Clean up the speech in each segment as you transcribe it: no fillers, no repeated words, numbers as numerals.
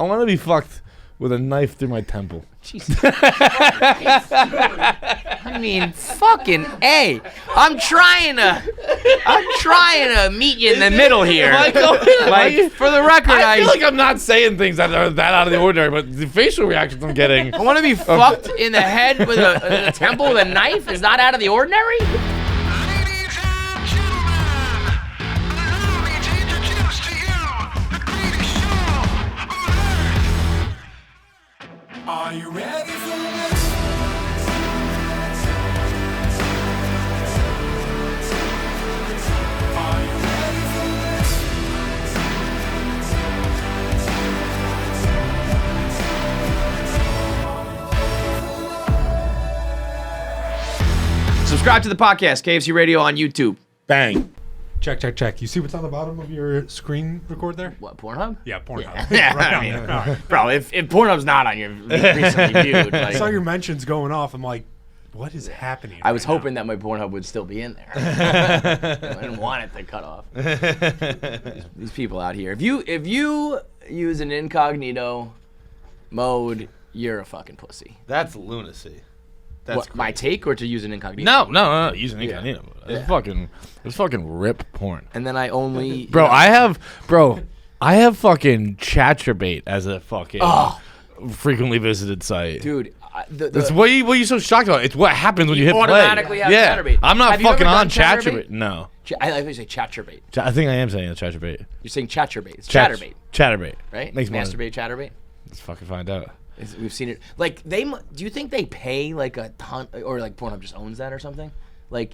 I want to be fucked with a knife through my temple. Jesus Christ, I mean, fucking A. I'm trying to meet you in the middle here. Like, for the record, I feel like I'm not saying things that are that out of the ordinary, but the facial reactions I'm getting. I want to be fucked in the head with a temple with a knife is not out of the ordinary? Ladies and gentlemen, allow me to introduce to you the greatest show on earth. Are you ready for this? Are you ready for this? Subscribe to the podcast, KFC Radio on YouTube. Bang. Check. You see what's on the bottom of your screen record there? What, Pornhub? Yeah, Pornhub. Yeah, Right I on mean, there. All right. bro, if Pornhub's not on your recently viewed, I saw like, your mentions going off. I'm like, what is happening? I was right now? hoping that my Pornhub would still be in there. I didn't want it to cut off. These people out here. If you use an incognito mode, you're a fucking pussy. That's lunacy. That's What, my take, or to use an incognito? No. Using incognito. It's fucking rip porn. And then I only Bro, I have fucking Chaturbate as a fucking frequently visited site. dude. That's what are you so shocked about? It's what happens when you hit play. automatically have yeah. Chaturbate. I'm not Have you fucking ever on done Chaturbate? Chaturbate. No. I like to say Chaturbate. I think I am saying it's Chaturbate. You're saying Chaturbate. It's Chatterbait, Chaturbate. right? Makes more. Masturbate, Chatterbait. Let's fucking find out. We've seen it. Like do you think they pay like a ton, or like Pornhub just owns that or something? Like,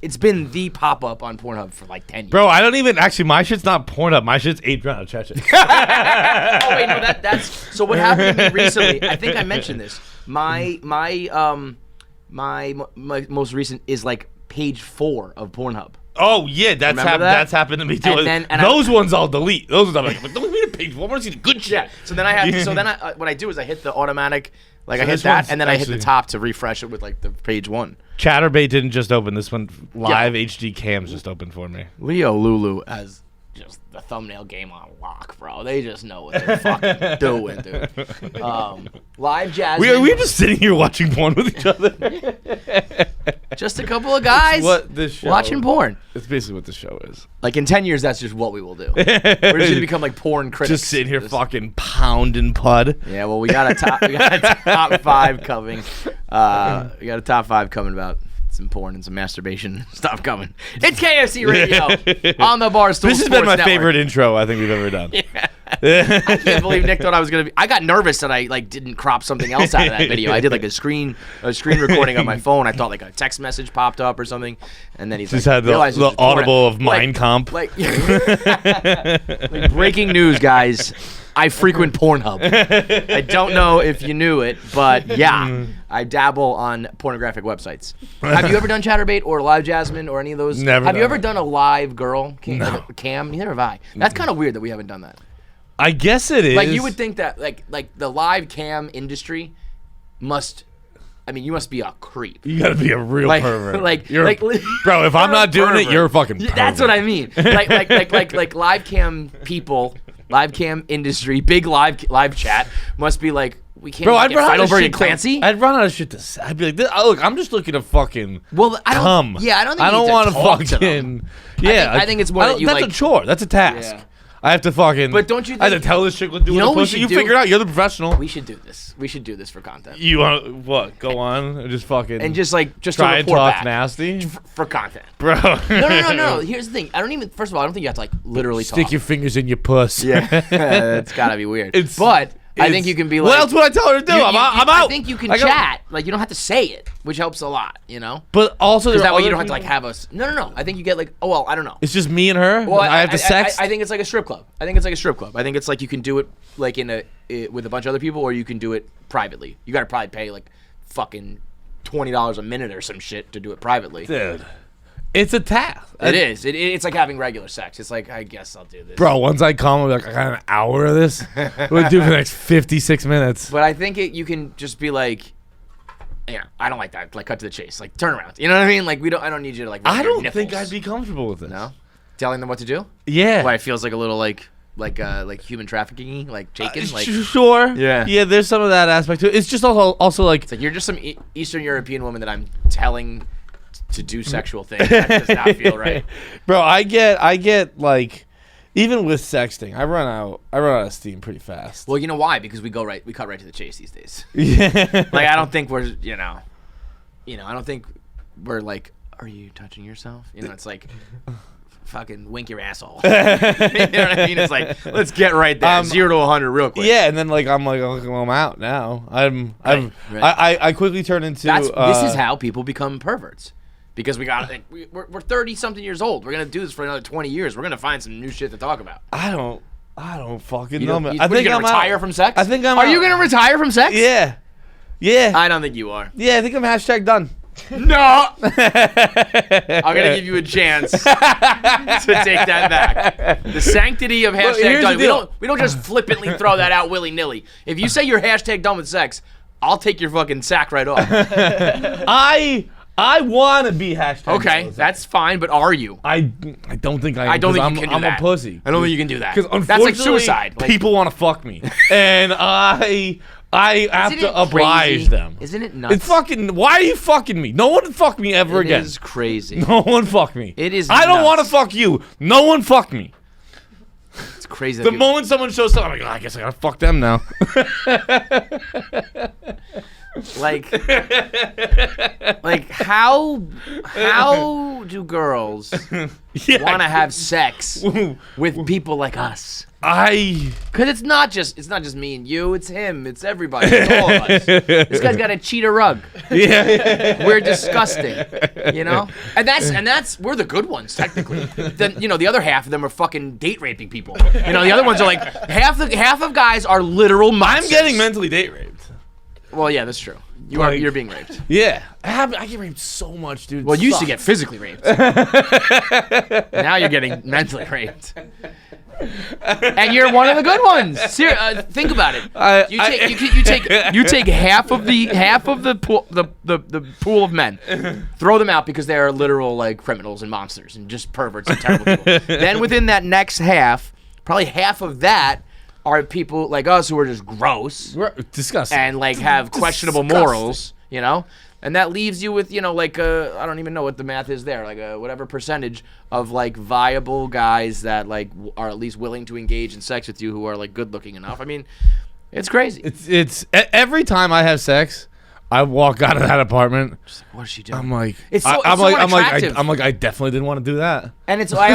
it's been the pop up on Pornhub for like 10 years. Bro, I don't even actually. My shit's not Pornhub. My shit's 8 round Chat. Oh wait, no, that's so. What happened to me recently? I think I mentioned this. My most recent is like page 4 of Pornhub. Oh yeah, that's Remember that? that's happened to me too. And Those ones I'll delete. Those ones I'm like, don't leave me the page. I want to see the good shit. Yeah. So then what I do is I hit the automatic, like So I hit this that, one's and then I hit the actually- top to refresh it with like the page 1. Chaturbate didn't just open. This one live HD cams just opened for me. Leo Lulu has just the thumbnail game on lock, bro. They just know what they're fucking doing, dude. Live Jasmine. We're just sitting here watching porn with each other. Just a couple of guys what this show- watching porn. It's basically what the show is. Like in 10 years, that's just what we will do. We're just gonna become like porn critics. Just sitting here fucking pounding pud. Yeah, well, we got a top 5 coming. We got a top 5 coming about some porn and some masturbation stuff coming. It's KFC Radio on the Barstool. This has been my Network. favorite intro I think we've ever done. I can't believe Nick thought I was gonna be. I got nervous that I like didn't crop something else out of that video. I did like a screen recording on my phone. I thought like a text message popped up or something, and then he's Just like, had the realized it was just porn. audible of Mein Kampf. Like breaking news, guys. I frequent Pornhub. I don't know if you knew it, but yeah, I dabble on pornographic websites. Have you ever done Chaturbate or Live Jasmine or any of those? Never Have you done ever it. done a live girl cam? No. Like a cam? Neither have I. That's kind of weird that we haven't done that. I guess it is. Like you would think that like the live cam industry must. I mean, you must be a creep. You gotta be a real Like, pervert. like, You're, like, bro, if I'm you're a not doing it, pervert. you're a fucking pervert. That's what I mean. Like live cam people, live cam industry, big live chat must be like, we can't Bro, I'd get run out of Feitelberg shit. and Clancy. I'd run out of shit to say. I'd be like, oh, look, I'm just looking to fucking Well, I don't. come. Yeah, I don't think I don't want to want talk to to them. fucking. Yeah, I think it's more that you that's like. a chore. That's a task. Yeah. I have to fucking. But don't you I have to think- tell this chick what to do You know with what the we pussy. should You do? figure it out. You're the professional. We should do this. We should do this for content. You want to what? Go on and just fucking And just try to and report talk back nasty, for content. bro. No. Here's the thing. I don't even. First of all, I don't think you have to like literally Stick talk. your fingers in your puss. Yeah, it's gotta be weird. It's- but I think It's- you can be like. What else would I tell her to do? I'm out. I think you can I got- chat. Like you don't have to say it, which helps a lot. You know. But also, Because there that are way you other don't have to like people- have us. No. I think you get like. Oh well, I don't know. It's just me and her. Well, I have to sex. I think it's like a strip club. I think it's like you can do it like with a bunch of other people, or you can do it privately. You gotta probably pay like fucking $20 a minute or some shit to do it privately. Dude, it's a task. It is. It's like having regular sex. It's like, I guess I'll do this. Bro, once I come, I'm like, I got an hour of this. We'll do it for the next 56 minutes. But I think you can just be like, yeah, I don't like that. Like, cut to the chase. Like, turn around. You know what I mean? Like, I don't need you to like. rub I your don't think nipples. I'd be comfortable with this. No, telling them what to do. Yeah. Why it feels like a little like. like human trafficking, like Jacqed, like Sure. Yeah. Yeah, there's some of that aspect to it. It's just also like it's like you're just some Eastern European woman that I'm telling to do sexual things. That does not feel right. Bro, I get like even with sexting, I run out of steam pretty fast. Well, you know why? Because we cut right to the chase these days. Yeah. Like I don't think we're I don't think we're like, are you touching yourself? It's like fucking wink your asshole. You know what I mean? It's like, let's get right there. 0 to 100 real quick. Yeah, and then like I'm like, okay, well, I'm out now. Right. I quickly turn into this is how people become perverts. Because we're 30 something years old. We're gonna do this for another 20 years. We're gonna find some new shit to talk about. I don't fucking You know, don't- man. you- I what, are you think gonna I'm retire out. from sex? I think I'm Are you out. gonna retire from sex? Yeah. I I don't think you are. think I'm hashtag done. No. I'm gonna give you a chance to take that back. The sanctity of hashtag here's done. the deal. We don't just flippantly throw that out willy nilly. If you say you're hashtag done with sex, I'll take your fucking sack right off. I want to be hashtag done Okay, with sex. that's fine, but are you? I don't think I am. I don't think I'm, you can do I'm that. a pussy. I don't think you can do that. Because That's unfortunately, like suicide. Like, people want to fuck me, and I have isn't to it oblige crazy? them. Isn't it nuts? It's fucking. Why are you fucking me? No one fuck me ever It again. is crazy. No one fuck me. It is I don't nuts. want to fuck you. No one fuck me. It's crazy. The moment someone shows up, I'm like, oh, I guess I gotta fuck them now. like how do girls Yeah. want to have sex with people like us? Because it's not just me and you. It's him. It's everybody. It's all of us. This guy's got a cheetah rug. Yeah. We're disgusting, and that's we're the good ones technically. Then the other half of them are fucking date raping people. The other ones are like half of guys are literal monsters. I'm getting mentally date raped. Well, yeah, that's true. You're being raped. Yeah. I get raped so much, dude. Well, you used to get physically raped. Now you're getting mentally raped. And you're one of the good ones. Think about it. You take half of the pool of men, throw them out because they are literal like criminals and monsters and just perverts and terrible people. Then within that next half, probably half of that are people like us who are just gross. We're disgusting. And like have questionable morals, and that leaves you with like I don't even know what the math is there, like whatever percentage of like viable guys that like are at least willing to engage in sex with you who are like good looking enough. I mean, it's crazy. It's every time I have sex, I walk out of that apartment. Just like, what is she doing? I'm like, It's so unattractive. I'm like, I definitely didn't want to do that. And it's I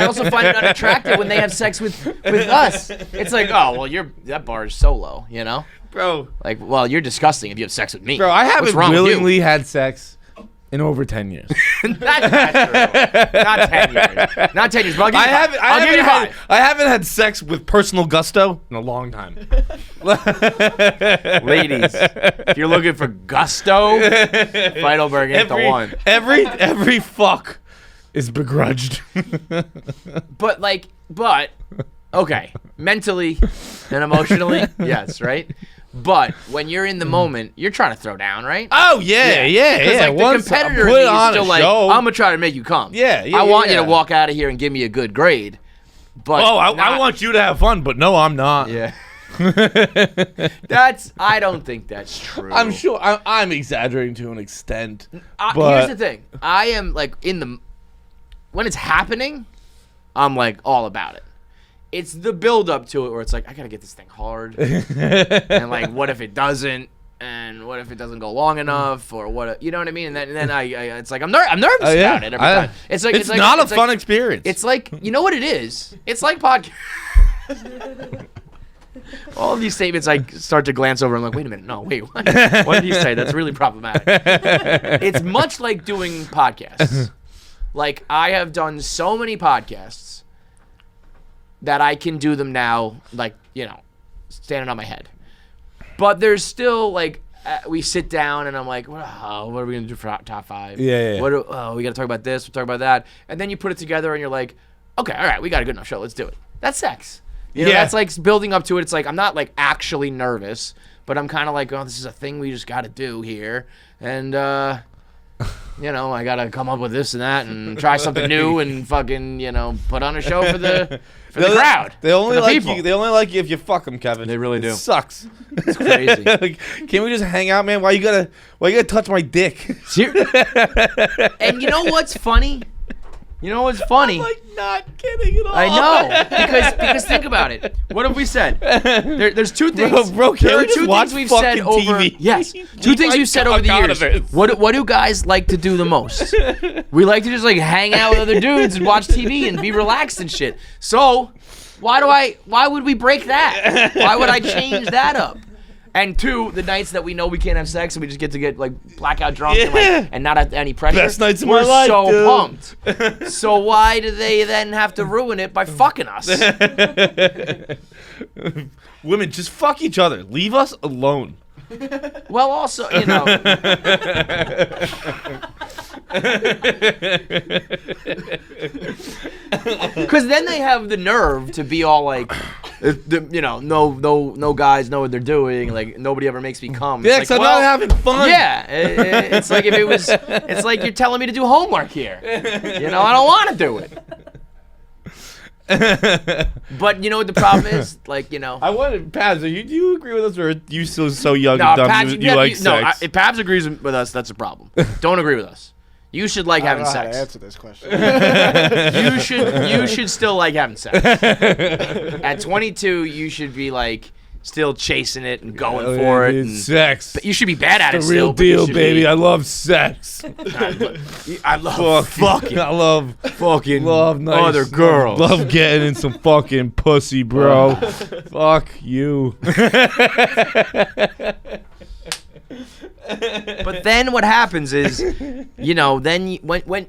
also find it unattractive when they have sex with us. It's like, oh well, that bar is so low, Bro, Like, well, you're disgusting if you have sex with me. I What's haven't wrong with you? willingly had sex in over 10 years. That's not true. Not 10 years. Not 10 years, but I'll give you five. I haven't had sex with personal gusto in a long time. Ladies, if you're looking for gusto, Feitelberg ain't the one. Every fuck is begrudged. But okay, mentally and emotionally, yes, right? But when you're in the moment, you're trying to throw down, right? Oh yeah. Because like the Once competitor I in put me is on still a like, show. I'm gonna try to make you come. Yeah, I want you yeah. to walk out of here and give me a good grade. But I want you to have fun, but no, I'm not. Yeah. I don't think that's true. I'm sure I'm exaggerating to an extent. But Here's the thing. I am like when it's happening, I'm like all about it. It's the build up to it where it's like, I gotta get this thing hard. And like, what if it doesn't? And what if it doesn't go long enough? Or what, you know what I mean? And then I it's like, I'm nervous about it every time. It's not a fun experience. It's like, you know what it is? It's like podcast. All of these statements I start to glance over and I'm like, wait a minute, no, wait, what did you say? That's really problematic. It's much like doing podcasts. Like, I have done so many podcasts that I can do them now, like, standing on my head. But there's still, like, we sit down and I'm like, what are we going to do for top five? Yeah. We got to talk about this, we'll talk about that. And then you put it together and you're like, okay, all right, we got a good enough show, let's do it. That's sex. That's like building up to it. It's like, I'm not like actually nervous, but I'm kind of like, oh, this is a thing we just got to do here. And, I got to come up with this and that and try something new and fucking, put on a show for the For the crowd. They only for the like people. you. They only like you if you fuck them, Kevin. They really do. It sucks. It's crazy. Like, can't we just hang out, man? Why you gotta touch my dick? And you know what's funny? You know what's funny? I'm like not kidding at all. I know because think about it. What have we said? There's two things. Bro, can't there we are just two watch things we've said fucking over. TV? Yes, two things we've said over the years. What do guys like to do the most? We like to just like hang out with other dudes and watch TV and be relaxed and shit. So why would we break that? Why would I change that up? And two, the nights that we know we can't have sex and we just get to get like blackout drunk and not have any pressure. Best nights of We're my life, so dude. pumped. So why do they then have to ruin it by fucking us? Women, just fuck each other. Leave us alone. Well, also, you know. Because then they have the nerve to be all like, you know, no guys know what they're doing. Like nobody ever makes me come. Yeah, It's because like, I'm not having fun. Yeah, it's like if it was. It's like you're telling me to do homework here. You know, I don't want to do it. But you know what the problem is? Like, you know. I wanted Pabs. Do you agree with us, or are you still so young No, and dumb? Pabs, you like sex? if Pabs agrees with us, that's a problem. Don't agree with us. You should like I don't having know how to sex. answer this question. You should still like having sex. At 22, you should be like still chasing it and going for it. Dude, And sex. you should be bad at it. The real still, but you deal, should baby. be- I love sex. I love fucking I love nice other girls. Love getting in some fucking pussy, bro. Fuck you. But then what happens is, you know, then when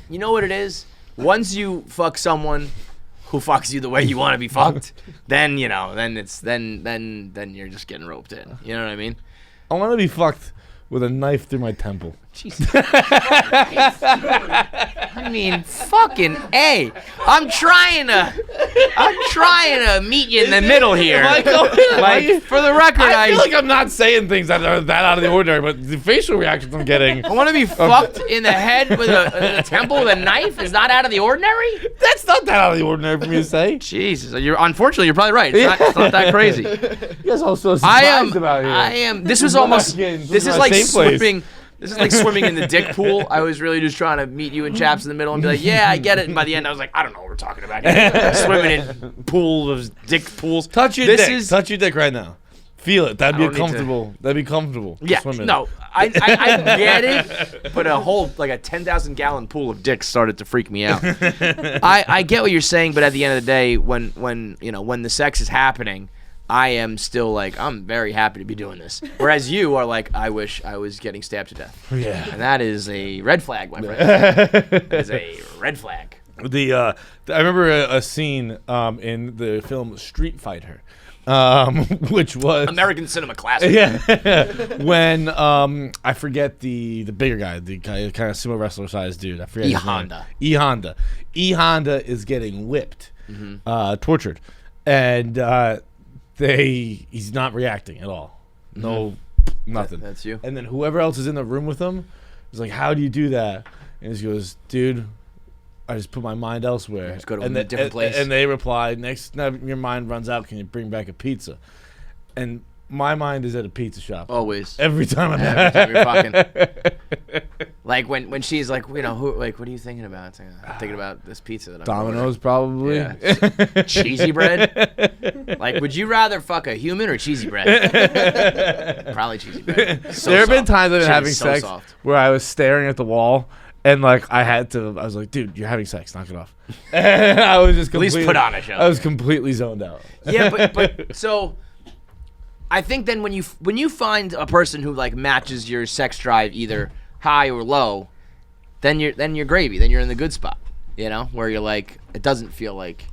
you know what it is. Once you fuck someone who fucks you the way you want to be fucked, then you know, then it's then you're just getting roped in. You know what I mean? I want to be fucked with a knife through my temple. Jesus. I mean, fucking A. I'm trying to meet you in the middle here. Like, for the record, I feel like I'm not saying things that are that out of the ordinary, but the facial reactions I'm getting. I want to be fucked in the head with a temple with a knife is not out of the ordinary? That's not that out of the ordinary for me to say. Jesus. Unfortunately, you're probably right. It's not that crazy. You guys all so surprised about here. This was almost, This this is is my like safe place. swimming. This is like swimming in the dick pool. I was really just trying to meet you and chaps in the middle and be like, yeah, I get it. And by the end, I was like, I don't know what we're talking about here. Swimming in pool of dick pools. Touch your dick. Touch your dick right now. Feel it. That'd I be don't need to- comfortable. That'd be comfortable. Yeah, Swim in. no, I get it, but a whole, like a 10,000 gallon pool of dicks started to freak me out. I get what you're saying, but at the end of the day, when you know, when the sex is happening, I am still like, I'm very happy to be doing this. Whereas you are like, I wish I was getting stabbed to death. Yeah. And that is a red flag, my friend. That is a red flag. I remember a scene in the film Street Fighter, which was American cinema classic. yeah, when I forget the bigger guy, the kind of sumo wrestler sized dude. I forget his name. E Honda is getting whipped, tortured, and he's not reacting at all. No, nothing. That's you. And then whoever else is in the room with him is like, "How do you do that?" And he goes, "Dude, I just put my mind elsewhere." Just go to and a different place. And they reply, "Next time your mind runs out, can you bring back a pizza?" And my mind is at a pizza shop. Always. Every time I'm Every time you're fucking. Like when she's like, you know, what are you thinking about? It's like, I'm thinking about this pizza that I'm Domino's, probably. Yeah. Cheesy bread? Like, would you rather fuck a human or cheesy bread? Probably cheesy bread. So there have been soft. times I've been Shit having is so sex soft. where I was staring at the wall and like I was like, dude, you're having sex, knock it off. And I was just At least completely, put on a show. I was completely zoned out. Yeah, but so I think then when you find a person who like matches your sex drive either high or low, then you're gravy. Then you're in the good spot. You know, where you're like, it doesn't feel like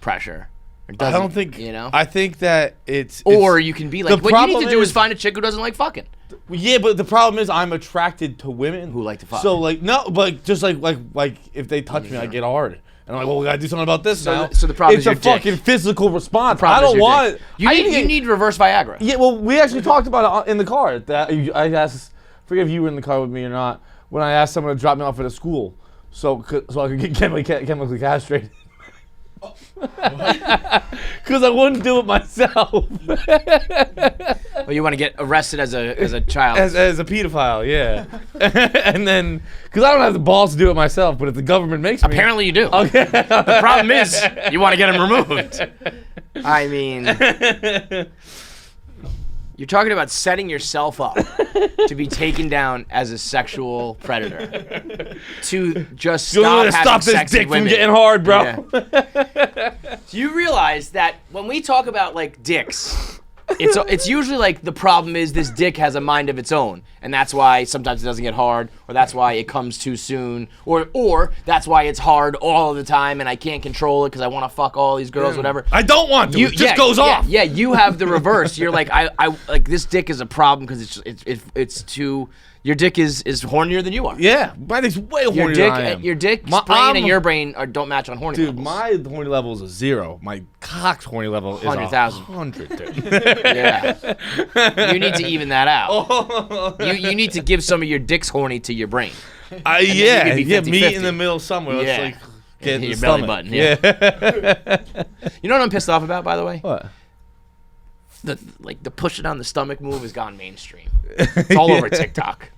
pressure. It I doesn't, don't think, you know. I think that it's Or you can be like, the what you need to problem do is is- find a chick who doesn't like fucking. yeah, but the problem is I'm attracted to women Who like to fuck. So like no, but just like if they touch me, I get hard. And I'm like, well, we gotta do something about this So now. so the problem it's is a your dick. fucking physical response. Problem I is don't your want dick. it. You need reverse Viagra. Yeah, well, we actually talked about it in the car. That I asked, forget if you were in the car with me or not, when I asked someone to drop me off at a school, so I could get chemically castrated. Because I wouldn't do it myself. Well, you want to get arrested as a child. As a pedophile, yeah. And then, because I don't have the balls to do it myself, but if the government makes me. Apparently you do. Okay. The problem is, you want to get him removed. I mean, you're talking about setting yourself up to be taken down as a sexual predator. To just Stop this dick from getting hard, bro. Yeah. Do you realize that when we talk about like dicks, it's usually like the problem is this dick has a mind of its own, and that's why sometimes it doesn't get hard, or that's why it comes too soon, or that's why it's hard all of the time and I can't control it because I want to fuck all these girls, whatever. I don't want to. It just goes off. Yeah, you have the reverse. You're like I like this dick is a problem because it's too. Your dick is hornier than you are. Yeah, my dick's way hornier than I am. Your dick's brain and your brain don't match on horny levels. Dude, my horny level is a 0. My cock's horny level is 100,000. 100. Dude. Yeah. You need to even that out. You need to give some of your dick's horny to your brain. Yeah, be 50-50. Meet in the middle somewhere. Yeah. Let's like get your the belly stomach. button. Yeah. You know what I'm pissed off about, by the way? What? The push it on the stomach move has gone mainstream. It's all over TikTok.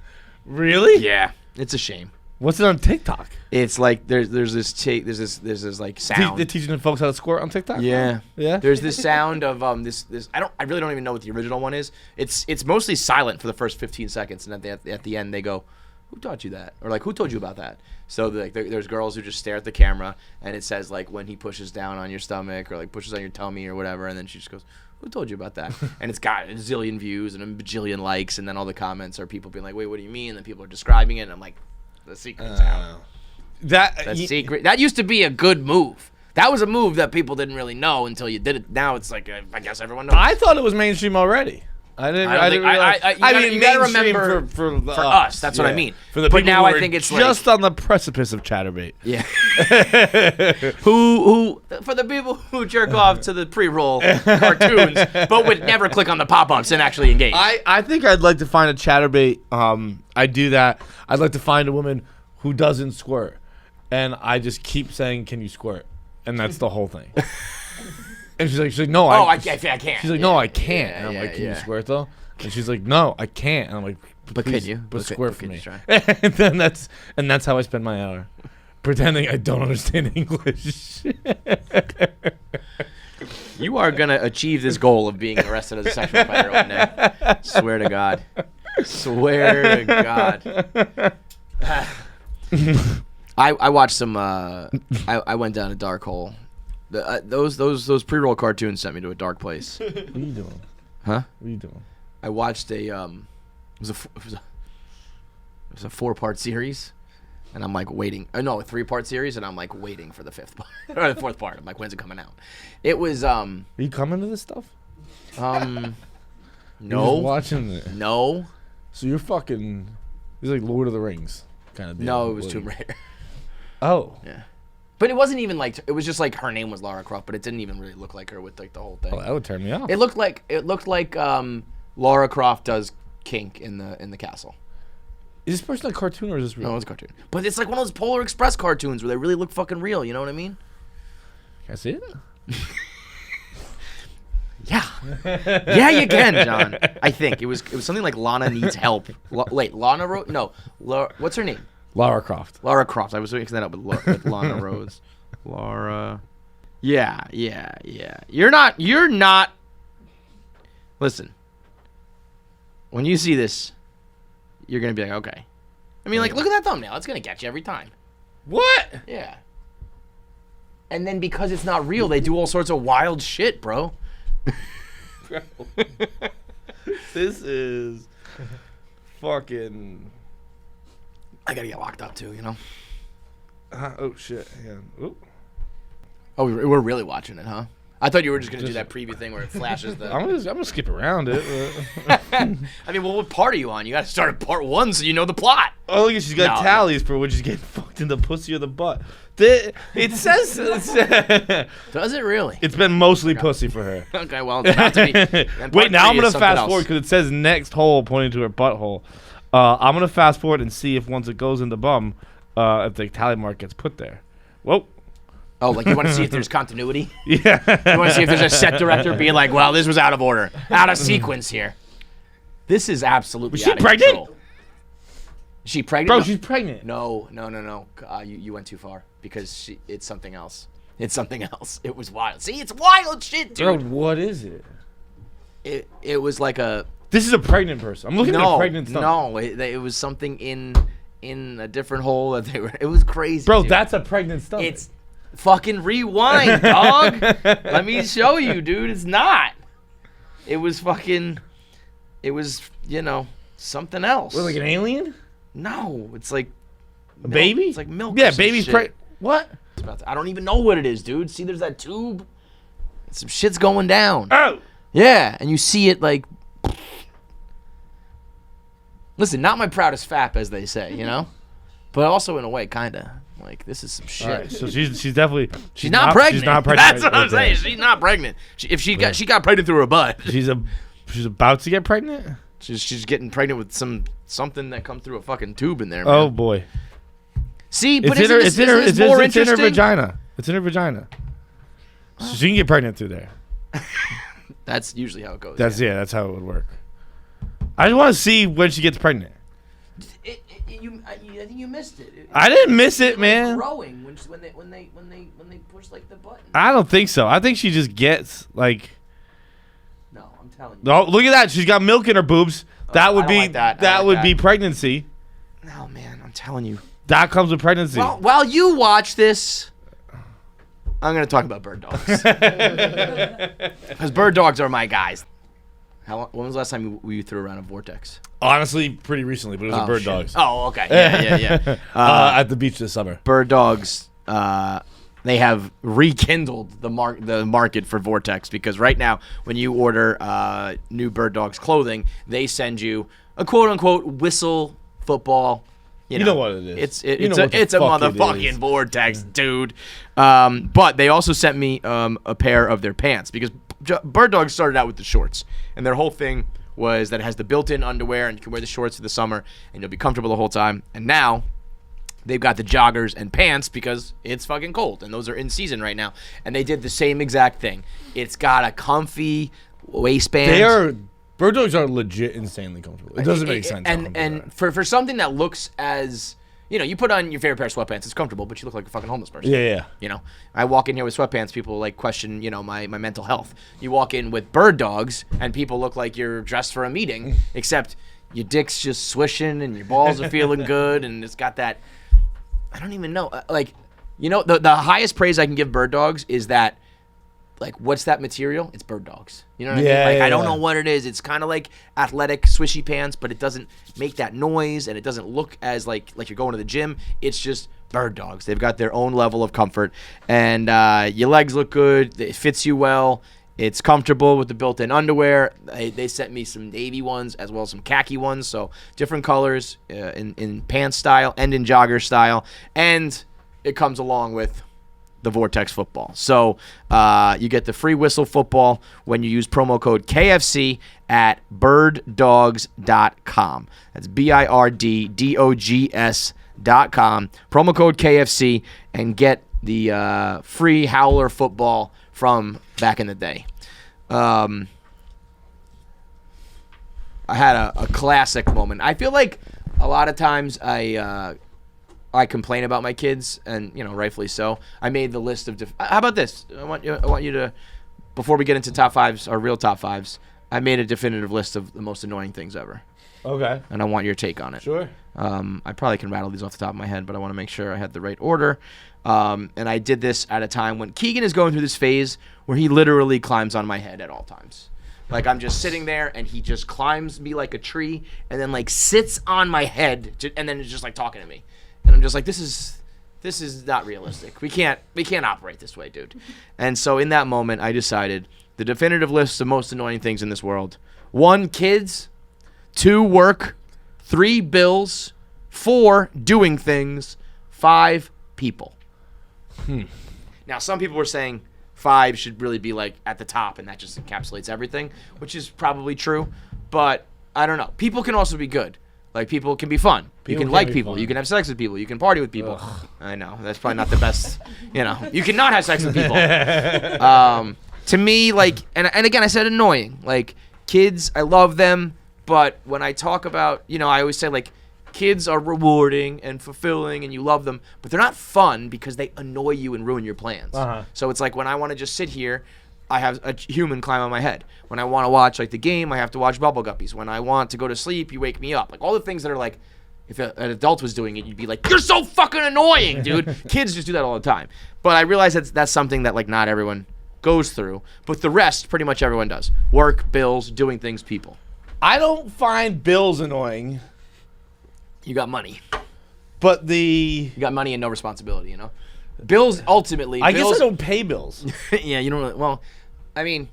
Really? Yeah, it's a shame. What's it on TikTok? It's like there's this like sound. They're teaching folks how to squirt on TikTok. Yeah. Yeah. There's this sound of this I really don't even know what the original one is. It's mostly silent for the first 15 seconds, and at the end they go, "Who taught you that?" Or like, "Who told you about that?" So there's girls who just stare at the camera, and it says like when he pushes down on your stomach or like pushes on your tummy or whatever, and then she just goes, "Who told you about that?" And it's got a zillion views and a bajillion likes, and then all the comments are people being like, "Wait, what do you mean?" And then people are describing it, and I'm like, "The secret's out." Secret. That used to be a good move. That was a move that people didn't really know until you did it. Now it's like I guess everyone knows. I thought it was mainstream already. I didn't realize. You gotta remember for us. That's what I mean. For the but people now who I are think it's just on the precipice of Chatterbait. Yeah. who for the people who jerk off to the pre-roll cartoons, but would never click on the pop-ups and actually engage. I think I'd like to find a Chatterbait. I do that. I'd like to find a woman who doesn't squirt, and I just keep saying, "Can you squirt?" And that's the whole thing. And she's like, no, I can't. She's like, no, I can't. And I'm like, can you squirt though? And she's like, no, I can't. And I'm like, but could you? But squirt for could me. you try? And then that's how I spend my hour, pretending I don't understand English. You are gonna achieve this goal of being arrested as a sexual predator one day. Swear to God. Swear to God. I watched some. I went down a dark hole. Those pre-roll cartoons sent me to a dark place. What are you doing? Huh? What are you doing? I watched it was a 4-part series, and I'm like waiting. No, a 3-part series, and I'm like waiting for the 5th part or the 4th part. I'm like, when's it coming out? It was Are you coming to this stuff? No. You're just watching it. No. So you're fucking. It's like Lord of the Rings kind of deal. No, it was Tomb Raider. Oh. Yeah. But it wasn't even like, it was just like her name was Lara Croft, but it didn't even really look like her with like the whole thing. Oh, that would turn me off. It looked like Lara Croft does kink in the castle. Is this person a cartoon or is this real? No, it's a cartoon. But it's like one of those Polar Express cartoons where they really look fucking real, you know what I mean? Can I see it? Yeah. Yeah, you can, John. I think it was something like Lana Needs Help. Wait, Lana wrote? No. What's her name? Lara Croft. Lara Croft. I was mixing that up with Lana Rhodes. Laura. Yeah. You're not. Listen. When you see this, you're going to be like, okay. I mean, like, look at that thumbnail. It's going to get you every time. What? Yeah. And then because it's not real, they do all sorts of wild shit, bro. This is fucking. I gotta get locked up too, you know. Oh shit! Yeah. Ooh. Oh, we're really watching it, huh? I thought you were just gonna do that preview thing where it flashes the. I'm gonna skip around it. I mean, well, what part are you on? You gotta start at part 1 so you know the plot. Oh, look, she's got tallies for when she's getting fucked in the pussy or the butt. It says. Does it really? It's been mostly pussy for her. Okay, well, it's about to be. Wait, now I'm gonna fast forward because it says next hole pointing to her butthole. I'm gonna fast forward and see if once it goes in the bum, if the tally mark gets put there. Whoa. Oh, like you want to see if there's continuity? Yeah. You want to see if there's a set director being like, well, this was out of order, out of sequence here. This is absolutely Was she out of pregnant? control. Is she pregnant? Bro, No. she's pregnant. No. You went too far because it's something else. It's something else. It was wild. See, it's wild shit, Bro, dude. what is it? It was like a This is a pregnant person. I'm looking at a pregnant stomach. no. It was something in a different hole that they were. It was crazy, Bro, dude. that's a pregnant stomach. It's fucking rewind, dog. Let me show you, dude. It's not. It was fucking. It was something else. What, like an alien? No, it's like A baby? It's like milk. Yeah, or some baby's shit. pregnant. What? I don't even know what it is, dude. See, there's that tube. Some shit's going down. Oh. Yeah, and you see it like. Listen, not my proudest fap, as they say, but also in a way, kinda like this is some shit. All right, so she's definitely She's not pregnant. She's not pregnant. That's what I'm saying. She's not pregnant. If she got pregnant through her butt. She's about to get pregnant. She's getting pregnant with something that come through a fucking tube in there. Man. Oh boy. See, but It's in her more interesting? vagina. It's in her vagina. So she can get pregnant through there. That's usually how it goes. That's how it would work. I just want to see when she gets pregnant. I think you missed it. I didn't miss it, Like man. growing when they push like the button. I don't think so. I think she just gets like. No, I'm telling you. Oh, look at that! She's got milk in her boobs. That would I don't be like that. I that like would that. be pregnancy. No, man, I'm telling you. That comes with pregnancy. Well, while you watch this, I'm gonna talk about bird dogs because bird dogs are my guys. When was the last time you threw around a vortex? Honestly, pretty recently, but it was a bird shit. dogs. Oh, okay. Yeah. At the beach this summer. Bird dogs, they have rekindled the market for Vortex because right now, when you order new Bird Dogs clothing, they send you a quote unquote whistle football. You know what it is. It's a motherfucking Vortex, dude. But they also sent me a pair of their pants because Bird Dogs started out with the shorts, and their whole thing was that it has the built-in underwear and you can wear the shorts for the summer and you'll be comfortable the whole time. And now they've got the joggers and pants because it's fucking cold and those are in season right now. And they did the same exact thing. It's got a comfy waistband. Bird dogs are legit insanely comfortable. It doesn't make sense. And for something that looks as you put on your favorite pair of sweatpants, it's comfortable, but you look like a fucking homeless person. Yeah. I walk in here with sweatpants, people like question, my mental health. You walk in with bird dogs, and people look like you're dressed for a meeting, except your dick's just swishing and your balls are feeling good, and it's got that. I don't even know. The highest praise I can give bird dogs is that. Like, what's that material? It's bird dogs. You know what I mean? Like, I don't know what it is. It's kind of like athletic, swishy pants, but it doesn't make that noise, and it doesn't look as like you're going to the gym. It's just bird dogs. They've got their own level of comfort, and your legs look good. It fits you well. It's comfortable with the built-in underwear. They sent me some navy ones as well as some khaki ones, so different colors in pants style and in jogger style, and it comes along with the Vortex football. So you get the free whistle football when you use promo code KFC at birddogs.com. That's BIRDDOGS.com. Promo code KFC and get the free Howler football from back in the day. I had a classic moment. I feel like a lot of times I complain about my kids, and rightfully so. I made the list of. How about this? I want you to, before we get into top fives, our real top fives. I made a definitive list of the most annoying things ever. Okay. And I want your take on it. Sure. I probably can rattle these off the top of my head, but I want to make sure I had the right order. And I did this at a time when Keegan is going through this phase where he literally climbs on my head at all times. Like, I'm just sitting there, and he just climbs me like a tree, and then sits on my head, and then is just talking to me. And I'm just like, this is not realistic. We can't operate this way, dude. And so in that moment, I decided the definitive list of most annoying things in this world: 1, kids; 2, work; 3, bills; 4, doing things; 5, people. Now, some people were saying 5 should really be at the top, and that just encapsulates everything, which is probably true. But I don't know. People can also be good. Like people can be fun. You People can can like be people. fun. You can have sex with people. You can party with people. I know that's probably not the best. You cannot have sex with people. To me, like, and again, I said annoying. Like kids, I love them, but when I talk about, I always say like, kids are rewarding and fulfilling, and you love them, but they're not fun because they annoy you and ruin your plans. So it's like when I want to just sit here, I have a human climb on my head. When I want to watch like the game, I have to watch Bubble Guppies. When I want to go to sleep, you wake me up. Like all the things that are like, if an adult was doing it, you'd be like, you're so fucking annoying, dude. Kids just do that all the time. But I realize that's something that like not everyone goes through. But the rest, pretty much everyone does. Work, bills, doing things, people. I don't find bills annoying, You got money. but You got money and no responsibility, Bills, ultimately. I guess I don't pay bills. Yeah, you don't really, well, I mean,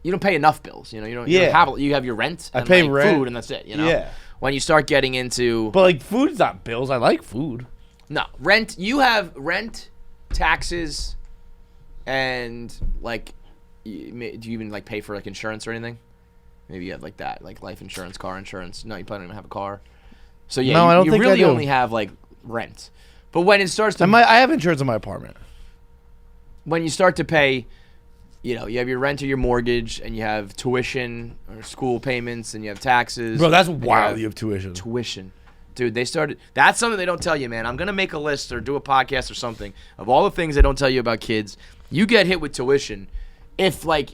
you don't pay enough bills, you don't Yeah. you have your rent and pay like, rent. food and that's it, Yeah. When you start getting into But like food's not bills. I like food. no, rent, you have rent, taxes, and like do you even like pay for like insurance or anything? Maybe you have like that, like life insurance, car insurance. No, you probably don't even have a car. So yeah, No, I don't you think I really do. only have like rent. But when it starts to I have insurance in my apartment. when you start to pay, you have your rent or your mortgage, and you have tuition or school payments, and you have taxes. Bro, that's and wild. You have tuition. tuition. Dude, that's something they don't tell you, man. I'm going to make a list or do a podcast or something of all the things they don't tell you about kids. You get hit with tuition if, like,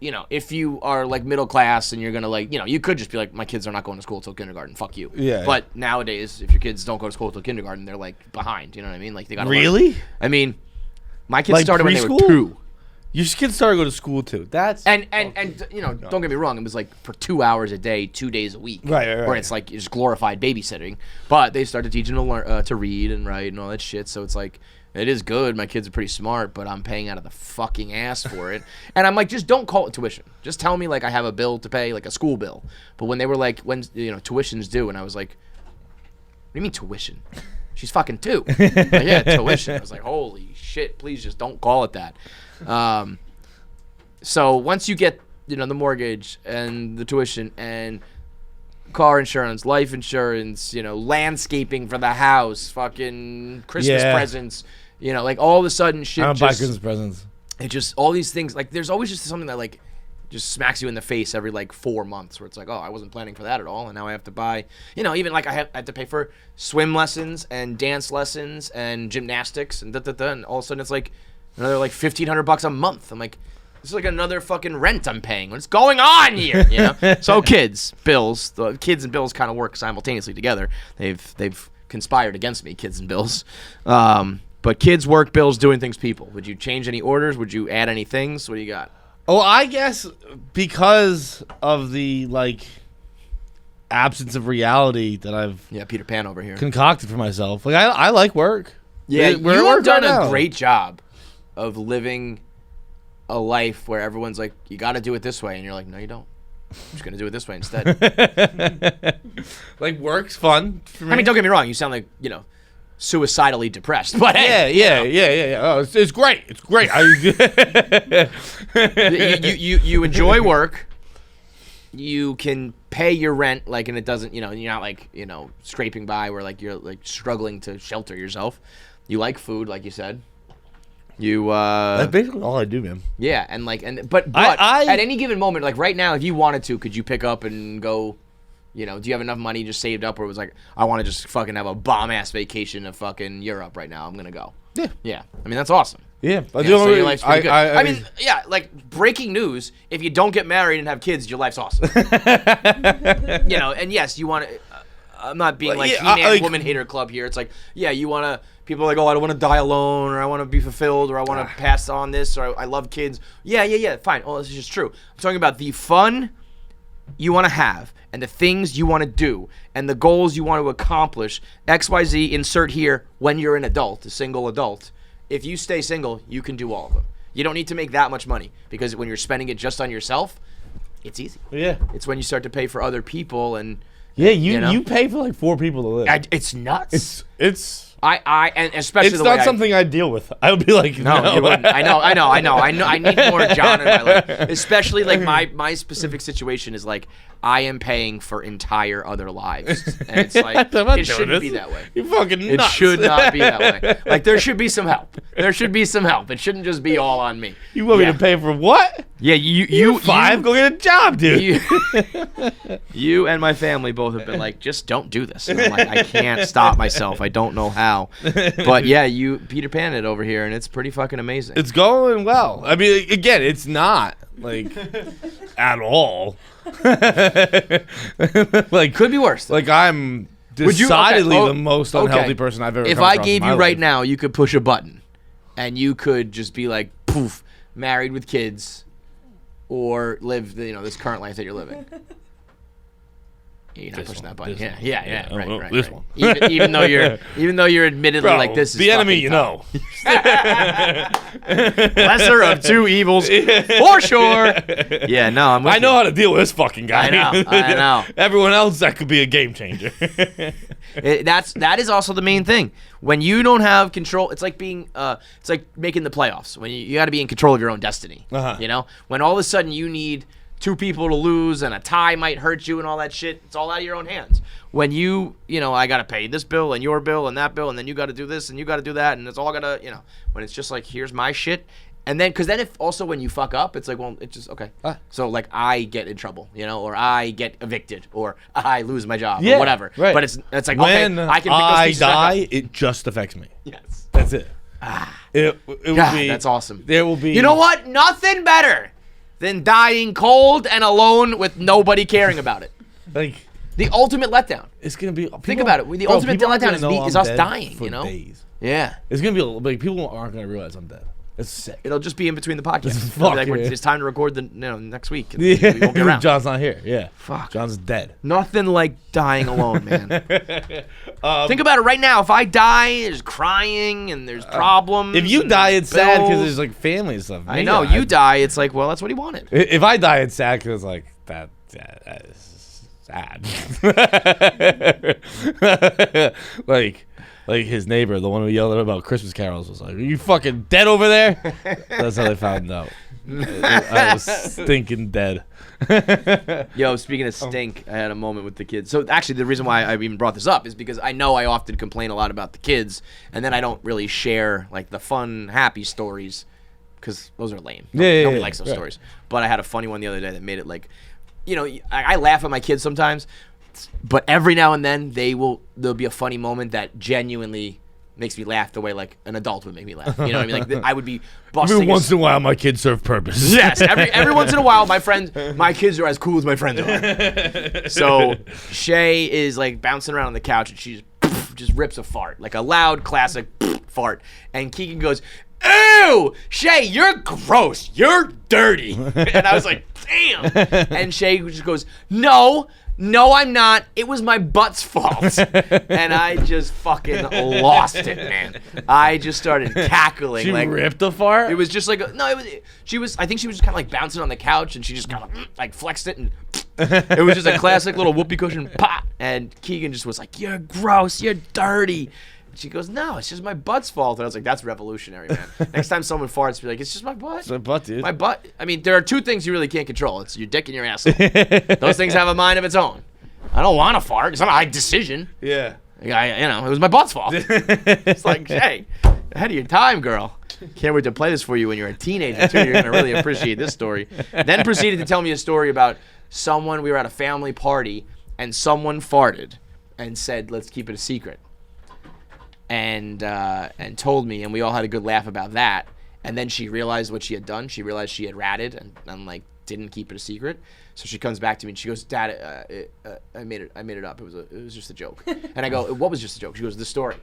if you are, like, middle class and you're going to, like, you could just be like, my kids are not going to school till kindergarten. Fuck you. Yeah. But nowadays, if your kids don't go to school till kindergarten, they're, like, behind. You know what I mean? Like, they got to Really? I mean, my kids Like started when they were preschool? 2. Your kids started to go to school too. That's And don't get me wrong, it was like for 2 hours a day, 2 days a week. Right. Where it's like it's glorified babysitting. But they started teaching them to learn to read and write and all that shit. So it's like it is good. My kids are pretty smart, but I'm paying out of the fucking ass for it. And I'm like, just don't call it tuition. Just tell me like I have a bill to pay, like a school bill. But when they were like, when tuition's due, and I was like, what do you mean tuition? She's fucking 2. Like, yeah, tuition. I was like, holy shit, please just don't call it that. So once you get, the mortgage and the tuition and car insurance, life insurance, landscaping for the house, fucking Christmas presents, like all of a sudden shit I don't buy just, Christmas presents. it just, all these things, like there's always just something that like just smacks you in the face every like 4 months where it's like, oh, I wasn't planning for that at all. And now I have to buy, even like I had to pay for swim lessons and dance lessons and gymnastics and and all of a sudden it's like another like $1,500 a month. I'm like, this is like another fucking rent I'm paying. What's going on here? So kids, bills, the kids and bills kind of work simultaneously together. They've conspired against me, kids and bills. But kids, work, bills, doing things, people. Would you change any orders? Would you add any things? What do you got? Oh, I guess because of the like absence of reality that I've Peter Pan over here. concocted for myself. Like I like work. Yeah, We're you at have work done right a now. great job of living a life where everyone's like, you got to do it this way, and you're like, no, you don't. I'm just gonna do it this way instead. Like work's fun. For me. I mean, don't get me wrong. You sound like suicidally depressed, but hey, Yeah. Oh, it's great. It's great. you enjoy work. You can pay your rent, like, and it doesn't, you're not like, scraping by where like you're like struggling to shelter yourself. You like food, like you said. That's basically all I do, man. Yeah, and but at any given moment, like right now, if you wanted to, could you pick up and go? Do you have enough money just saved up, or it was like, I want to just fucking have a bomb ass vacation of fucking Europe right now. I'm gonna go. Yeah. I mean, that's awesome. Yeah, So your life's pretty good. I mean, yeah, like breaking news: if you don't get married and have kids, your life's awesome. And yes, you want to. I'm not being like He-Man woman hater club here. It's like, yeah, you want to. People are like, oh, I don't want to die alone, or I want to be fulfilled, or I want to pass on this, or I love kids. Yeah, fine. Oh, this is just true. I'm talking about the fun you want to have, and the things you want to do, and the goals you want to accomplish. XYZ, insert here when you're an adult, a single adult. If you stay single, you can do all of them. You don't need to make that much money, because when you're spending it just on yourself, it's easy. Yeah. It's when you start to pay for other people and. Yeah, you pay for like 4 people to live. It's nuts. It's and especially it's the not way something I deal with. I would be like, no. You wouldn't. I know. I need more John in my life. Especially like my specific situation is like I am paying for entire other lives. And it's like, I'm not it doing shouldn't this. be that way. You fucking It nuts. should not be that way. Like, there should be some help. There should be some help. It shouldn't just be all on me. You want Yeah. me to pay for what? Yeah, you 5? Go get a job, dude. You and my family both have been like, just don't do this. And I'm like, I can't stop myself. I don't know how. But yeah, you Peter Pan it over here, and it's pretty fucking amazing. It's going well. I mean, again, it's not like at all. Like, Could be worse. like I'm Would you- decidedly okay, the most unhealthy person I've ever. If come I across gave in you my right life. now, you could push a button, and you could just be like, poof, married with kids, or live this current life that you're living. You're not This pushing one, that button. this Yeah, one. yeah, Yeah, right, oh, right, this right. one. Even though you're admittedly Bro, like this is the enemy, fucking you tough. know. Lesser of two evils, for sure. Yeah, no, I'm with I know you. how to deal with this fucking guy. I know. Everyone else, that could be a game changer. That is also the main thing. When you don't have control, it's like being it's like making the playoffs. When you got to be in control of your own destiny. Uh-huh. You know, when all of a sudden you need 2 people to lose and a tie might hurt you and all that shit, it's all out of your own hands. When I got to pay this bill and your bill and that bill, and then you got to do this and you got to do that, and it's all got to, when it's just like, here's my shit. And then, because then if also when you fuck up, it's like, well, it's just, okay. So like I get in trouble, or I get evicted, or I lose my job, or whatever. Right. But it's like, When okay, I can pick those pieces back up. die, it just affects me. Yes. That's it. It will God, be. that's awesome. There will be. You know what? Nothing better than dying cold and alone with nobody caring about it. Like, The ultimate letdown. it's gonna be. Think about it. The ultimate people aren't letdown gonna know is I'm us dead dying, for you know? days. Yeah. It's gonna be like people aren't gonna realize I'm dead. It's sick. It'll just be in between the podcasts. Fuck It'll be like, yeah. it's time to record next week. And Yeah, we won't be around. John's not here. Yeah, Fuck. John's dead. Nothing like dying alone, man. Think about it right now. If I die, there's crying and there's problems. If you and die, it's sad because bills. there's like family and stuff. I Me, know. You die, it's like, well, that's what he wanted. If I die, it's sad because like that is sad. like his neighbor, the one who yelled at him about Christmas carols, was like, "Are you fucking dead over there?" That's how they found out. I was stinking dead. Yo, speaking of stink, I had a moment with the kids. So actually, the reason why I even brought this up is because I know I often complain a lot about the kids, and then I don't really share like the fun, happy stories because those are lame. Nobody likes those stories. But I had a funny one the other day that made it like, I laugh at my kids sometimes, but every now and then there'll be a funny moment that genuinely makes me laugh the way like an adult would make me laugh. You know what I mean? Like I would be busting. Every once in a while, my kids serve purpose. Yes, every once in a while, my kids are as cool as my friends are. So Shay is like bouncing around on the couch, and she just rips a fart, like a loud, classic fart. And Keegan goes, "Ew, Shay, you're gross. You're dirty." And I was like, "Damn." And Shay just goes, No, I'm not. It was my butt's fault." And I just fucking lost it, man. I just started cackling. She like ripped a fart. it was just like I think she was just kind of like bouncing on the couch, and she just kind of like flexed it, and it was just a classic little whoopee cushion pop. And Keegan just was like, "You're gross, you're dirty." And she goes, "No, it's just my butt's fault." And I was like, "That's revolutionary, man." Next time someone farts, be like, "It's just my butt." It's my butt, dude. My butt. I mean, there are 2 things you really can't control. It's your dick and your asshole. Those things have a mind of its own. I don't want to fart. It's not my decision. Yeah. It was my butt's fault. It's like, hey, ahead of your time, girl. Can't wait to play this for you when you're a teenager, too. You're going to really appreciate this story. Then proceeded to tell me a story about we were at a family party, and someone farted and said, "Let's keep it a secret." And told me, and we all had a good laugh about that. And then she realized what she had done. She realized she had ratted and like didn't keep it a secret. So she comes back to me and she goes, "Dad, I made it up. It was just a joke." And I go, "What was just a joke?" She goes, "The story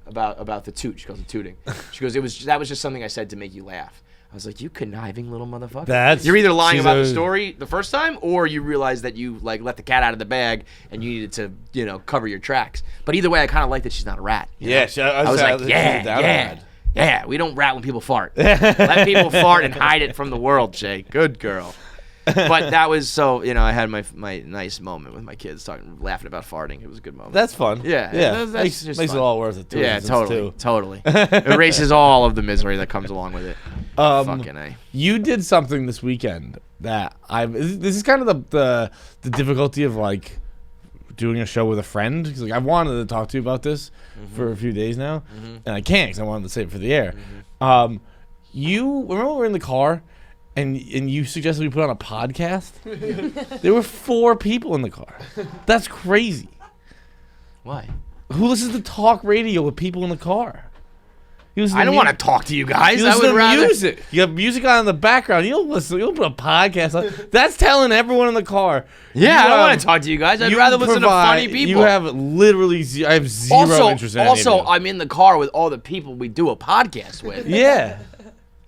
about the toot." She goes, "The tooting." She goes, that was just something I said to make you laugh." I was like, "You conniving little motherfucker." You're either lying about the story the first time, or you realize that you like let the cat out of the bag and you needed to cover your tracks. But either way, I kind of like that she's not a rat. you know? I was like, yeah. We don't rat when people fart. Let people fart and hide it from the world, Jay. Good girl. But that was so, I had my nice moment with my kids laughing about farting. It was a good moment. That's fun. Yeah. That's That's just makes fun. it all worth it. Yeah, totally. Erases all of the misery that comes along with it. Fucking A. You did something this weekend that this is kind of the difficulty of like doing a show with a friend, because like I wanted to talk to you about this for a few days now, and I can't because I wanted to save it for the air. You remember we were in the car, and you suggested we put on a podcast. There were 4 people in the car. That's crazy. Why? Who listens to talk radio with people in the car? I don't want to talk to you guys. You I listen would to rather. music. You have music on in the background. You don't listen. You don't put a podcast on. That's telling everyone in the car. Yeah, I don't want to talk to you guys. I'd rather listen to funny people. You have literally. I have zero interest in any of Also, you. I'm in the car with all the people we do a podcast with. Yeah.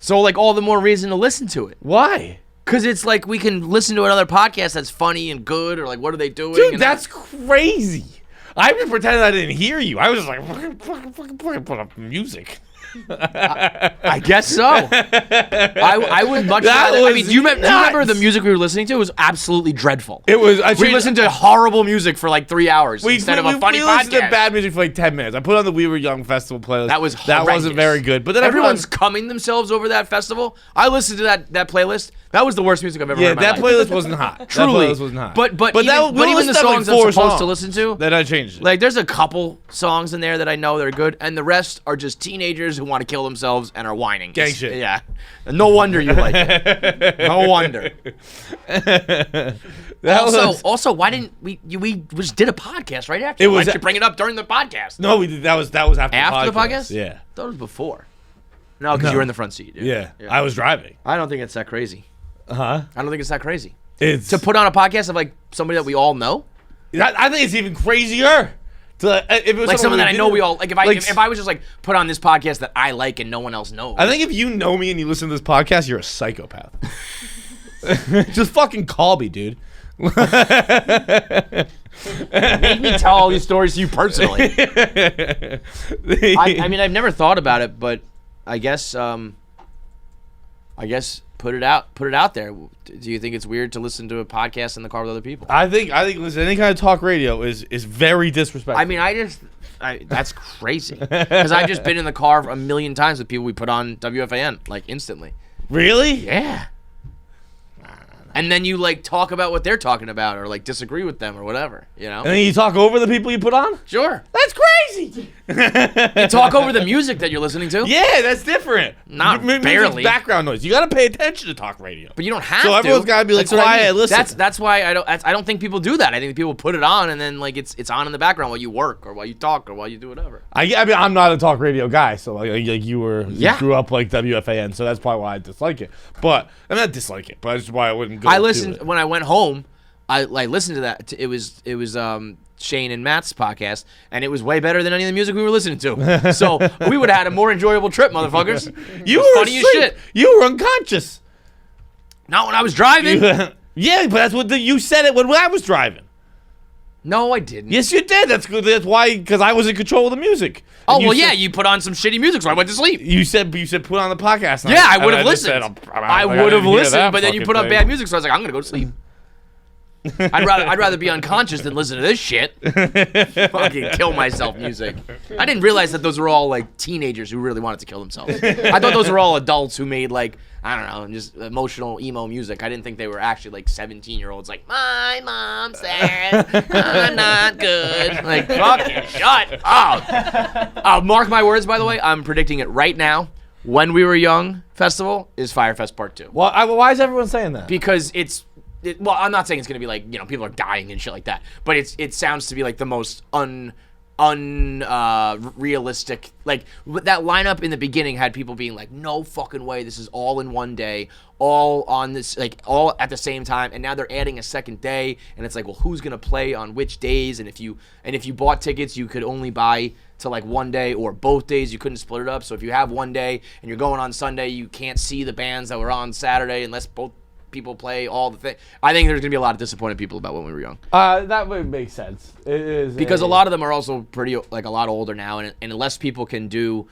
So, like, all the more reason to listen to it. Why? Because it's like we can listen to another podcast that's funny and good, or like, what are they doing? Dude, and that's crazy. I've been pretending I didn't hear you. I was just like, fucking put up music. I guess so. I would much That rather. I was mean, do you remember nuts. the music we were listening to? It was absolutely dreadful. It was. We listened to horrible music for like 3 hours instead of a funny we podcast. listened to bad music for like 10 minutes. I put on the We Were Young festival playlist. That was that horrendous. wasn't very good. But then Everyone's cumming themselves over that festival. I listened to that playlist. That was the worst music I've ever heard in my that life. playlist wasn't hot. Truly. That playlist wasn't hot. But even the listened to, like, songs I'm 4 supposed to songs. listen to, Then I changed it. like there's a couple songs in there that I know that are good, and the rest are just teenagers who want to kill themselves and are whining. Gang shit. Yeah. No wonder you like it. No wonder. Also, why didn't we just did a podcast right after? Why did you bring it up during the podcast? No, we did. That was after After the podcast? Yeah. I thought it was before. No, because you were in the front seat. Dude. Yeah. I was driving. I don't think it's that crazy. Huh? I don't think it's that crazy. It's To put on a podcast of like somebody that we all know, I think it's even crazier. If it was like someone that I know we all like. If I was just like put on this podcast that I like and no one else knows. I think if you know me and you listen to this podcast, you're a psychopath. Just fucking call me, dude. Make me tell all these stories to you personally. I mean, I've never thought about it, but I guess put it out there. Do you think it's weird to listen to a podcast in the car with other people? I think listen, any kind of talk radio is very disrespectful. I mean, that's crazy because I've just been in the car a million times with people we put on WFAN like instantly. Really? Yeah. And then you like talk about what they're talking about or like disagree with them or whatever, you know? And then you talk over the people you put on? Sure. That's crazy. You talk over the music that you're listening to. Yeah, that's different. Not Music's barely. background noise. You got to pay attention to talk radio. But you don't have So to. everyone's gotta be like, That's what I quiet, mean. listen. That's why I don't think people do that. I think people put it on and then like it's on in the background while you work or while you talk or while you do whatever. I mean, I'm not a talk radio guy, so like you Yeah. grew up like WFAN, so that's probably why I dislike it. But I'm not dislike it, but that's why I wouldn't go. I to listened it. when I went home. I listened to that. It was Shane and Matt's podcast, and it was way better than any of the music we were listening to. So we would have had a more enjoyable trip, motherfuckers. You It was were funny as asleep. shit. You were unconscious. Not when I was driving. Yeah, but that's what you said it when I was driving. No, I didn't. Yes, you did. That's good. That's why, because I was in control of the music. Oh And well, said- yeah. You put on some shitty music, so I went to sleep. You said put on the podcast. and Yeah, I would and have just listened. said, I like, would have didn't hear listened, that but then you fucking put on thing. bad music, so I was like, I'm gonna go to sleep. I'd rather be unconscious than listen to this shit. Fucking kill myself music. I didn't realize that those were all like teenagers who really wanted to kill themselves. I thought those were all adults who made like, I don't know, just emotional emo music. I didn't think they were actually like 17-year-olds like, my mom says I'm not good. Like, fucking shut up. Mark my words, by the way, I'm predicting it right now. When We Were Young Festival is Firefest Part 2. Why is everyone saying that? Because well, I'm not saying it's gonna be like, people are dying and shit like that, but it sounds to be like the most realistic. Like that lineup in the beginning had people being like, no fucking way, this is all in one day, all on this, like all at the same time, and now they're adding a second day, and it's like, well, who's gonna play on which days? And if you bought tickets, you could only buy to like one day or both days. You couldn't split it up. So if you have one day and you're going on Sunday, you can't see the bands that were on Saturday unless both people play all the things. I think there's gonna be a lot of disappointed people about When We Were Young. That would make sense. It is Because a lot of them are also pretty, like, a lot older now, and unless people can do,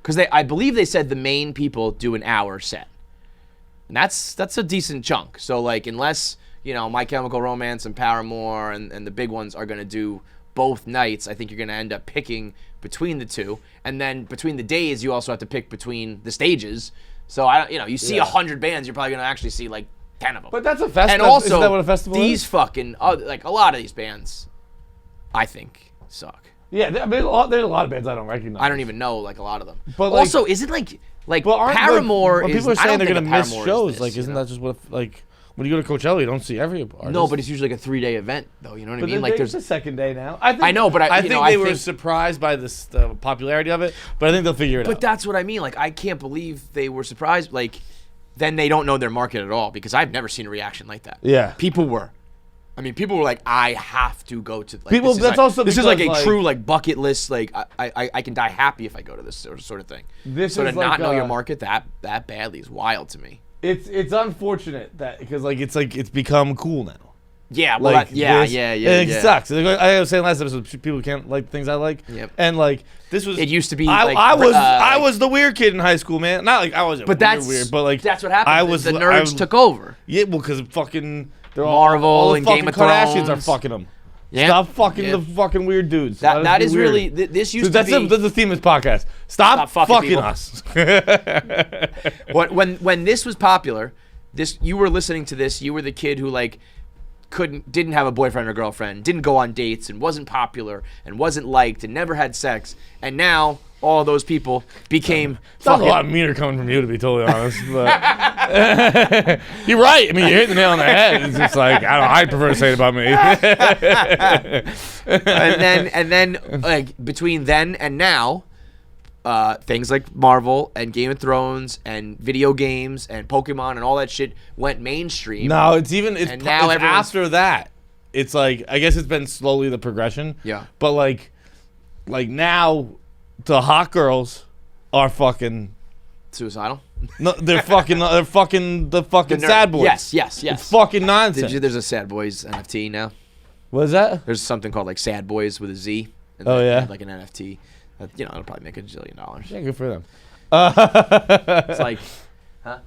because I believe they said the main people do an hour set, And that's a decent chunk. So like unless, My Chemical Romance and Paramore and the big ones are going to do both nights, I think you're going to end up picking between the two. And then between the days, you also have to pick between the stages. So you see 100 bands, you're probably going to actually see like 10 of them. But that's a festival. And also, isn't that what a festival these is? fucking like a lot of these bands, I think suck. Yeah, there's a lot of bands I don't recognize. I don't even know like a lot of them. But also, is it like well, aren't, Paramore? when is, people are I saying don't they're think gonna a miss Paramore shows, is this, like isn't that just what like when you go to Coachella, you don't see every artist? No, but it's usually like a 3-day event, though. You know what I mean? Like there's a second day now. I know, but I think they were surprised by the popularity of it, but I think they'll figure it out. But that's what I mean. Like, I can't believe they were surprised. Like, then they don't know their market at all because I've never seen a reaction like that. Yeah. People were like, I have to go to. Like, People. This That's also this is like a because, true like bucket list. Like, I can die happy if I go to this sort of thing. This so is to not like, know your market that badly is wild to me. It's unfortunate that because it's become cool now. Yeah, well, Like yeah. It sucks. Like I was saying last episode, people can't like things I like. Yep. And like this was. It used to be. I was the weird kid in high school, man. Not like I wasn't. But that's weird. But like that's what happened. I was the nerds took over. Yeah, well, because fucking they're Marvel all the and fucking Game of Kardashians Thrones. are fucking them. Yeah. Stop fucking Yeah. the fucking weird dudes. That is weird. really this used to That's be. that's the theme of this podcast. Stop fucking people. us. when this was popular, you were listening to this. You were the kid who like didn't have a boyfriend or girlfriend, didn't go on dates, and wasn't popular, and wasn't liked, and never had sex. And now all of those people became. Sounds a lot meaner coming from you, to be totally honest. But you're right. I mean, you hit the nail on the head. It's just like I prefer to say it about me. and then like between then and now, things like Marvel and Game of Thrones and video games and Pokemon and all that shit went mainstream. No, it's now it's everyone's- after that. It's like I guess it's been slowly the progression. Yeah. But like now, the hot girls are fucking. Suicidal. No, they're fucking the fucking sad boys. Yes. It's fucking nonsense. There's a Sad Boys NFT now. What is that? There's something called like Sad Boys with a Z. And Oh, they yeah? have, like an NFT. It'll probably make $1 zillion. Yeah, good for them. It's like, huh?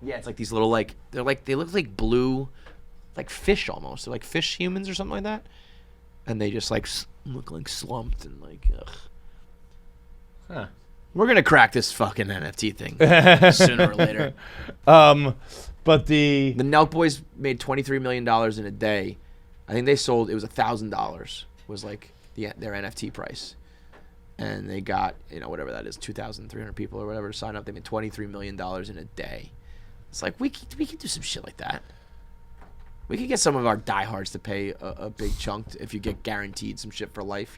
Yeah, it's like these little like they look like blue, like fish almost. They're like fish humans or something like that, and they just like look like slumped and like. Ugh. Huh. We're gonna crack this fucking NFT thing sooner or later. But the Nelk Boys made $23 million in a day. I think they sold it was $1,000 was like their NFT price, and they got whatever that is 2,300 people or whatever to sign up. They made $23 million in a day. It's like we could do some shit like that. We could get some of our diehards to pay a big chunk if you get guaranteed some shit for life.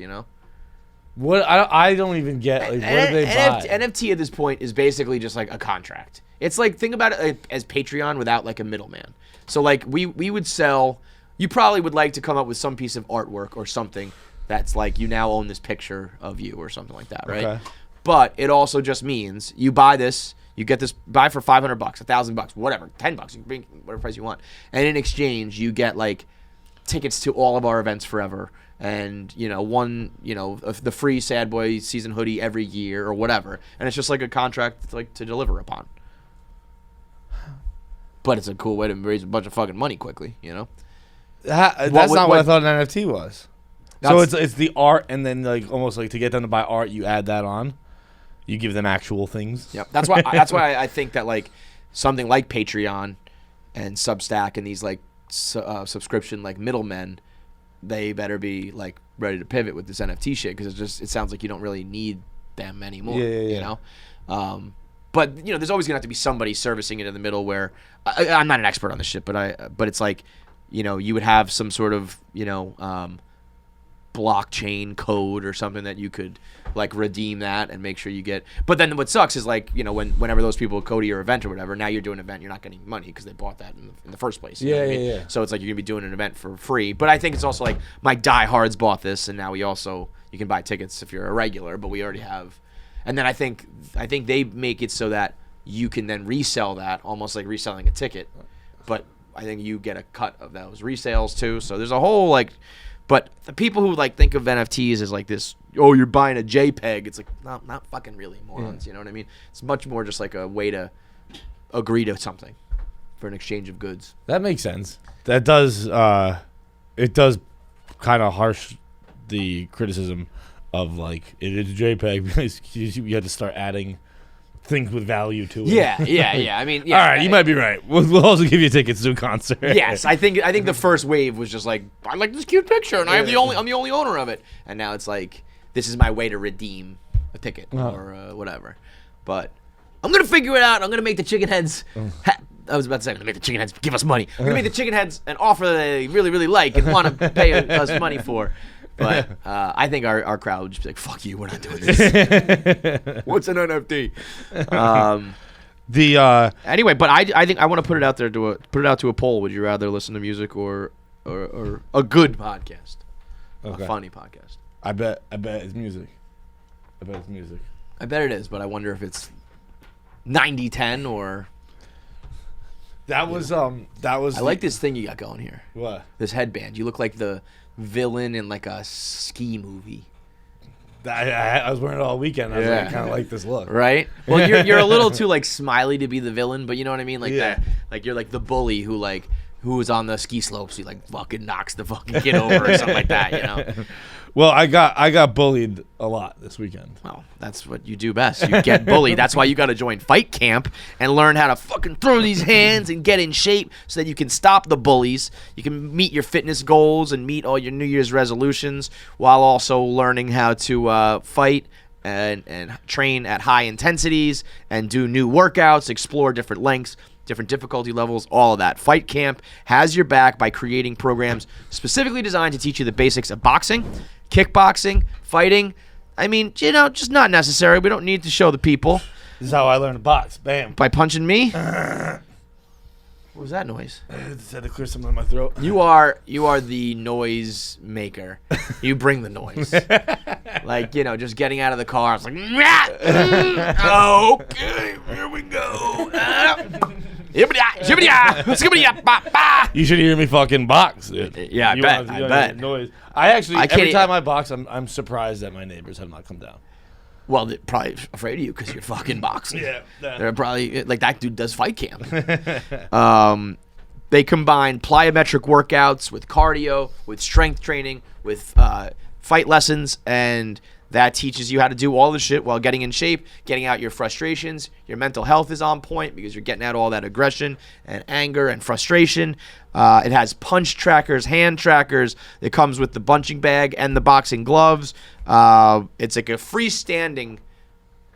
what I don't even get like what do they buy? NFT at this point is basically just like a contract. It's like think about it as Patreon without like a middleman. So like we would sell. You probably would like to come up with some piece of artwork or something that's like you now own this picture of you or something like that, right? Okay. But it also just means you buy this, you get this buy for $500, $1,000, whatever, $10. You can bring whatever price you want, and in exchange you get like tickets to all of our events forever, and the free Sad Boy season hoodie every year or whatever, and it's just like a contract to deliver upon. But it's a cool way to raise a bunch of fucking money quickly, That's not what I thought an NFT was. So it's the art, and then like almost like to get them to buy art, you add that on. You give them actual things. Yep. That's why I think that like something like Patreon and Substack and these like subscription like middlemen, they better be like ready to pivot with this NFT shit because it sounds like you don't really need them anymore. Yeah. But there's always gonna have to be somebody servicing it in the middle where I'm not an expert on this shit, but it's like you would have some sort of blockchain code or something that you could like redeem that and make sure you get. But then what sucks is like whenever those people go to your event or whatever, now you're doing an event, you're not getting money because they bought that in the first place. You know what I mean? Yeah. So it's like you're gonna be doing an event for free. But I think it's also like my diehards bought this, and now you can buy tickets if you're a regular, but we already have. And then I think they make it so that you can then resell that almost like reselling a ticket, but I think you get a cut of those resales too. So there's a whole like. But the people who like think of NFTs as like this, you're buying a JPEG. It's like not fucking really morons. You know what I mean? It's much more just like a way to agree to something for an exchange of goods. That makes sense. That does. It does kind of harsh the criticism of like it is a JPEG because you had to start adding things with value to it. Yeah. I mean, yeah. All right, you might be right. We'll also give you tickets to a concert. Yes, I think the first wave was just like, I like this cute picture, and I'm the only owner of it. And now it's like, this is my way to redeem a ticket or whatever. But I'm gonna figure it out. I'm gonna make the chicken heads. I was about to say, I'm gonna make the chicken heads give us money. I'm gonna make the chicken heads an offer that they really, really like and want to pay us money for. But I think our crowd would just be like, "Fuck you, we're not doing this." What's an NFT? Anyway, but I think I want to put it out there to a poll. Would you rather listen to music or a good podcast, a funny podcast? I bet it's music. I bet it is, but I wonder if it's 90-10 or. That was. I like this thing you got going here. What? This headband. You look like the villain in like a ski movie. I was wearing it all weekend. I was like, I kind of like this look. Right? Well, you're a little too like smiley to be the villain, but you know what I mean? Like that. Like you're like the bully who is on the ski slopes. He like fucking knocks the fucking kid over or something like that. You know. Well, I got bullied a lot this weekend. Well, that's what you do best. You get bullied. That's why you got to join Fight Camp and learn how to fucking throw these hands and get in shape so that you can stop the bullies. You can meet your fitness goals and meet all your New Year's resolutions while also learning how to fight and train at high intensities and do new workouts, explore different lengths, different difficulty levels, all of that. Fight Camp has your back by creating programs specifically designed to teach you the basics of boxing, kickboxing, fighting. I mean, just not necessary. We don't need to show the people. This is how I learned to box. Bam. By punching me? What was that noise? I just had to clear something in my throat. You are the noise maker. You bring the noise. Like, just getting out of the car. It's like, okay, here we go. You should hear me fucking box, dude. Yeah, I bet. Noise. Every time I box, I'm surprised that my neighbors have not come down. Well, they're probably afraid of you because you're fucking boxing. Yeah. They're probably, like, that dude does Fight Camp. They combine plyometric workouts with cardio, with strength training, with fight lessons, and that teaches you how to do all the shit while getting in shape, getting out your frustrations. Your mental health is on point because you're getting out all that aggression and anger and frustration. It has punch trackers, hand trackers. It comes with the punching bag and the boxing gloves. It's like a freestanding.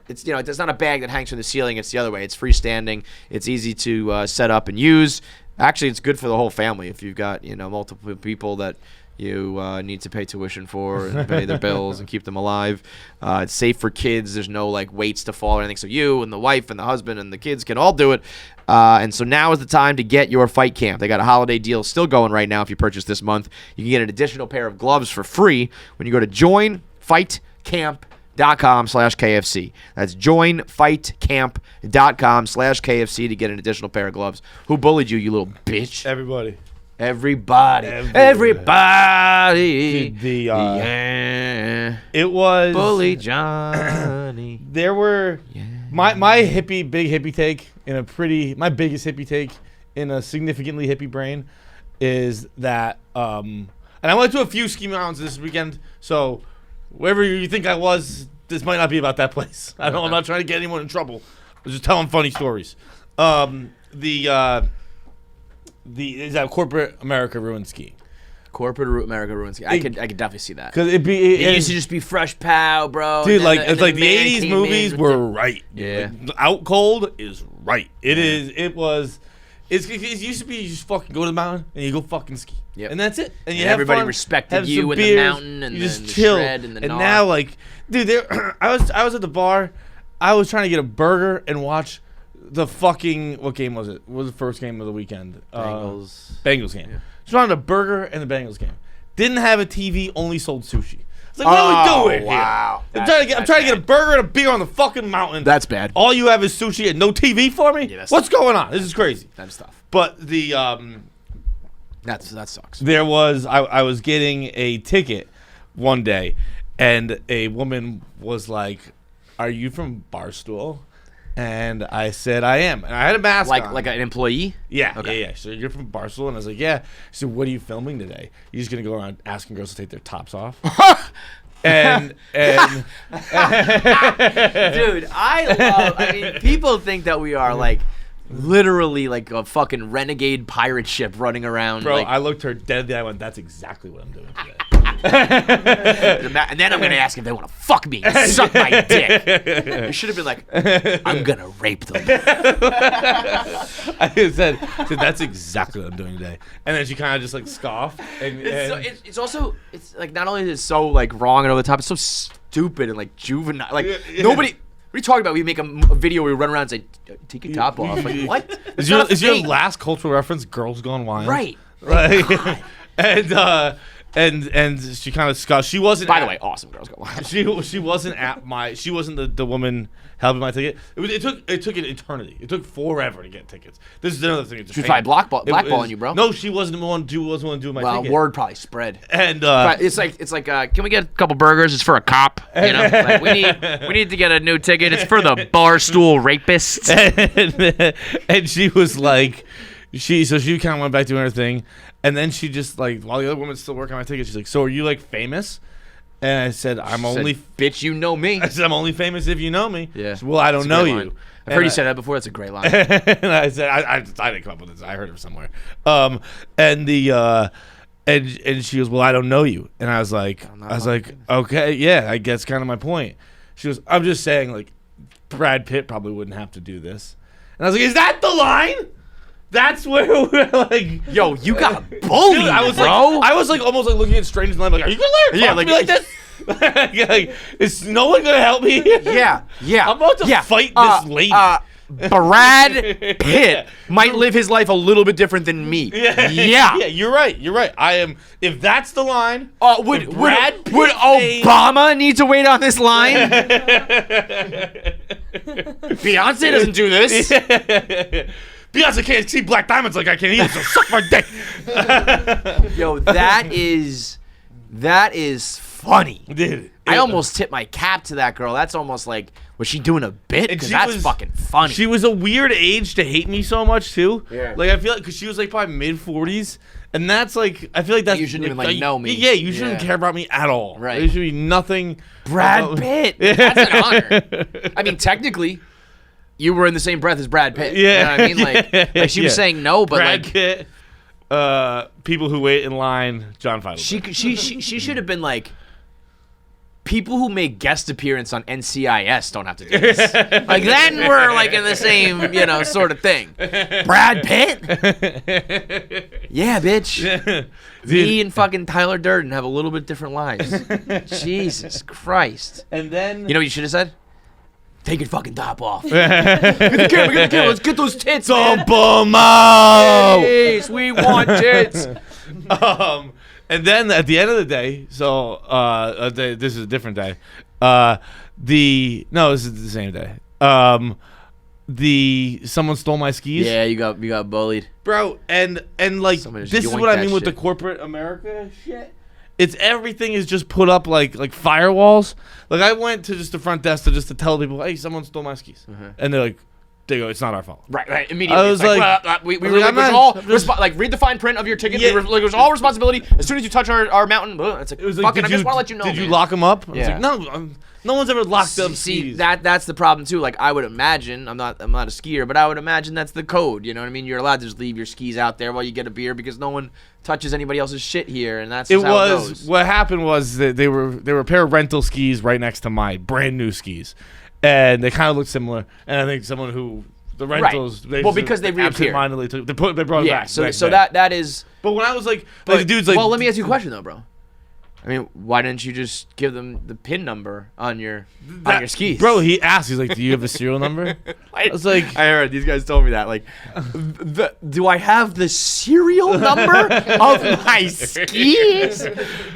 It's not a bag that hangs from the ceiling. It's the other way. It's freestanding. It's easy to set up and use. Actually, it's good for the whole family if you've got multiple people that you need to pay tuition for and pay their bills and keep them alive. It's safe for kids. There's no like weights to fall or anything. So you and the wife and the husband and the kids can all do it. And so now is the time to get your Fight Camp. They got a holiday deal still going right now if you purchase this month. You can get an additional pair of gloves for free when you go to joinfightcamp.com/KFC. That's joinfightcamp.com/KFC to get an additional pair of gloves. Who bullied you, you little bitch? Everybody. Yeah. It was Bully Johnny. There were my big hippie take my biggest hippie take in a significantly hippie brain is that and I went to a few ski mountains this weekend, so wherever you think I was, this might not be about that place. I'm not trying to get anyone in trouble. I'm just telling funny stories. Is that corporate America ruined skiing? Corporate America ruined skiing. I could definitely see that. Because it used to just be fresh pow, bro. Dude, it's like the 80s movies were right. Yeah. Like, Out Cold is right. It used to be you just fucking go to the mountain and you go fucking ski. Yep. And that's it. And you everybody have fun, respected have you some in beers, the mountain and you just the chill. shred and the gnaw. now, like, dude, I was at the bar. I was trying to get a burger and watch the fucking, what game was it? What was the first game of the weekend? Bengals game. Yeah. Just wanted a burger and the Bengals game. Didn't have a TV, only sold sushi. It's like, what are we doing here? Wow. I'm trying to get a burger and a beer on the fucking mountain. That's bad. All you have is sushi and no TV for me? Yeah, what's going on? This is crazy. That's tough. But the that sucks. There was I was getting a ticket one day, and a woman was like, "Are you from Barstool?" And I said, I am. And I had a mask on. Like an employee? Yeah, Okay. yeah. So you're from Barstool, and I was like, yeah. She said, what are you filming today? You're just gonna go around asking girls to take their tops off? and Dude, I mean, people think that we are like literally like a fucking renegade pirate ship running around. bro, like, I looked her dead in the eye. I went, that's exactly what I'm doing today. and then I'm gonna ask if they want to fuck me and suck my dick. You should have been like, I'm gonna rape them. I said, that's exactly what I'm doing today. And then she kind of just like scoffed. And, It's also like not only is it so like wrong and over the top, it's so stupid and like juvenile. Like nobody. What are you talking about? We make a video where we run around and say, take your top off. Like, what? is your last cultural reference Girls Gone Wild? Right. Right. and she kind of scoffed. She wasn't. By the way, awesome Girls Go Wild. She wasn't at my. She wasn't the woman helping my ticket. It took an eternity. It took forever to get tickets. This is another thing. She was probably blackballing you, bro. No, she wasn't the one. Wasn't the one doing my ticket. Well, word probably spread. And it's like, can we get a couple burgers? It's for a cop. You know, like, we need to get a new ticket. It's for the Barstool rapists. and she was like, she kind of went back doing her thing, and then she just like, while the other woman's still working on my ticket, she's like, so are you like famous? And I said, bitch, you know me. I said, I'm only famous if you know me. Yeah. She said, well, I don't know you. I've heard you say that before. That's a great line. And I said, I didn't come up with this. I heard it somewhere. And she goes, well, I don't know you. And I was like, okay, yeah, I guess kind of my point. She goes, I'm just saying, like, Brad Pitt probably wouldn't have to do this. And I was like, is that the line? That's where we're like, yo, you got bullied, dude, I was like almost like looking at strangers and I'm like, are you gonna learn? Yeah, like this. Like, is no one gonna help me? Yeah. I'm about to fight this lady. Brad Pitt might live his life a little bit different than me. Yeah, you're right. I am. If that's the line, would Obama need to wait on this line? Beyonce doesn't do this. Beyonce can't see black diamonds like I can either, so suck my dick. Yo, that is funny. Dude, I almost tipped my cap to that girl. That's almost like, was she doing a bit? Because that's fucking funny. She was a weird age to hate me so much too. Yeah. Like I feel like because she was like probably mid-40s, and that's like I feel like that's you shouldn't even know me. Yeah, you shouldn't care about me at all. Right. There should be nothing. Brad Pitt. That's an honor. I mean, technically, you were in the same breath as Brad Pitt. Yeah. You know what I mean? Like she was saying no, but Brad like Pitt, people who wait in line, John Feitelberg. She should have been like, people who make guest appearance on NCIS don't have to do this. Like then we're like in the same, sort of thing. Brad Pitt? Yeah, bitch. Me and fucking Tyler Durden have a little bit different lives. Jesus Christ. And then you know what you should have said? Take your fucking top off. Get the camera. Let's get those tits, man. Yes, we want tits. And then at the end of the day, so this is a different day. This is the same day. Someone stole my skis. Yeah, you got bullied, bro. And like this is what I mean with the corporate America shit. It's everything is just put up like firewalls. Like I went to just the front desk to tell people, hey, someone stole my skis, and they go, it's not our fault. Right. Immediately, I was we read the fine print of your ticket. Yeah. It was all responsibility. As soon as you touch our mountain, it's like, fucking. I just want to let you know. Did you lock them up? Yeah. I was like, no one's ever locked up See, skis. that's the problem too. Like I would imagine, I'm not a skier, but I would imagine that's the code. You know what I mean? You're allowed to just leave your skis out there while you get a beer because no one touches anybody else's shit here, and that's just how it goes. What happened was that they were a pair of rental skis right next to my brand new skis, and they kind of looked similar. And I think someone who the rentals, because they reappear. They brought it back. So that is. But when I was like the dude's like, well, let me ask you a question though, bro. I mean, why didn't you just give them the PIN number on your skis? Bro, he asked. He's like, do you have a serial number? I was like, I heard these guys told me that. Like, do I have the serial number of my skis?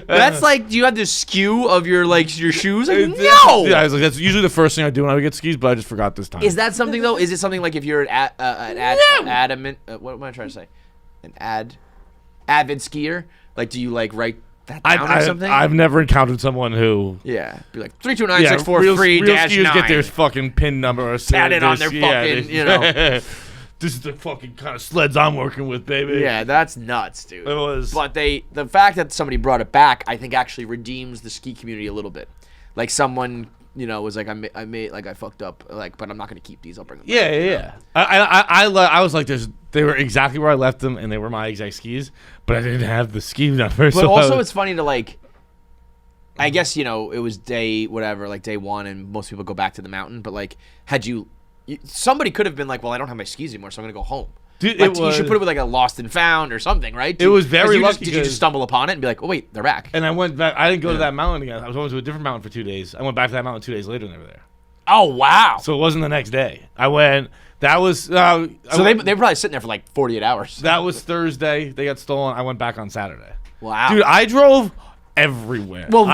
That's like, do you have the SKU of your shoes? Like, no. Yeah, I was like, that's usually the first thing I do when I would get skis, but I just forgot this time. Is that something though? Is it something like if you're what am I trying to say? An avid skier? Like, do you like write that down or something? I've never encountered someone who. Yeah, be like 329-643-9. Real skiers get their fucking pin number or tatted on their fucking, you know. This is the fucking kind of sleds I'm working with, baby. Yeah, that's nuts, dude. It was. But the fact that somebody brought it back, I think actually redeems the ski community a little bit. Like someone, you know, was like, I made like I fucked up, like, but I'm not gonna keep these. I'll bring them. Yeah. I was like, they were exactly where I left them, and they were my exact skis, but I didn't have the ski number. But also, it's funny to like. I guess, you know, it was day 1, and most people go back to the mountain. But like, somebody could have been like, well, I don't have my skis anymore, so I'm gonna go home. Dude, like, you should put it with like a lost and found or something, right? It was very lucky. Did you just stumble upon it and be like, oh wait, they're back? And I went back. I didn't go to that mountain again. I was going to a different mountain for 2 days. I went back to that mountain 2 days later, and they were there. Oh wow! So it wasn't the next day. I went. That was. So they were probably sitting there for like 48 hours. That was Thursday. They got stolen. I went back on Saturday. Wow, dude, I drove everywhere. Well,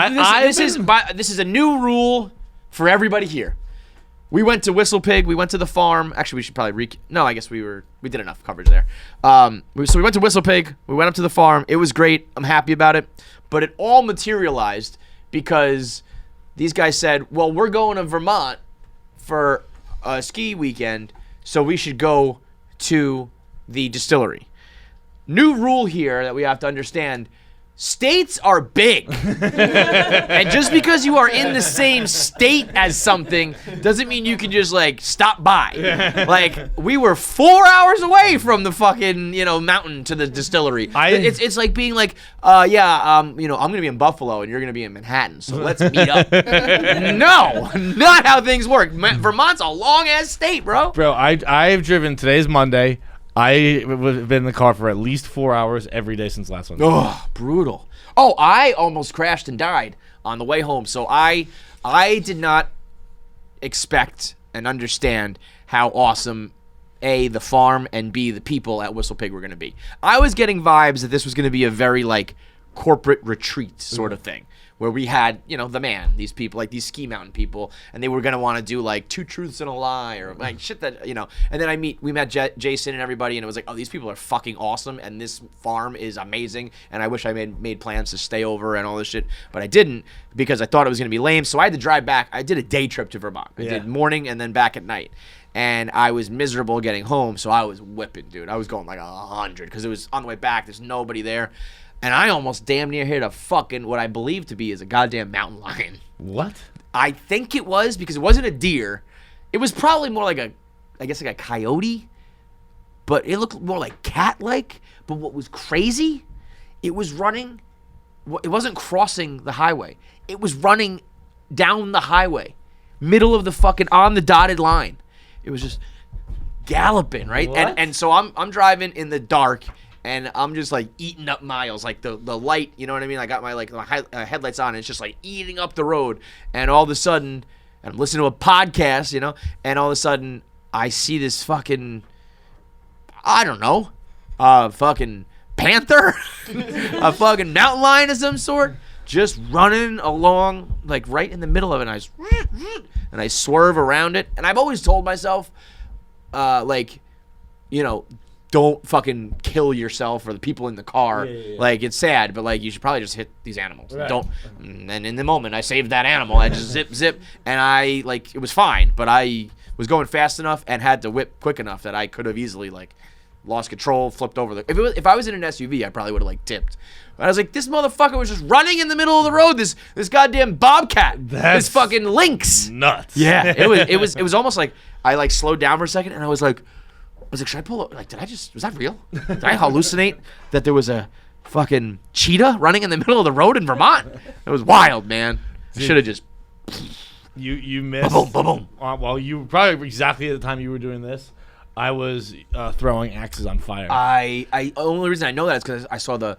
this is a new rule for everybody here. We went to Whistle Pig. We went to the farm. Actually, we should probably no. I guess we did enough coverage there. So we went to Whistle Pig. We went up to the farm. It was great. I'm happy about it. But it all materialized because these guys said, "Well, we're going to Vermont for a ski weekend, so we should go to the distillery." New rule here that we have to understand. States are big. And just because you are in the same state as something doesn't mean you can just like stop by. Like we were 4 hours away from the fucking, you know, mountain to the distillery. It's like being like, you know, I'm gonna be in Buffalo and you're gonna be in Manhattan, so let's meet up. No, not how things work. Vermont's a long ass state, bro. Bro, I've driven. Today's Monday. I've been in the car for at least 4 hours every day since last Monday. Oh, brutal. Oh, I almost crashed and died on the way home. So I did not expect and understand how awesome, A, the farm, and B, the people at Whistle Pig were going to be. I was getting vibes that this was going to be a very, like, corporate retreat sort of thing. Where we had, you know, the man, these people, like these ski mountain people, and they were going to want to do like 2 truths and a lie or like shit that, you know. And then we met Jason and everybody, and it was like, oh, these people are fucking awesome, and this farm is amazing, and I wish I made plans to stay over and all this shit, but I didn't because I thought it was going to be lame. So I had to drive back. I did a day trip to Vermont. I did morning and then back at night. And I was miserable getting home, so I was whipping, dude. I was going like 100 because it was on the way back. There's nobody there. And I almost damn near hit a fucking, what I believe to be is a goddamn mountain lion. What? I think it was, because it wasn't a deer. It was probably more like like a coyote. But it looked more like cat-like. But what was crazy, it was running. It wasn't crossing the highway. It was running down the highway. Middle of the fucking, on the dotted line. It was just galloping, right? What? And so I'm driving in the dark. And I'm just like eating up miles, like the light, you know what I mean? I got my headlights on, and it's just like eating up the road. And all of a sudden, I'm listening to a podcast, you know, and all of a sudden I see this fucking, I don't know, fucking panther, a fucking mountain lion of some sort, just running along like right in the middle of it. And I swerve around it, and I've always told myself, like, you know, don't fucking kill yourself or the people in the car. Yeah. Like, it's sad, but like, you should probably just hit these animals. Right. Don't. And in the moment, I saved that animal. I just zip, and I like, it was fine, but I was going fast enough and had to whip quick enough that I could have easily like lost control, flipped over if I was in an SUV, I probably would have like tipped. But I was like, this motherfucker was just running in the middle of the road. This goddamn bobcat. This fucking lynx. Nuts. Yeah. It was almost like I like slowed down for a second, and I was like, should I pull up? Like, was that real? Did I hallucinate that there was a fucking cheetah running in the middle of the road in Vermont? It was wild, man. I should have just. You missed. Boom, boom, boom. Well, you probably exactly at the time you were doing this, I was throwing axes on fire. I only reason I know that is because I saw the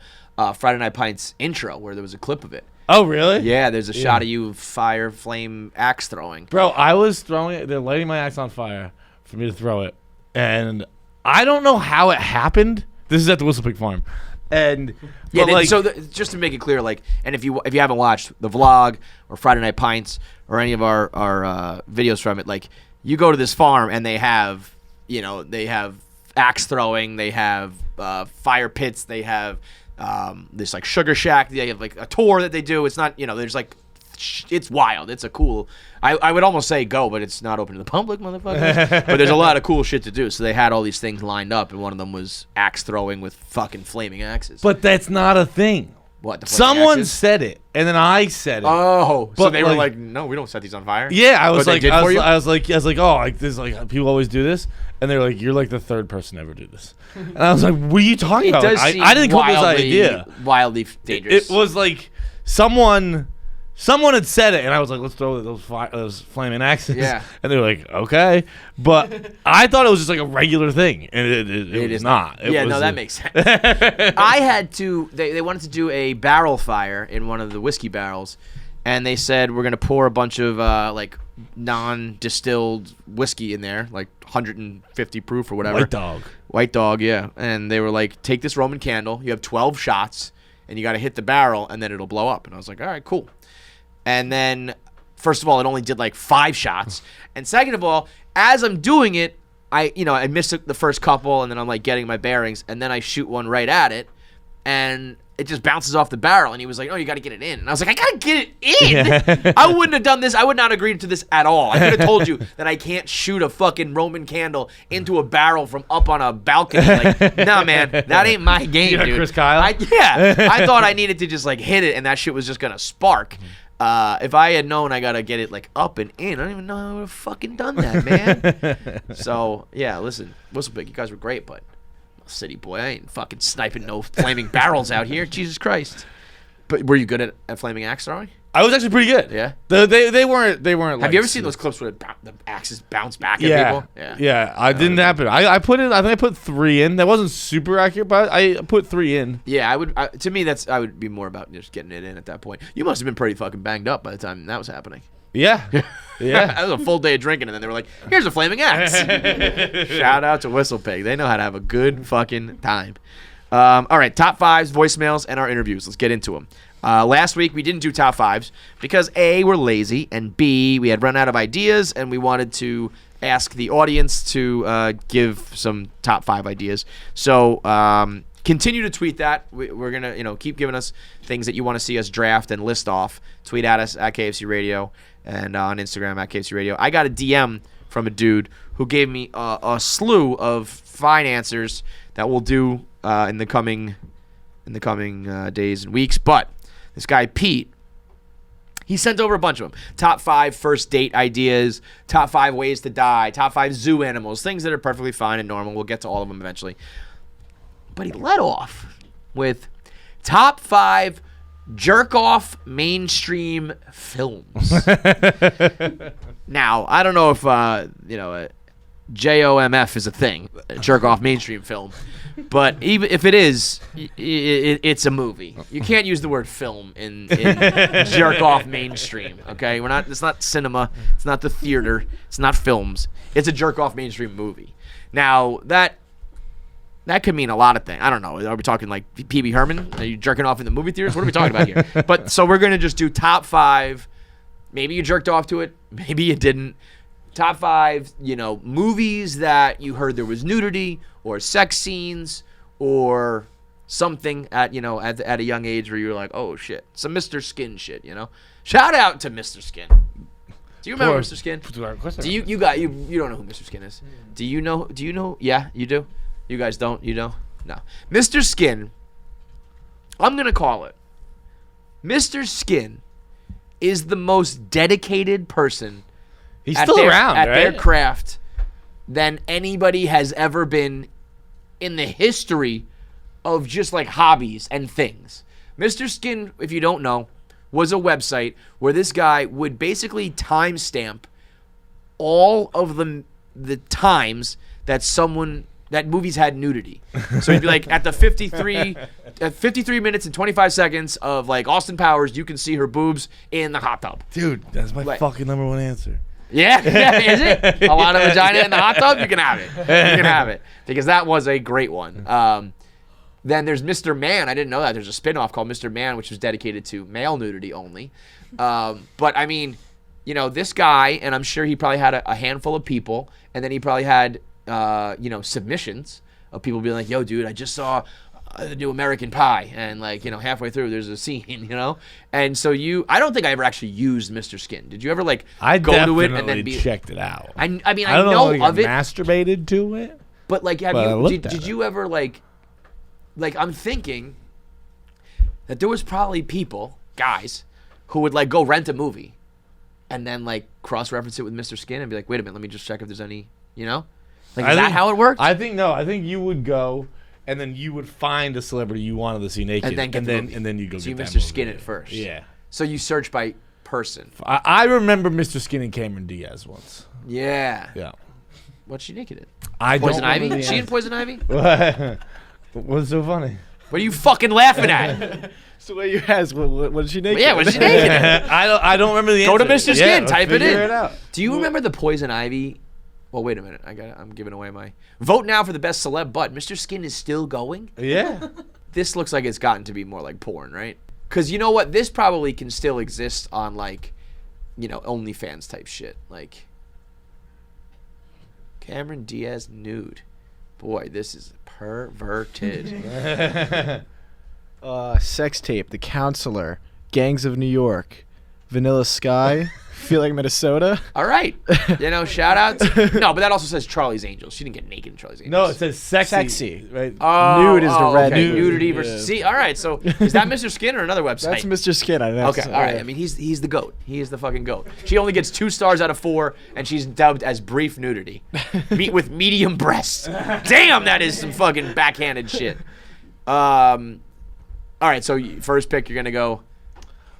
Friday Night Pints intro where there was a clip of it. Oh, really? Yeah, there's a shot of you flame axe throwing. Bro, I was throwing it. They're lighting my axe on fire for me to throw it. And I don't know how it happened. This is at the Whistle Pig farm. And yeah, like, so just to make it clear, like, and if you haven't watched the vlog or Friday Night Pints or any of our videos from it, like, you go to this farm and they have axe throwing, they have fire pits. They have this like sugar shack. They have like a tour that they do. It's not, there's like, it's wild. It's a cool. I would almost say go, but it's not open to the public, motherfuckers. But there's a lot of cool shit to do. So they had all these things lined up, and one of them was axe throwing with fucking flaming axes. But that's not a thing. What? Someone said it, and then I said it. Oh, so But, they were like- like, no, we don't set these on fire. Yeah, I was What they like, did I for was, you? I was like, oh, like this, like people always do this, and they're like, you're like the third person to ever do this, and I was like, what are you talking It about? does Like, seem I didn't come up with this idea. Wildly dangerous. It was like someone had said it, and I was like, let's throw those flaming axes. Yeah. And they were like, okay, but I thought it was just like a regular thing, and it was not. It Yeah, was no, that makes sense. I had to. They wanted to do a barrel fire in one of the whiskey barrels, and they said we're gonna pour a bunch of like non-distilled whiskey in there, like 150 proof or whatever. White dog, yeah. And they were like, take this Roman candle. You have 12 shots, and you got to hit the barrel, and then it'll blow up. And I was like, all right, cool. And then, first of all, it only did like 5 shots. And second of all, as I'm doing it, I missed the first couple, and then I'm like getting my bearings, and then I shoot one right at it, and it just bounces off the barrel. And he was like, "Oh, you got to get it in." And I was like, "I got to get it in." I wouldn't have done this. I would not agree to this at all. I could have told you that I can't shoot a fucking Roman candle into a barrel from up on a balcony. Like, nah, man, that ain't my game, dude. Chris Kyle? I thought I needed to just like hit it, and that shit was just gonna spark. If I had known I gotta get it like up and in, I don't even know how I would have fucking done that, man. So yeah, listen, Whistlepig, you guys were great, but I'm a city boy. I ain't fucking sniping no flaming barrels out here. Jesus Christ. But were you good at flaming axe throwing? I was actually pretty good. Yeah. They weren't. Have you ever seen those clips where the axes bounce back at people? Yeah. I didn't happen. I think I put 3 in. That wasn't super accurate, but I put 3 in. Yeah, to me, I would be more about just getting it in at that point. You must have been pretty fucking banged up by the time that was happening. Yeah. Yeah. That was a full day of drinking, and then they were like, here's a flaming axe. Shout out to Whistlepig. They know how to have a good fucking time. All right, top 5s, voicemails, and our interviews. Let's get into them. Last week, we didn't do top 5s because A, we're lazy, and B, we had run out of ideas, and we wanted to ask the audience to give some top 5 ideas. So continue to tweet that. We're going to keep giving us things that you want to see us draft and list off. Tweet at us at KFC Radio and on Instagram at KFC Radio. I got a DM from a dude who gave me a slew of fine answers that we'll do in the coming days and weeks. But this guy Pete, he sent over a bunch of them. Top 5 first date ideas, top 5 ways to die, top 5 zoo animals, things that are perfectly fine and normal. We'll get to all of them eventually. But he led off with top 5 jerk-off mainstream films. Now, I don't know if JOMF is a thing, a jerk-off mainstream film. But even if it is, it's a movie. You can't use the word film in jerk-off mainstream, okay? It's not cinema. It's not the theater. It's not films. It's a jerk-off mainstream movie. Now, that could mean a lot of things. I don't know. Are we talking like Pee-wee Herman? Are you jerking off in the movie theaters? What are we talking about here? But so we're going to just do top 5. Maybe you jerked off to it. Maybe you didn't. Top 5, movies that you heard there was nudity or sex scenes or something at a young age where you were like, oh shit, some Mr. Skin shit, Shout out to Mr. Skin. Do you remember Mr. Skin? Do you don't know who Mr. Skin is? Do you know? Yeah, you do. You guys don't. You don't. No, Mr. Skin. I'm gonna call it. Mr. Skin is the most dedicated person. He's still around, at right? their craft than anybody has ever been in the history of just like hobbies and things. Mr. Skin, if you don't know, was a website where this guy would basically timestamp all of the times that movies had nudity. So he'd be like, at 53 minutes and 25 seconds of like Austin Powers, you can see her boobs in the hot tub. Dude, that's my fucking number 1 answer. Yeah, is it? A lot of vagina in the hot tub? You can have it. You can have it. Because that was a great one. Then there's Mr. Man. I didn't know that. There's a spinoff called Mr. Man, which was dedicated to male nudity only. But, I mean, this guy, and I'm sure he probably had a handful of people, and then he probably had, submissions of people being like, yo, dude, I just saw the new American Pie, and like, you know, halfway through there's a scene, you know, and so I don't think I ever actually used Mr. Skin. Did you ever like go to it and then be checked it out? I mean, I don't know if of it, masturbated to it, but like, did you ever like I'm thinking that there was probably guys, who would like go rent a movie, and then like cross-reference it with Mr. Skin and be like, wait a minute, let me just check if there's any, you know, like is that how it worked? I think no. I think you would go. And then you would find a celebrity you wanted to see naked, and then you go. So you get Mr. that Skin movie. it first. Yeah. So you search by person. I remember Mr. Skin and Cameron Diaz once. Yeah. Yeah. What's she naked in? I Poison don't Ivy? She in Poison Ivy? What's so funny? What are you fucking laughing at? So what you asked? What is she naked? Yeah, what's she naked in? I don't remember the Go answer. to Mr. Skin, type it in. It out. Do you remember the Poison Ivy? Well, wait a minute. I'm giving away my vote now for the best celeb. But Mr. Skin is still going. Yeah. This looks like it's gotten to be more like porn, right? Because you know what? This probably can still exist on like, you know, OnlyFans type shit. Like Cameron Diaz nude. Boy, this is perverted. Sex tape. The Counselor. Gangs of New York. Vanilla Sky. Feel like Minnesota. All right. You know, shout out. No, but that also says Charlie's Angels. She didn't get naked in Charlie's Angels. No, it says sexy. Sexy. Right? Nude is the red. Okay. Nude. Nudity versus. See, all right. So is that Mr. Skin or another website? That's Mr. Skin. I know. Okay, all right. I mean, he's the GOAT. He is the fucking GOAT. She only gets 2 stars out of 4, and she's dubbed as brief nudity. Meet with medium breasts. Damn, that is some fucking backhanded shit. All right, so first pick, you're gonna go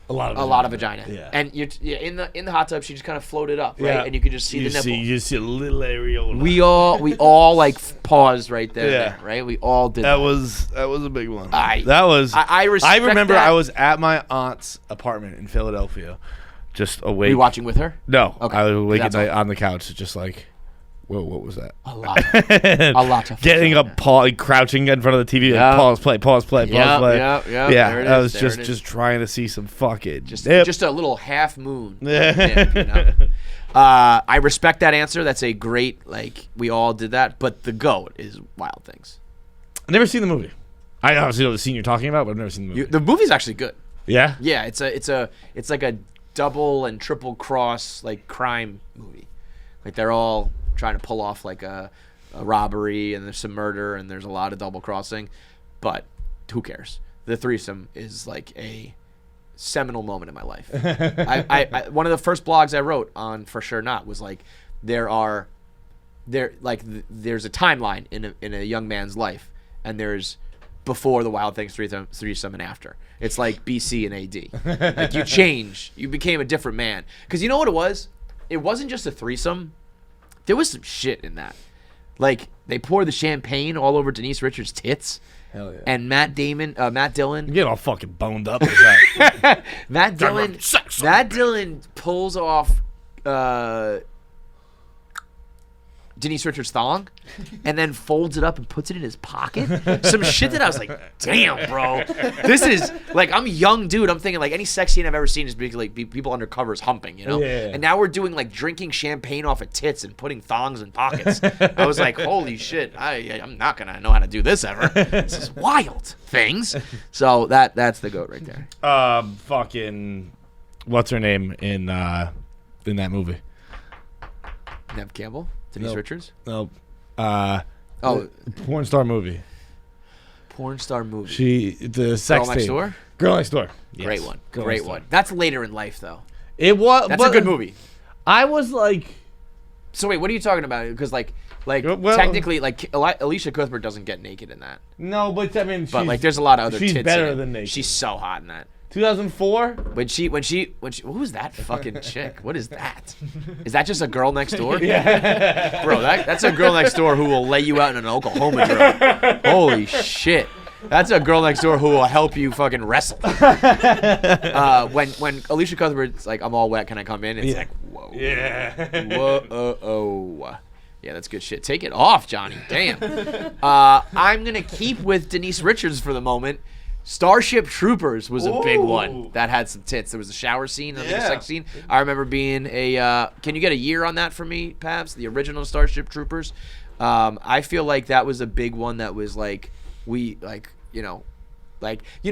A lot of vagina. Yeah. And you're in the hot tub. She just kind of floated up, right? Yeah. And you can just see the nipple. You just see a little areola. We all like paused right there, Yeah. right? We all did. That was a big one. I respect remember that. I was at my aunt's apartment in Philadelphia, just awake. Were you watching with her? No. Okay. I was awake at That's night all. on the couch, just like, whoa, what was that? A lot of Getting vagina. up, crouching in front of the TV, Yeah. like, pause, play. Yeah. Yeah, There it I is, was there it is. just trying to see some fucking Just nip. just a little half moon. Nip, you know? I respect that answer. That's a great, like, we all did that. But the GOAT is Wild Things. I've never seen the movie. I obviously know the scene you're talking about, but I've never seen the movie. The movie's actually good. Yeah? Yeah, it's like a double and triple cross like crime movie. Like they're all trying to pull off like a robbery, and there's some murder, and there's a lot of double crossing, but who cares? The threesome is like a seminal moment in my life. I one of the first blogs I wrote on For Sure Not was like there's a timeline in a young man's life, and there's before the Wild Things threesome and after. It's like BC and AD. Like you change, you became a different man. Because you know what it was? It wasn't just a threesome. There was some shit in that. Like they poured the champagne all over Denise Richards' tits. Hell yeah. And Matt Dillon. You get all fucking boned up with that. Matt Dillon pulls off Denise Richards' thong and then folds it up and puts it in his pocket. Some shit that I was like, damn, bro. This is like, I'm a young dude. I'm thinking like any sex scene I've ever seen is like people under covers humping, you know? Yeah. And now we're doing like drinking champagne off of tits and putting thongs in pockets. I was like, holy shit. I'm not going to know how to do this ever. This is wild things. So that's the GOAT right there. Fucking, what's her name in that movie? Nev Campbell? Denise Nope. Richards? No. Porn star movie. Porn star movie. The sex Girl Next tape. Door? Girl Next Door. Yes. Great one. Girl Great Next Door. one. That's later in life, though. It was. That's a good movie. I was like, So wait, what are you talking about? Because like Well- technically, like Alicia Cuthbert doesn't get naked in that, no, but I mean, but like there's a lot of other she's tits. better in it. than naked. She's so hot in that. 2004. When she who was that fucking chick? What is that? Is that just a girl next door? Yeah. Bro, that's a girl next door who will lay you out in an Oklahoma drill. Holy shit. That's a girl next door who will help you fucking wrestle. When Alicia Cuthbert's like, I'm all wet, can I come in? It's like, whoa. Yeah. Whoa. Yeah, that's good shit. Take it off, Johnny. Damn. I'm going to keep with Denise Richards for the moment. Starship Troopers was a big one that had some tits. There was a shower scene, I think a sex scene. I remember being can you get a year on that for me, Pabs? The original Starship Troopers. I feel like that was a big one that was like you know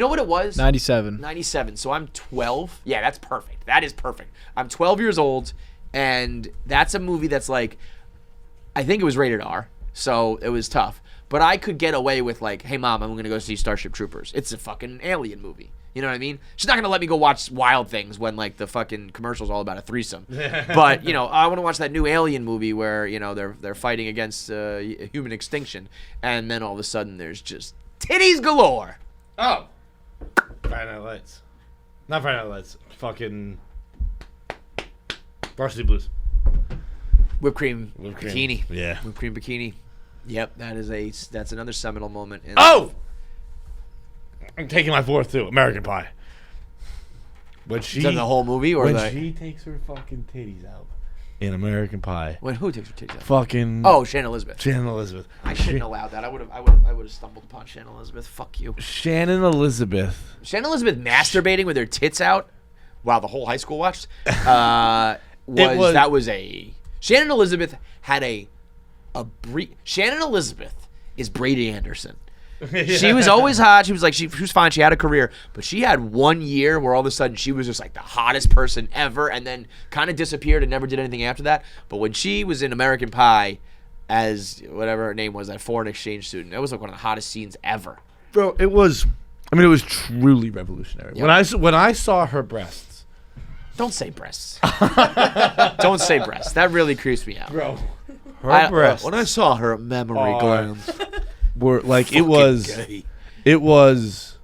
what it was? 97. 97. So I'm 12. Yeah, that's perfect. That is perfect. I'm 12 years old, and that's a movie that's like, I think it was rated R, so it was tough. But I could get away with like, hey mom, I'm gonna go see Starship Troopers. It's a fucking alien movie. You know what I mean? She's not gonna let me go watch Wild Things when like the fucking commercial's all about a threesome. But I want to watch that new Alien movie where they're fighting against human extinction, and then all of a sudden there's just titties galore. Oh. Friday Night Lights. Not Friday Night Lights. Fucking Varsity Blues. Whipped cream bikini. Yeah. Whipped cream bikini. Yep, that's another seminal moment. Oh! I'm taking my fourth too. American Pie. When she Is that the whole movie or when she takes her fucking titties out in American Pie. When who takes her titties out? Fucking Shannon Elizabeth. Shannon Elizabeth. I shouldn't have allowed that. I would have stumbled upon Shannon Elizabeth. Fuck you. Shannon Elizabeth. Shannon Elizabeth masturbating with her tits out while the whole high school watched. Shannon Elizabeth had Shannon Elizabeth is Brady Anderson. She was always hot. She was like she was fine. She had a career, but she had 1 year where all of a sudden she was just like the hottest person ever, and then kind of disappeared and never did anything after that. But when she was in American Pie as whatever her name was, that foreign exchange student, it was like one of the hottest scenes ever. Bro, it was truly revolutionary. Yep. When I saw her breasts. Don't say breasts. Don't say breasts. That really creeps me out. Bro. Her breasts. When I saw her mammary glands. Were like it was. Gay. It was.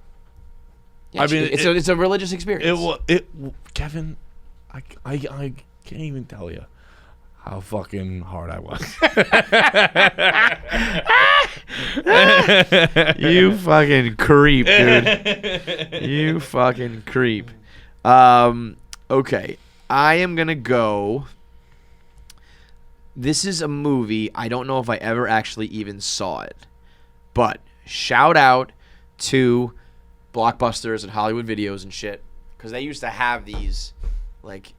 Yeah, I mean, it's a religious experience. Kevin, I can't even tell you how fucking hard I was. You fucking creep, dude. You fucking creep. Okay, I am gonna go. This is a movie. I don't know if I ever actually even saw it. But shout out to Blockbusters and Hollywood Videos and shit, because they used to have these, like,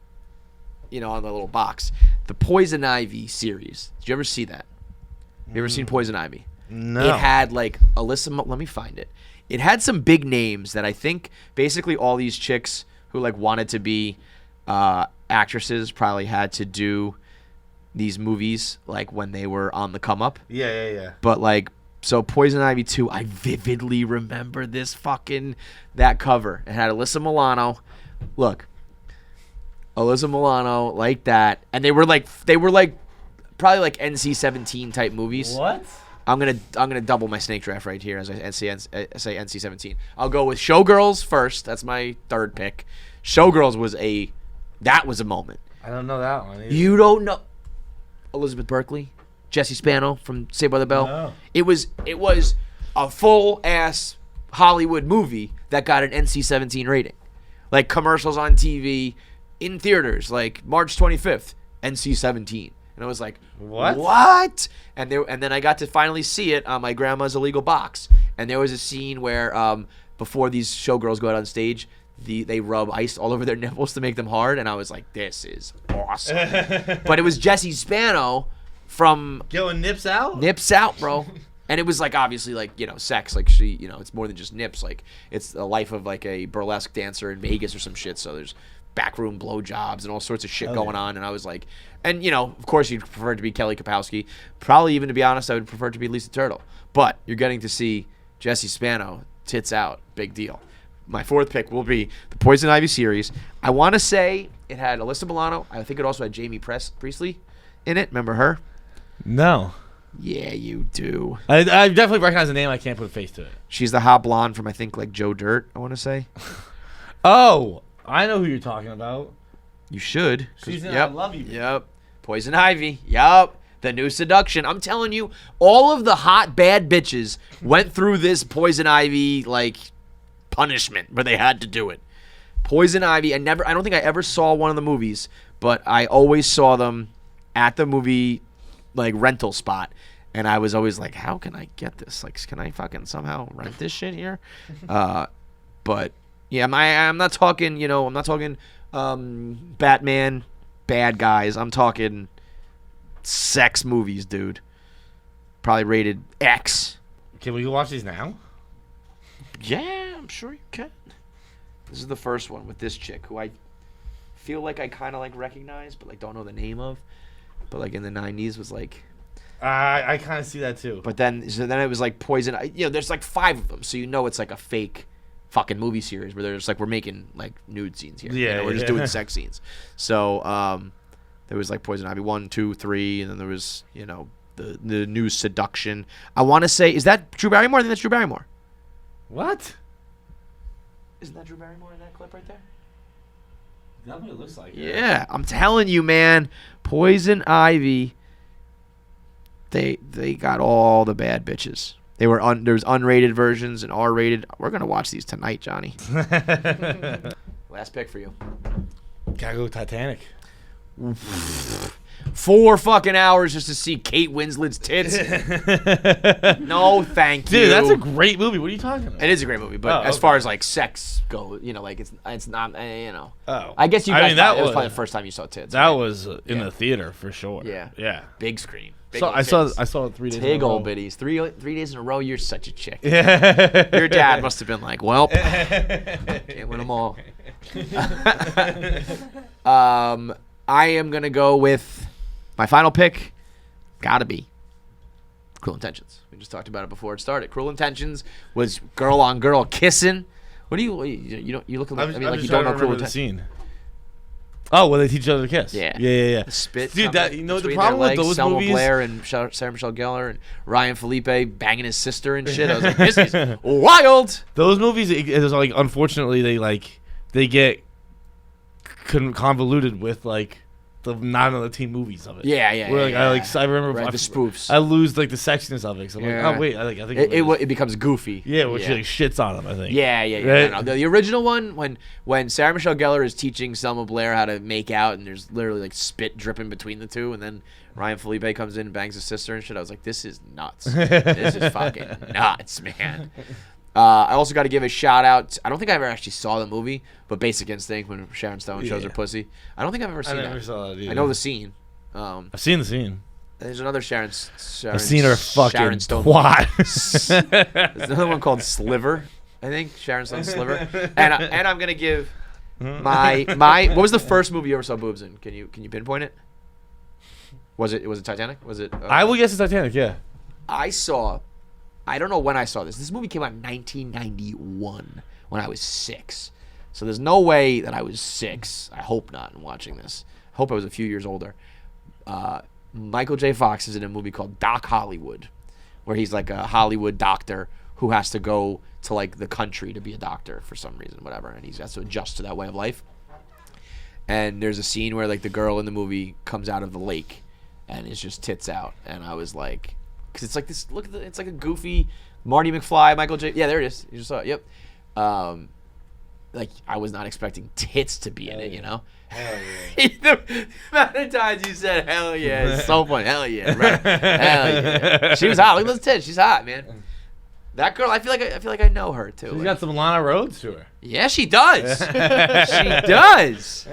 on the little box. The Poison Ivy series. Did you ever see that? You ever seen Poison Ivy? No. It had like let me find it. It had some big names that I think basically all these chicks who like wanted to be actresses probably had to do these movies like when they were on the come up. Yeah. But like. So Poison Ivy 2, I vividly remember that cover. It had Alyssa Milano. Look, Alyssa Milano like that, and they were like probably like NC-17 type movies. What? I'm gonna double my snake draft right here as I say NC-17. I'll go with Showgirls first. That's my third pick. Showgirls was a moment. I don't know that one either. You don't know Elizabeth Berkley? Jesse Spano from Saved by the Bell. No. It was a full ass Hollywood movie that got an NC-17 rating, like commercials on TV, in theaters, like March 25th, NC-17, and I was like, what? And then I got to finally see it on my grandma's illegal box, and there was a scene where before these showgirls go out on stage, they rub ice all over their nipples to make them hard, and I was like, this is awesome. But it was Jesse Spano. From going nips out, bro. And it was like obviously like sex, like she it's more than just nips, like it's the life of like a burlesque dancer in Vegas or some shit. So there's backroom blowjobs and all sorts of shit going on. And I was like, and of course you'd prefer it to be Kelly Kapowski. Probably even to be honest, I would prefer it to be Lisa Turtle. But you're getting to see Jesse Spano tits out, big deal. My fourth pick will be the Poison Ivy series. I want to say it had Alyssa Milano. I think it also had Jamie Priestley in it. Remember her? No. Yeah, you do. I definitely recognize the name. I can't put a face to it. She's the hot blonde from I think like Joe Dirt. I want to say. Oh, I know who you're talking about. You should. She's in I Love You. Yep. Poison Ivy. Yep. The New Seduction. I'm telling you, all of the hot bad bitches went through this Poison Ivy like punishment where they had to do it. Poison Ivy. I don't think I ever saw one of the movies, but I always saw them at the movie like rental spot, and I was always like, how can I get this? Like, can I fucking somehow rent this shit here? But yeah, I'm not talking, I'm not talking Batman bad guys. I'm talking sex movies, dude. probably rated X. Can we go watch these now? Yeah, I'm sure you can. This is the first one with this chick who I feel like I kind of like recognize, but like don't know the name of. But like in the 90s was like. I kind of see that too. But then it was like Poison. There's like 5 of them, so you know it's like a fake fucking movie series where they're just like we're making like nude scenes here. Yeah, we're just yeah. doing sex scenes. So there was like Poison Ivy 1, 2, 3, and then there was the new Seduction. I want to say, is that Drew Barrymore? I think that's Drew Barrymore. What? Isn't that Drew Barrymore in that clip right there? That's what it looks like. Yeah, I'm telling you, man. Poison Ivy. They got all the bad bitches. They were there's unrated versions and R-rated. We're gonna watch these tonight, Johnny. Last pick for you. Gotta go Titanic. 4 fucking hours just to see Kate Winslet's tits. No, thank you. Dude, that's a great movie. What are you talking about? It is a great movie, but as far as like sex goes, like it's not, Oh. I guess you guys. that it was probably the first time you saw tits. That right? was in the theater for sure. Yeah. Yeah. Big screen. Big So old I saw tits. it 3 days. Big in a row. old biddies. 3 days in a row. You're such a chick. Yeah. Your dad must have been like, well, can't win them all. I am gonna go with my final pick. Gotta be Cruel Intentions. We just talked about it before it started. Cruel Intentions was girl on girl kissing. What do you look like? Like you don't know Cruel Intentions. Scene. Oh, well, they teach each other to kiss. Yeah. Yeah. The spit. Dude, the between problem their with legs, those Selma movies. Blair and Sarah Michelle Gellar and Ryan Felipe banging his sister and shit. I was like, this is wild. Those movies, it's like unfortunately they get convoluted with like the 9 other teen movies of it. Yeah. Where I remember Right, the spoofs. I lose like the sexiness of it. So I'm Yeah. like, oh wait, I think It becomes goofy. yeah, which like shits on them. I think. Yeah. Right? No. The original one, when Sarah Michelle Gellar is teaching Selma Blair how to make out, and there's literally like spit dripping between the two, and then Ryan Felipe comes in and bangs his sister and shit. I was like, this is nuts. This is fucking nuts, man. I also got to give a shout out. I don't think I ever actually saw the movie, but Basic Instinct when Sharon Stone shows her pussy. I don't think I've ever seen I that. never saw it either. I know the scene. I've seen the scene. There's another Sharon I've seen her fucking Sharon Stone. twat. There's another one called Sliver. I think Sharon Stone Sliver. And I'm gonna give my what was the first movie you ever saw boobs in? Can you pinpoint it? Was it Titanic? Was it? I will guess it's Titanic. Yeah. I don't know when I saw this. This movie came out in 1991 when I was 6. So there's no way that I was 6. I hope not in watching this. I hope I was a few years older. Michael J. Fox is in a movie called Doc Hollywood, where he's like a Hollywood doctor who has to go to like the country to be a doctor for some reason, whatever, and he has to adjust to that way of life. And there's a scene where like the girl in the movie comes out of the lake and it's just tits out, and I was like, because it's like this. Look at it's like a goofy Marty McFly, Michael J. Yeah, there it is. You just saw it. Yep. Like I was not expecting tits to be in it. You know. Hell yeah. The amount of times you said "hell yeah," it's so funny. Hell yeah, right? Hell yeah. She was hot. Look at those tits. She's hot, man. That girl, I feel like I know her too. She's got some Lana Rhodes to her. Yeah, she does. She does.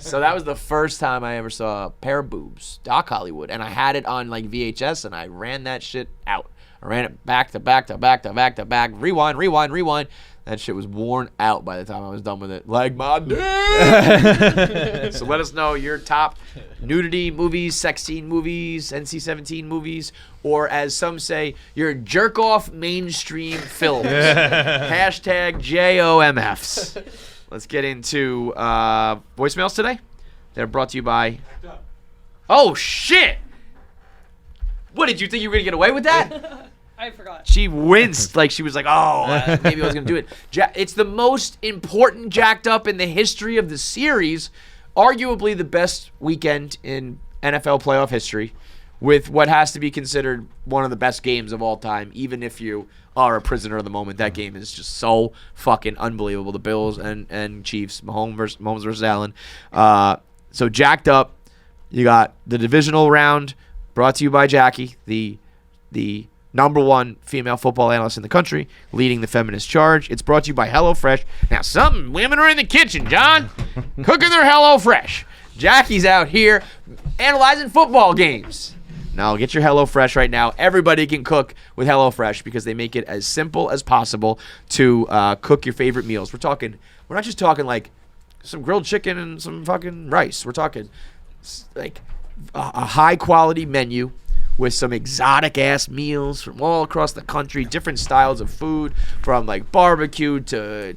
So that was the first time I ever saw a pair of boobs, Doc Hollywood, and I had it on like VHS, and I ran that shit out. I ran it back to back to back to back to back, rewind. That shit was worn out by the time I was done with it. Like my dick. So let us know your top nudity movies, sex scene movies, NC-17 movies, or as some say, your jerk-off mainstream films. Hashtag JOMFs. Let's get into voicemails today. They're brought to you by... Oh, shit! What, did you think you were going to get away with that? I forgot. She winced like she was like, oh, maybe I was going to do it. It's the most important Jacqed Up in the history of the series. Arguably the best weekend in NFL playoff history, with what has to be considered one of the best games of all time, even if you are a prisoner of the moment. That game is just so fucking unbelievable. The Bills and Chiefs, Mahomes versus Allen. So Jacqed Up, you got the divisional round brought to you by Jackie, the #1 female football analyst in the country, leading the feminist charge. It's brought to you by HelloFresh. Now, some women are in the kitchen, John, cooking their HelloFresh. Jackie's out here analyzing football games. Now get your HelloFresh right now. Everybody can cook with HelloFresh because they make it as simple as possible to cook your favorite meals. We're not just talking like some grilled chicken and some fucking rice. We're talking like a high quality menu with some exotic ass meals from all across the country, different styles of food, from like barbecue to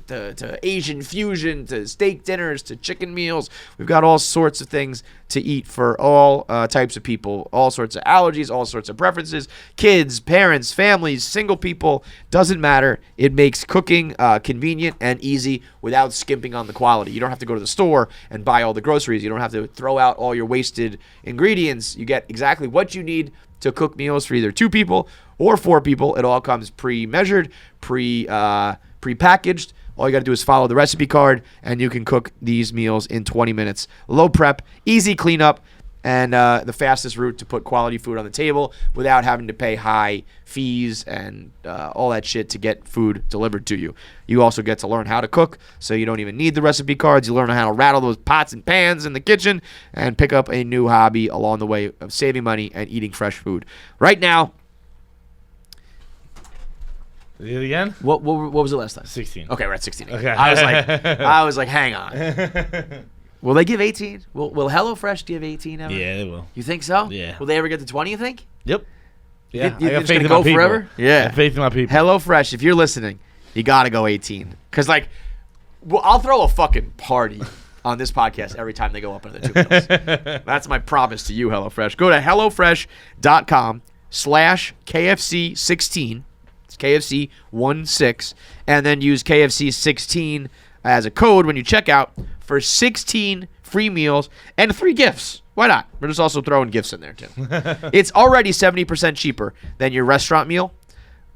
Asian fusion to steak dinners to chicken meals. We've got all sorts of things to eat for all types of people, all sorts of allergies, all sorts of preferences, kids, parents, families, single people, doesn't matter. It makes cooking convenient and easy without skimping on the quality. You don't have to go to the store and buy all the groceries. You don't have to throw out all your wasted ingredients. You get exactly what you need to cook meals for either 2 people or 4 people. It all comes pre-measured, pre-packaged. All you got to do is follow the recipe card, and you can cook these meals in 20 minutes. Low prep, easy cleanup, and the fastest route to put quality food on the table without having to pay high fees and all that shit to get food delivered to you. You also get to learn how to cook, so you don't even need the recipe cards. You learn how to rattle those pots and pans in the kitchen and pick up a new hobby along the way of saving money and eating fresh food. Right now, Do it again? what was it last time? 16. Okay, we're at 16. Okay. I was like, hang on. Will they give 18? Will HelloFresh give 18 ever? Yeah, they will. You think so? Yeah. Will they ever get to 20, you think? Yep. You Yeah, think it's I got faith gonna in go my people. forever? I Yeah. got faith in my people. HelloFresh, if you're listening, you got to go 18. Because, like, well, I'll throw a fucking party on this podcast every time they go up another 2 meals. That's my promise to you, HelloFresh. Go to HelloFresh.com/KFC16. It's KFC16. And then use KFC16 as a code when you check out for 16 free meals and 3 gifts. Why not? We're just also throwing gifts in there, too. It's already 70% cheaper than your restaurant meal.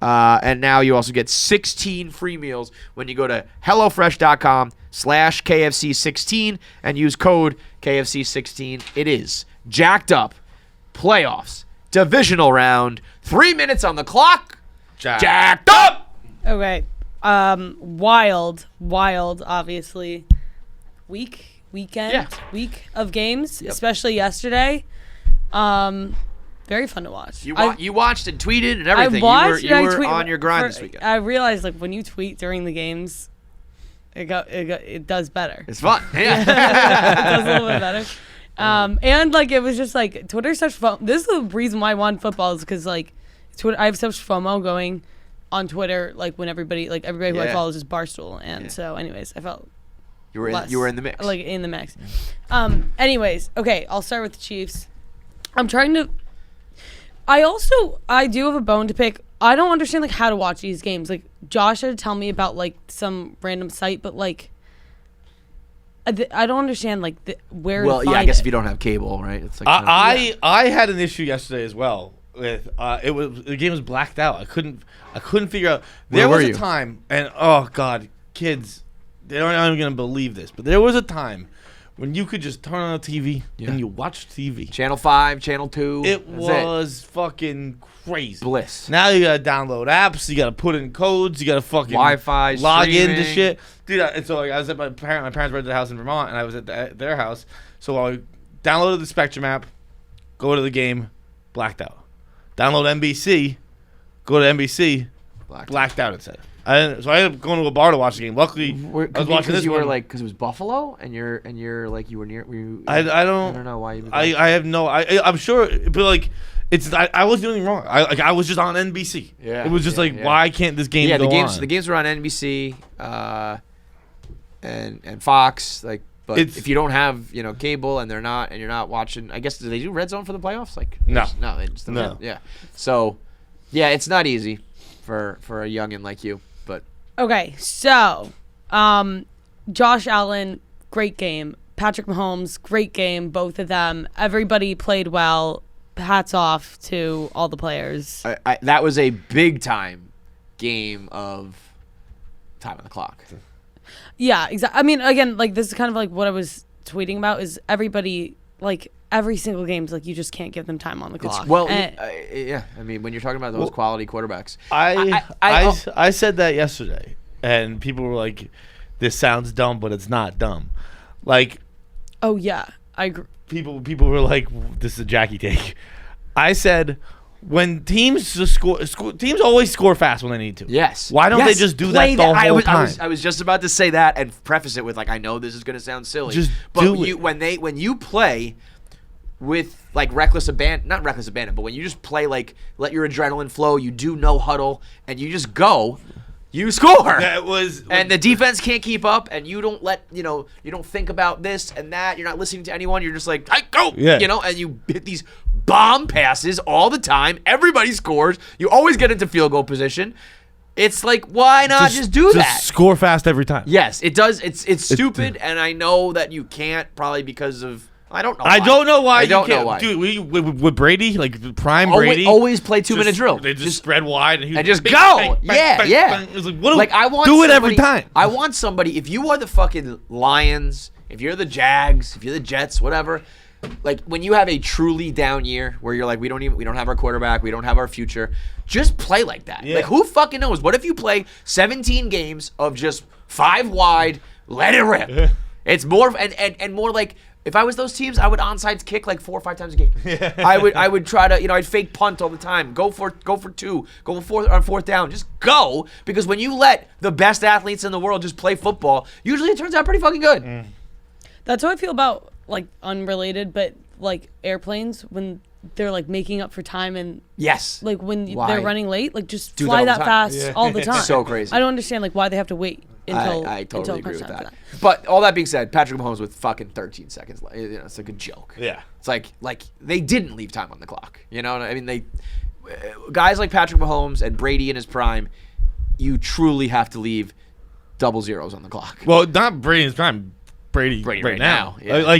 And now you also get 16 free meals when you go to HelloFresh.com/KFC16 and use code KFC16. It is Jacqed Up playoffs, divisional round, 3 minutes on the clock. Jacqed Up! Okay. Wild, obviously. Weekend week of games, especially yesterday. Very fun to watch. You watched and tweeted and everything. You were on your grind this weekend. I realized, like, when you tweet during the games, it does better. It's fun. Yeah. It does a little bit better. And like, it was just like, Twitter's such FOMO. This is the reason why I want football, is because, like, Twitter, I have such FOMO going on Twitter, like, when everybody who I follow is just Barstool, and so anyways, I felt you were in the mix. Like, in the mix. Anyways, okay, I'll start with the Chiefs. I'm trying to. I do have a bone to pick. I don't understand, like, how to watch these games. Like, Josh had to tell me about, like, some random site, but, like, I don't understand, like, where. Well, to find I guess it. if you don't have cable, right? It's like I had an issue yesterday as well with the game was blacked out. I couldn't figure out. There Where was were a you? time, and oh god, kids, they're not even gonna believe this, but there was a time when you could just turn on the TV and you watch TV. Channel 5, Channel 2. It was fucking crazy. Bliss. Now you gotta download apps. You gotta put in codes. You gotta fucking Wi-Fi, log into streaming. shit, dude. And so, like, I was at my parents rented a house in Vermont, and I was at their house. So I downloaded the Spectrum app, go to the game, blacked out. Download NBC, go to NBC, blacked out instead. So I ended up going to a bar to watch the game. Luckily, I was watching this. You one. were like, because it was Buffalo, and you're like, you were near. I don't know why you. I have no. I'm sure, but like, it's I wasn't doing anything wrong. I was just on NBC. Yeah, it was just yeah. why can't this game go on? The games were on NBC, and Fox. Like, but if you don't have cable and you're not watching, I guess, do they do Red Zone for the playoffs? Like, no, they just don't. No. Yeah. So, yeah, it's not easy for a youngin' like you, but. Okay, so Josh Allen, great game. Patrick Mahomes, great game. Both of them. Everybody played well. Hats off to all the players. That was a big time game of time on the clock. Yeah, exactly. I mean, again, like, this is kind of like what I was tweeting about, is everybody, like, every single game's like, you just can't give them time on the clock. Yeah. I mean, when you're talking about those quality quarterbacks, I said that yesterday, and people were like, "This sounds dumb, but it's not dumb." Like, oh yeah, I agree. People were like, "This is a Jackie take." I said when teams teams always score fast when they need to. Yes. Why don't they just do that the whole time? I was just about to say that and preface it with like, I know this is going to sound silly. Just but do it. When you play with like reckless abandon, not reckless abandon, but when you just play like let your adrenaline flow, you do no huddle, and you just go, you score. That was and the defense can't keep up, and you don't you don't think about this and that. You're not listening to anyone. You're just like, I go, and you hit these bomb passes all the time. Everybody scores. You always get into field goal position. It's like, why not just do that? Score fast every time. Yes, it does. It's stupid, and I know that you can't probably because of I don't know. I don't know why. I don't know why. Dude, with Brady, like prime Brady, always play 2-minute drill. They just spread wide and just go. Yeah. It's like, I want do it every time. I want somebody. If you are the fucking Lions, if you're the Jags, if you're the Jets, whatever. Like when you have a truly down year where you're like, we don't have our quarterback, we don't have our future. Just play like that. Yeah. Like who fucking knows? What if you play 17 games of just 5 wide, let it rip? It's more and more like. If I was those teams, I would onside kick like 4 or 5 times a game. Yeah. I would try to, I'd fake punt all the time. Go for 2. Go on 4th down. Just go, because when you let the best athletes in the world just play football, usually it turns out pretty fucking good. That's how I feel about like unrelated, but like airplanes when they're like making up for time and yes, like when Why? they're running late, like just Do fly that all that the fast all the time. So crazy. I don't understand like why they have to wait until I totally until agree with crunch time that. for But all that being said, Patrick Mahomes with fucking 13 seconds left. It's like a joke. Yeah. It's like they didn't leave time on the clock. I mean, they guys like Patrick Mahomes and Brady in his prime, you truly have to leave double zeros on the clock. Well, not Brady in his prime. Brady right now. Yeah.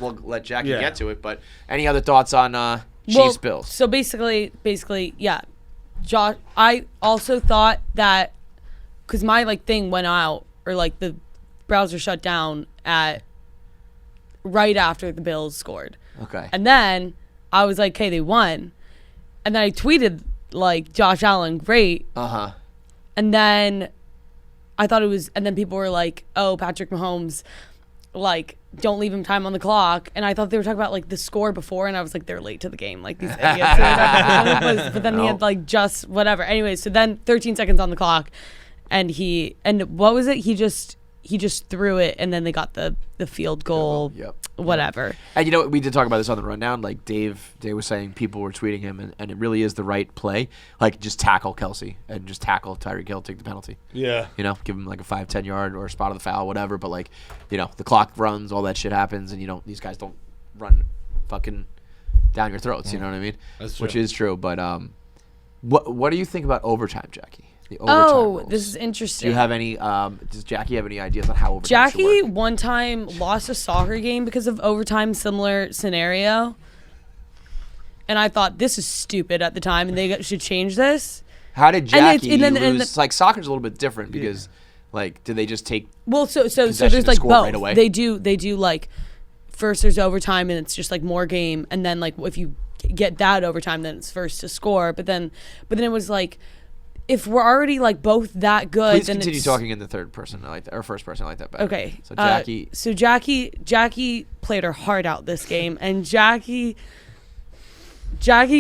We'll let Jackie get to it. But any other thoughts on Chiefs Bills? So basically, yeah. Josh, I also thought that because my like thing went out or like the browser shut down at right after the Bills scored. Okay. And then I was like, okay, they won. And then I tweeted like Josh Allen, great. Uh-huh. And then I thought it was, and then people were like, oh, Patrick Mahomes, like, don't leave him time on the clock. And I thought they were talking about like the score before, and I was like, they're late to the game, like these idiots. But then he had like just whatever. Anyway, so then 13 seconds on the clock, and what was it? He just threw it, and then they got the field goal. Yep. Whatever. And we did talk about this on the rundown. Like Dave was saying, people were tweeting him, and it really is the right play. Like just tackle Kelsey and just tackle Tyreek Hill, take the penalty. Yeah. Give him like a 5-10 yard or a spot of the foul, whatever. But like, the clock runs, all that shit happens, and these guys don't run fucking down your throats. You know what I mean? That's true. Which is true. But what do you think about overtime, Jackie? The overtime rules. This is interesting. Do you have any? Does Jackie have any ideas on how overtime should Jackie work? one time lost a soccer game because of overtime, similar scenario. And I thought this is stupid at the time, and they should change this. How did Jackie and lose? Like soccer's a little bit different because, like, did they just take? Well, so possession there's and like score both. right away? They do like first there's overtime and it's just like more game, and then like if you get that overtime, then it's first to score. But then it was like, if we're already like both that good, Please then continue it's, talking in the third person. I like that, or first person. I like that better. Okay. So Jackie. Jackie played her heart out this game, and Jackie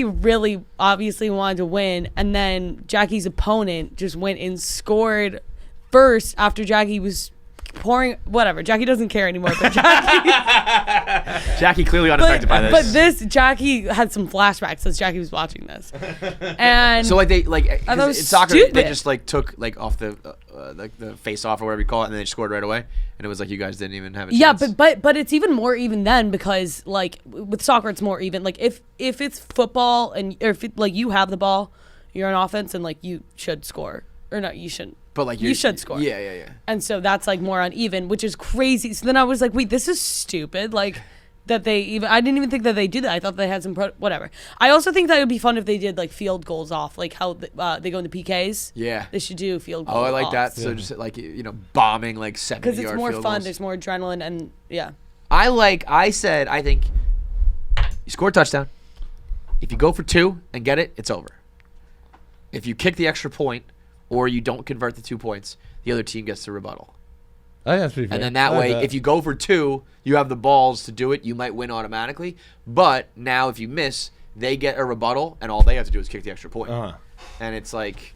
really obviously wanted to win, and then Jackie's opponent just went and scored first after Jackie was pouring whatever. Jackie doesn't care anymore, but Jackie clearly unaffected by this. But Jackie had some flashbacks as Jackie was watching this, and so like they like I thought it was in soccer stupid. they just like took like off the face off or whatever you call it, and then they scored right away, and it was like you guys didn't even have a chance. Yeah, but it's even more even then, because like with soccer it's more even. Like if it's football and or if like you have the ball, you're on offense, and like you should score, or no, you shouldn't. But like you should score. Yeah. And so that's like more uneven, which is crazy. So then I was like, wait, this is stupid. Like that I didn't even think that they did that. I thought they had some whatever. I also think that it would be fun if they did like field goals off, like how they go into PKs. Yeah. They should do field goals. Oh, I like off. that. So just like bombing like 70 because it's yard more field fun. goals. There's more adrenaline, and yeah. I think you score a touchdown. If you go for 2 and get it, it's over. If you kick the extra point or you don't convert the 2 points, the other team gets to rebuttal. I think that's pretty fair. And then that way, if you go for 2, you have the balls to do it. You might win automatically. But now if you miss, they get a rebuttal, and all they have to do is kick the extra point. Uh-huh. And it's like,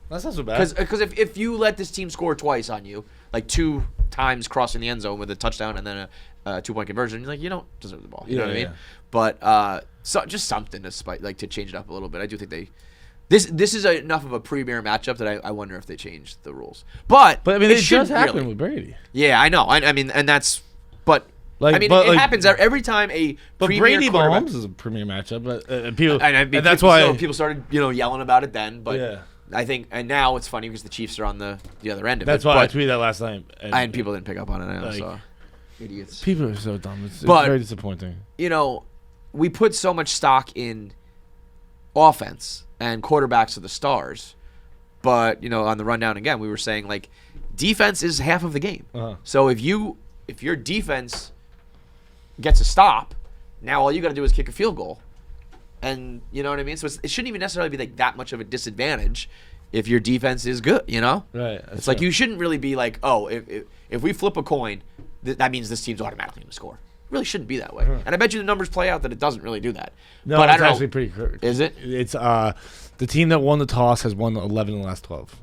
That's not so bad. because if you let this team score twice on you, like 2 times crossing the end zone with a touchdown and then a 2-point conversion, you're like, you don't deserve the ball. You know what I mean? But so just something to change it up a little bit. I do think this is enough of a premier matchup that I wonder if they change the rules. But I mean, it it should does happen really. with Brady. Yeah, I know. I mean, and that's but. Like, I mean, but, it like- happens every time a But premier Brady quarterback- Mahomes is a premier matchup, but people, And I mean, and that's people- why so people started, yelling about it then. But Yeah. I think, and now it's funny because the Chiefs are on the other end of that's it. why I but, tweeted that last night. and people didn't pick up on it. I know, Like, so idiots. people are so dumb. It's But- very disappointing. We put so much stock in offense and quarterbacks are the stars, but on the rundown again, we were saying like defense is half of the game. Uh-huh. So if your defense gets a stop, now all you got to do is kick a field goal, and you know what I mean. So it shouldn't even necessarily be like that much of a disadvantage if your defense is good. Right. It's like you shouldn't really be like, oh, if we flip a coin, that means this team's automatically going to score. It really shouldn't be that way. And I bet you the numbers play out that it doesn't really do that. No, but it's I don't actually know. pretty correct. Is it? It's the team that won the toss has won 11 in the last 12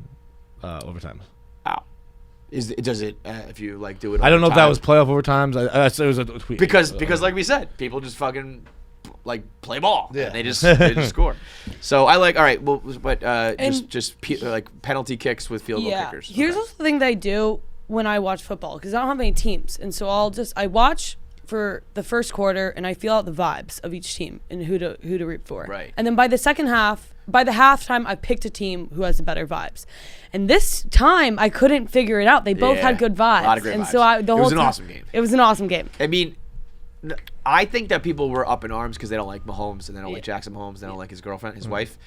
overtimes. Wow. Does it if you like do it? I don't know if that overtime? was playoff overtimes. It was a tweet. because like we said, people just fucking like play ball. Yeah. And they just score. So I like. All right. Well, but like penalty kicks with field goal kickers. Here's Okay. also the thing that I do when I watch football because I don't have any teams, and so I watch for the first quarter and I feel out the vibes of each team and who to root for. Right. And then by the halftime, I picked a team who has the better vibes. And this time I couldn't figure it out. They both Yeah. had good vibes. A lot of great and vibes. so It was an awesome game. It was an awesome game. I mean, I think that people were up in arms because they don't like Mahomes and they don't like Jackson Mahomes. They don't like his girlfriend, his wife.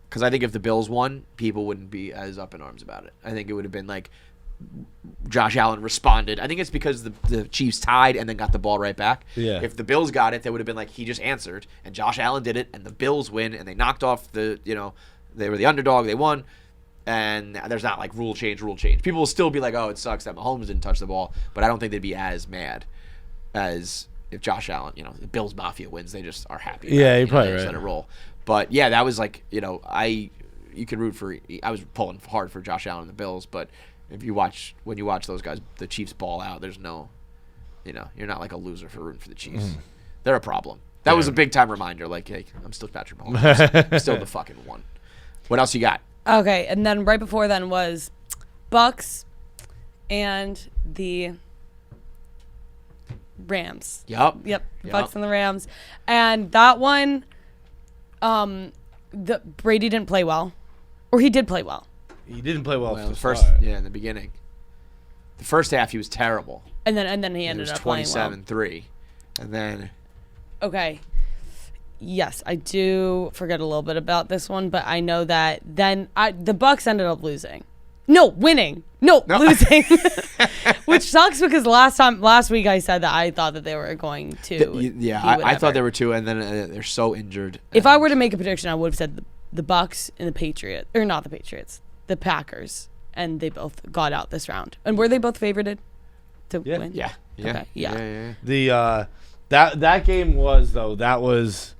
Because I think if the Bills won, people wouldn't be as up in arms about it. I think it would have been like Josh Allen responded. I think it's because the Chiefs tied and then got the ball right back. Yeah. If the Bills got it, they would have been like he just answered and Josh Allen did it and the Bills win and they knocked off they were the underdog, they won. And there's not like rule change. People will still be like, oh, it sucks that Mahomes didn't touch the ball, but I don't think they'd be as mad as if Josh Allen, the Bills Mafia wins. They just are happy. Yeah, you're you're probably They just right. let it roll. But yeah, that was like, you can root for. I was pulling hard for Josh Allen and the Bills, but when you watch those guys, the Chiefs ball out, there's no, you're not like a loser for rooting for the Chiefs. Mm-hmm. They're a problem. That was a big time reminder. Like, hey, I'm still Patrick Mahomes. I'm still the fucking one. What else you got? Okay, and then right before then was Bucks and the Rams. Yep. Yep, Bucks and the Rams. And that one, the Brady didn't play well. Or he did play well. He didn't play well. Well, to in the beginning. The first half he was terrible. And then he It ended was up playing well. 27-3. And then Okay. Yes, I do forget a little bit about this one, but I know that then the Bucks ended up losing. No, winning. No, losing. Which sucks because last week I said that I thought that they were going to. I thought there were two, and then they're so injured. If I were to make a prediction, I would have said the Bucks and the Patriots, or not the Patriots, the Packers, and they both got out this round. And were they both favorited to win? Yeah. Okay, yeah. The that game was though that was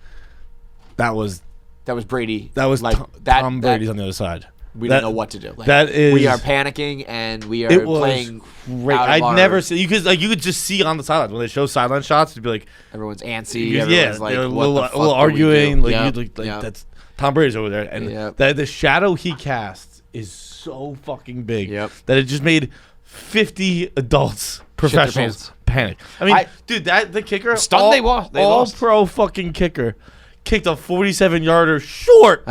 Brady. that was like Tom Brady's on the other side. We That- don't know what to do. Like, that is- we are panicking and we are It was playing. great. out of I'd our- never see you could just see on the sidelines when they show sideline shots. It'd be like Everyone's antsy. yeah, Everyone's like, they're a what little, the a fuck little do we do? arguing. Like, Yep, you'd like yep. that's Tom Brady's over there, and Yep. the shadow he casts is so fucking big Yep. that it just made 50 adults professionals panic. I mean, dude, the kicker, Stunned they lost. They all lost. pro fucking kicker, kicked a 47-yarder short.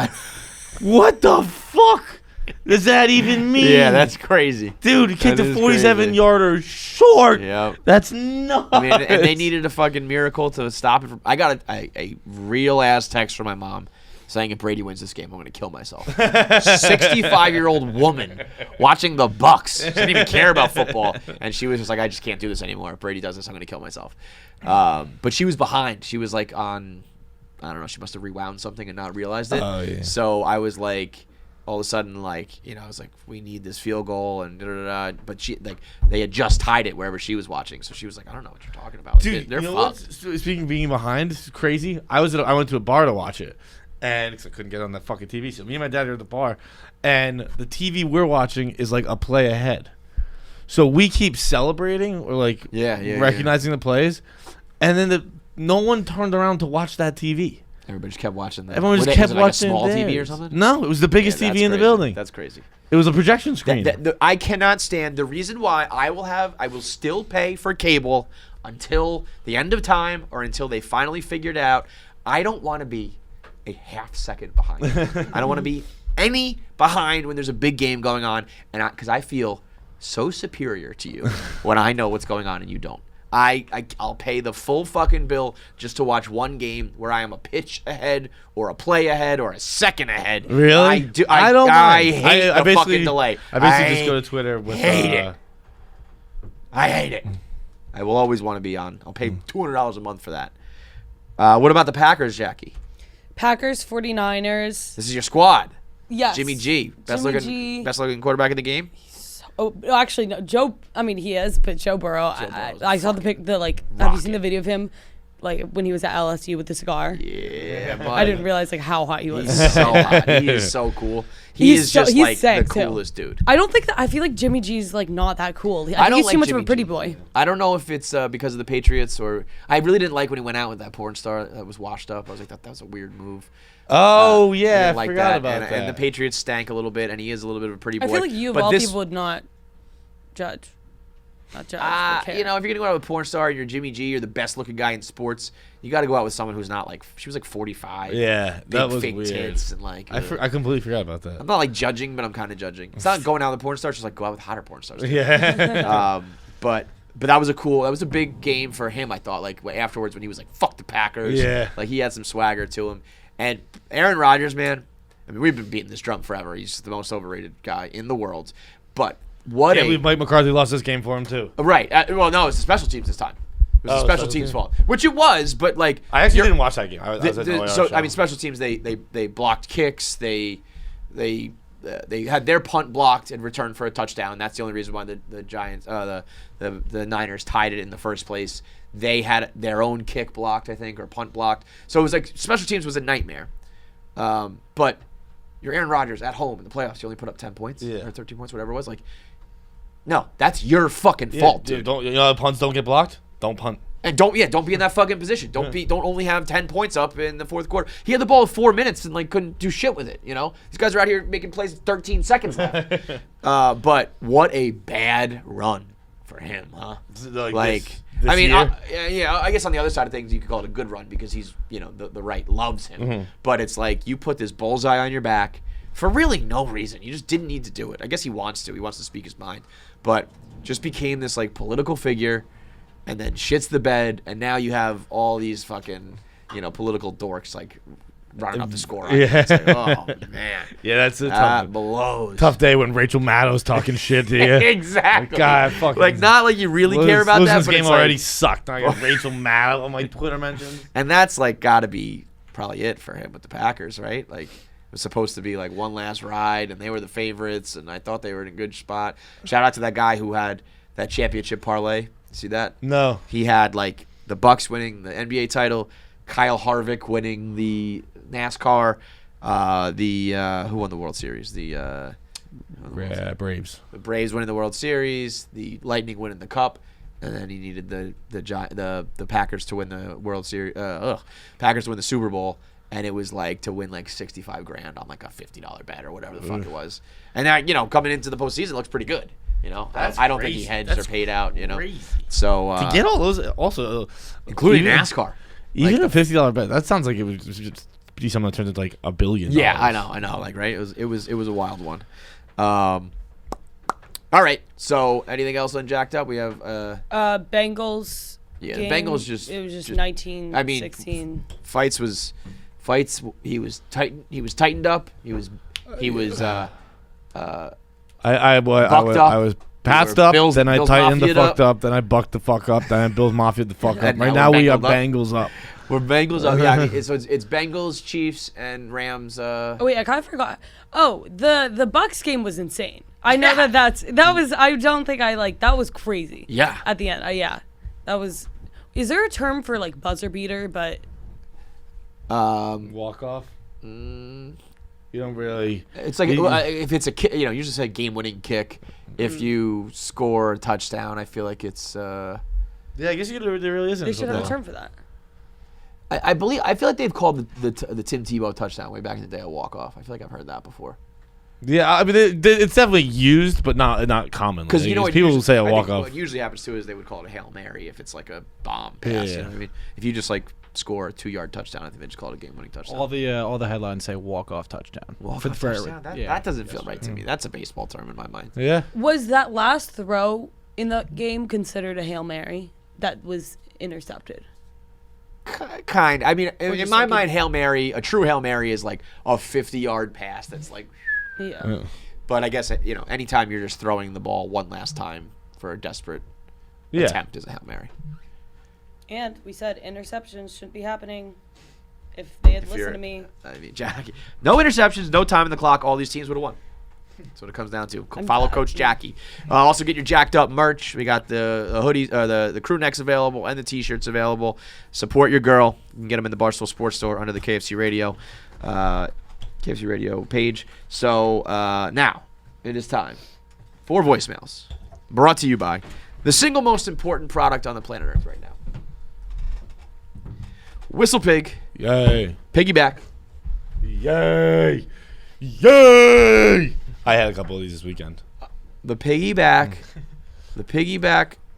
What the fuck does that even mean? Yeah, that's crazy. Dude, he kicked That a is 47-yarder short. Yep. That's nuts. I mean, and they needed a fucking miracle to stop it. I got a real ass text from my mom saying if Brady wins this game, I'm going to kill myself. 65-year-old woman watching the Bucks. She didn't even care about football, and she was just like, I just can't do this anymore. If Brady does this, I'm going to kill myself. But she was behind. She was like on, I don't know, she must have rewound something and not realized it. Oh, yeah. So I was like, all of a sudden, like, I was like, we need this field goal and but they had just tied it wherever she was watching, so she was like, I don't know what you're talking about. Like, Dude, they're you know fucked. what? Speaking of being behind, it's crazy. I went to a bar to watch it, and 'cause I couldn't get on that fucking TV. So me and my dad are at the bar, and the TV we're watching is like a play ahead. So we keep celebrating or like recognizing the plays, and then no one turned around to watch that TV. Everybody just kept watching that. Everyone just kept watching a small TV or theirs. something? No, it was the biggest Yeah, TV that's in the crazy. building. That's crazy. It was a projection screen. I cannot stand the reason why I will still pay for cable until the end of time or until they finally figure it out. I don't want to be a half second behind. I don't want to be any behind when there's a big game going on, and because I feel so superior to you when I know what's going on and you don't. I'll pay the full fucking bill just to watch one game where I am a pitch ahead or a play ahead or a second ahead. Really? I do. I don't I mind. hate the fucking delay. I basically just go to Twitter with. Hate it. I hate it. I will always want to be on. I'll pay $200 a month for that. What about the Packers, Jackie? Packers, 49ers. This is your squad. Yes. Jimmy G, best Jimmy looking G. best looking quarterback in the game. Oh, actually, no. He is, but Joe Burrow. Burrow's I saw the pic. Have you seen the video of him, like when he was at LSU with the cigar? Yeah, but I didn't realize like how hot he was. he's so hot. He is so cool. He's just he's like the sick, too. coolest dude. I don't think that. I feel like Jimmy G's like not that cool. I think don't he's like too much Jimmy of a pretty G. boy. I don't know if it's because of the Patriots or I really didn't like when he went out with that porn star that was washed up. I was like, that was a weird move. Oh I yeah, didn't I like forgot that. about and, that. and the Patriots stank a little bit, and he is a little bit of a pretty boy. I feel like you of But all this, people would not judge. Not judge. but care. if you're gonna go out with a porn star and you're Jimmy G, you're the best looking guy in sports. You got to go out with someone who's not like she was like 45. Yeah, big that was fake weird. tits and like. I completely forgot about that. I'm not like judging, but I'm kind of judging. It's not going out with a porn star. It's just like go out with hotter porn stars. Yeah. But that was a big game for him. I thought like afterwards when he was like fuck the Packers. Yeah. Like he had some swagger to him. And Aaron Rodgers, man. I mean, we've been beating this drum forever. He's the most overrated guy in the world. But what Can't believe Mike McCarthy lost this game for him too. right? Well, no, it's the special teams this time. It was the special teams' fault, which it was. But like, I actually didn't watch that game. I was at the OAR so show. I mean, special teams they blocked kicks. They had their punt blocked and returned for a touchdown. That's the only reason why the Giants, the Niners tied it in the first place. They had their own kick blocked, I think, or punt blocked. So it was like special teams was a nightmare. But you're Aaron Rodgers at home in the playoffs. You only put up 10 points or 13 points, whatever it was. Like, no, that's your fucking fault, dude. Don't punts don't get blocked? Don't punt. And don't be in that fucking position. Don't only have 10 points up in the fourth quarter. He had the ball 4 minutes and like couldn't do shit with it, you know? These guys are out here making plays with 13 seconds left. But what a bad run for him, huh? This I mean, year? I guess on the other side of things, you could call it a good run because he's, the right loves him. Mm-hmm. But it's like you put this bullseye on your back for really no reason. You just didn't need to do it. I guess he wants to. He wants to speak his mind. But just became this like political figure and then shits the bed. And now you have all these fucking, political dorks like running up the score. Yeah. It's like, oh, man. Yeah, that's a That blows. tough day when Rachel Maddow's talking shit to you. Exactly. God, fucking like not like you really care about losing that, this but game it's already like, sucked. I got Rachel Maddow on my Twitter mentions. and that's like got to be probably it for him with the Packers, right? Like it was supposed to be like one last ride, and they were the favorites, and I thought they were in a good spot. Shout out to that guy who had that championship parlay. See that? No. He had like the Bucks winning the NBA title, Kyle Harvick winning the NASCAR, who won the World Series? The Braves. The Braves winning the World Series, the Lightning winning the Cup, and then he needed the Packers to win the World Series. Packers to win the Super Bowl, and it was like to win like $65,000 on like a $50 bet or whatever the fuck it was. And now coming into the postseason, it looks pretty good. I don't think he hedged or paid out. Crazy. So To get all those, also including even- NASCAR. Even a $50 bet. That sounds like it would just be something that turns into like $1 billion. Yeah, I know. Like right, it was a wild one. All right. So anything else on Jacqed Up? We have Bengals. Yeah, game, the Bengals just. It was just 19. I mean, 16. Feits. He was tightened up. He was. I Bucked up. was Passed Or up, Bills- then I Bills tightened the Mafia'd fucked up, then I bucked the fuck up, then I Bills Mafia the fuck up. And Right now now we're we are Bengals Bengals up. We're Bengals up. Yeah, I mean, so it's Bengals, Chiefs, and Rams. Oh wait, I kind of forgot. Oh, the Bucks game was insane. I know that was. I don't think I like that was crazy. Yeah. At the end, yeah, that was. Is there a term for like buzzer beater? But Walk off. You don't really. It's like if it's a kick, usually say game-winning kick. If you score a touchdown, I feel like it's. Yeah, I guess there really isn't. they should have a football. term for that. I feel like they've called the Tim Tebow touchdown way back in the day a walk-off. I feel like I've heard that before. Yeah, I mean it's definitely used, but not commonly. Because what people usually, say a I think walk off. What usually happens too is they would call it a Hail Mary if it's like a bomb pass. Yeah. You know what I mean? If you just like score a 2-yard touchdown, I think they just call it a game-winning touchdown. All the headlines say walk-off touchdown. Walk-off touchdown? That doesn't feel right to me. That's a baseball term in my mind. Yeah. Was that last throw in the game considered a Hail Mary that was intercepted? Kind. I mean, in just my like mind, Hail Mary, a true Hail Mary is like a 50-yard pass that's like. Yeah. But I guess anytime you're just throwing the ball one last time for a desperate attempt is a Hail Mary. And we said interceptions shouldn't be happening. If they had listened to me. I mean, Jackie, no interceptions, no time in the clock. All these teams would have won. That's what it comes down to. Follow glad. Coach Jackie. Also, get your Jacqed Up merch. We got the hoodies, the crew necks available, and the T-shirts available. Support your girl. You can get them in the Barstool Sports Store under the KFC Radio page. So now it is time for voicemails. Brought to you by the single most important product on the planet Earth right now. Whistle Pig. Yay. Piggyback. Yay. Yay. I had a couple of these this weekend. The piggyback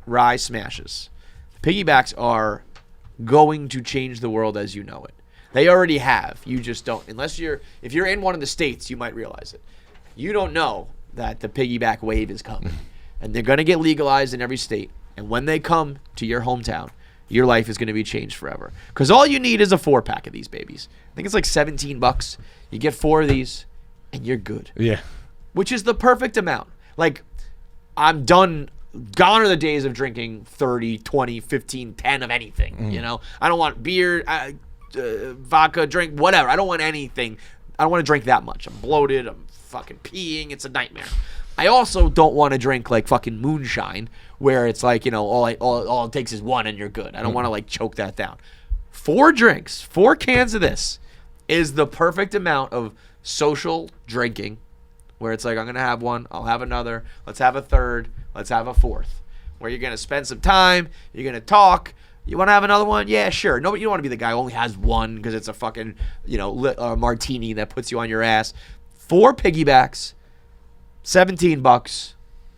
rye smashes. Piggybacks are going to change the world as you know it. They already have. You just don't. If you're in one of the states, you might realize it. You don't know that the piggyback wave is coming. And they're going to get legalized in every state. And when they come to your hometown, your life is going to be changed forever. Because all you need is a 4-pack of these babies. I think it's like $17. You get 4 of these, and you're good. Yeah. Which is the perfect amount. Like, I'm done. Gone are the days of drinking 30, 20, 15, 10 of anything. I don't want beer, vodka, drink, whatever. I don't want anything. I don't want to drink that much. I'm bloated. I'm fucking peeing. It's a nightmare. I also don't want to drink like fucking moonshine where it's like, all it takes is one and you're good. I don't want to like choke that down. 4 drinks, 4 cans of this is the perfect amount of social drinking where it's like, I'm going to have one, I'll have another, let's have a third, let's have a fourth. Where you're going to spend some time, you're going to talk. You want to have another one? Yeah, sure. No, but you don't want to be the guy who only has one because it's a fucking, martini that puts you on your ass. 4 piggybacks, $17,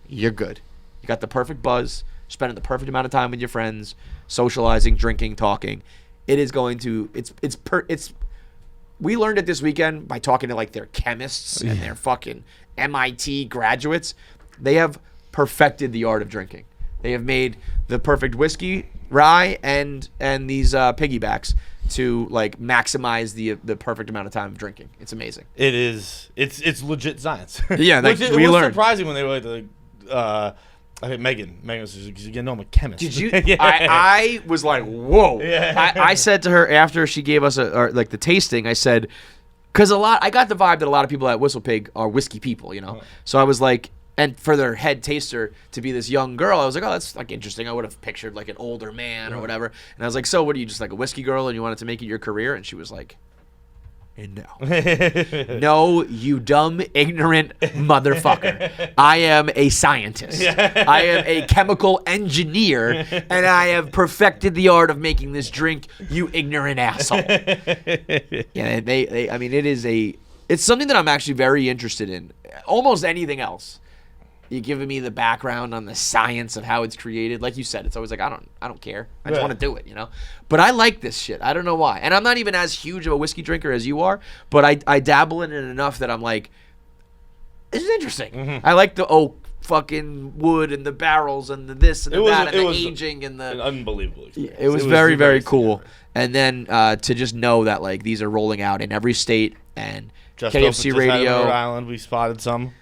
you're good. You got the perfect buzz, spending the perfect amount of time with your friends, socializing, drinking, talking. It is going to, we learned it this weekend by talking to like their chemists and their fucking MIT graduates. They have perfected the art of drinking. They have made the perfect whiskey, rye, and these piggybacks to like maximize the perfect amount of time of drinking. It's amazing. It is. It's legit science. Yeah, Which we was learned. surprising when they were like I think Megan was because you know I'm a chemist. Did you? Yeah. I was like, whoa. Yeah. I said to her after she gave us the tasting, I said, because I got the vibe that a lot of people at Whistle Pig are whiskey people, So I was like, and for their head taster to be this young girl, I was like, oh, that's like interesting. I would have pictured like an older man or whatever. And I was like, so what are you, just like a whiskey girl and you wanted to make it your career? And she was like, no. No, you dumb, ignorant motherfucker. I am a scientist. I am a chemical engineer, and I have perfected the art of making this drink, you ignorant asshole. Yeah, I mean, it's something that I'm actually very interested in. Almost anything else. You're giving me the background on the science of how it's created. Like you said, it's always like, I don't care. I just want to do it, But I like this shit. I don't know why. And I'm not even as huge of a whiskey drinker as you are, but I dabble in it enough that I'm like, this is interesting. Mm-hmm. I like the oak fucking wood and the barrels and the this and the that and the aging and the... An unbelievable experience. It was very, very cool. And then to just know that like these are rolling out in every state and Just KFC Radio. Rhode Island, we spotted some.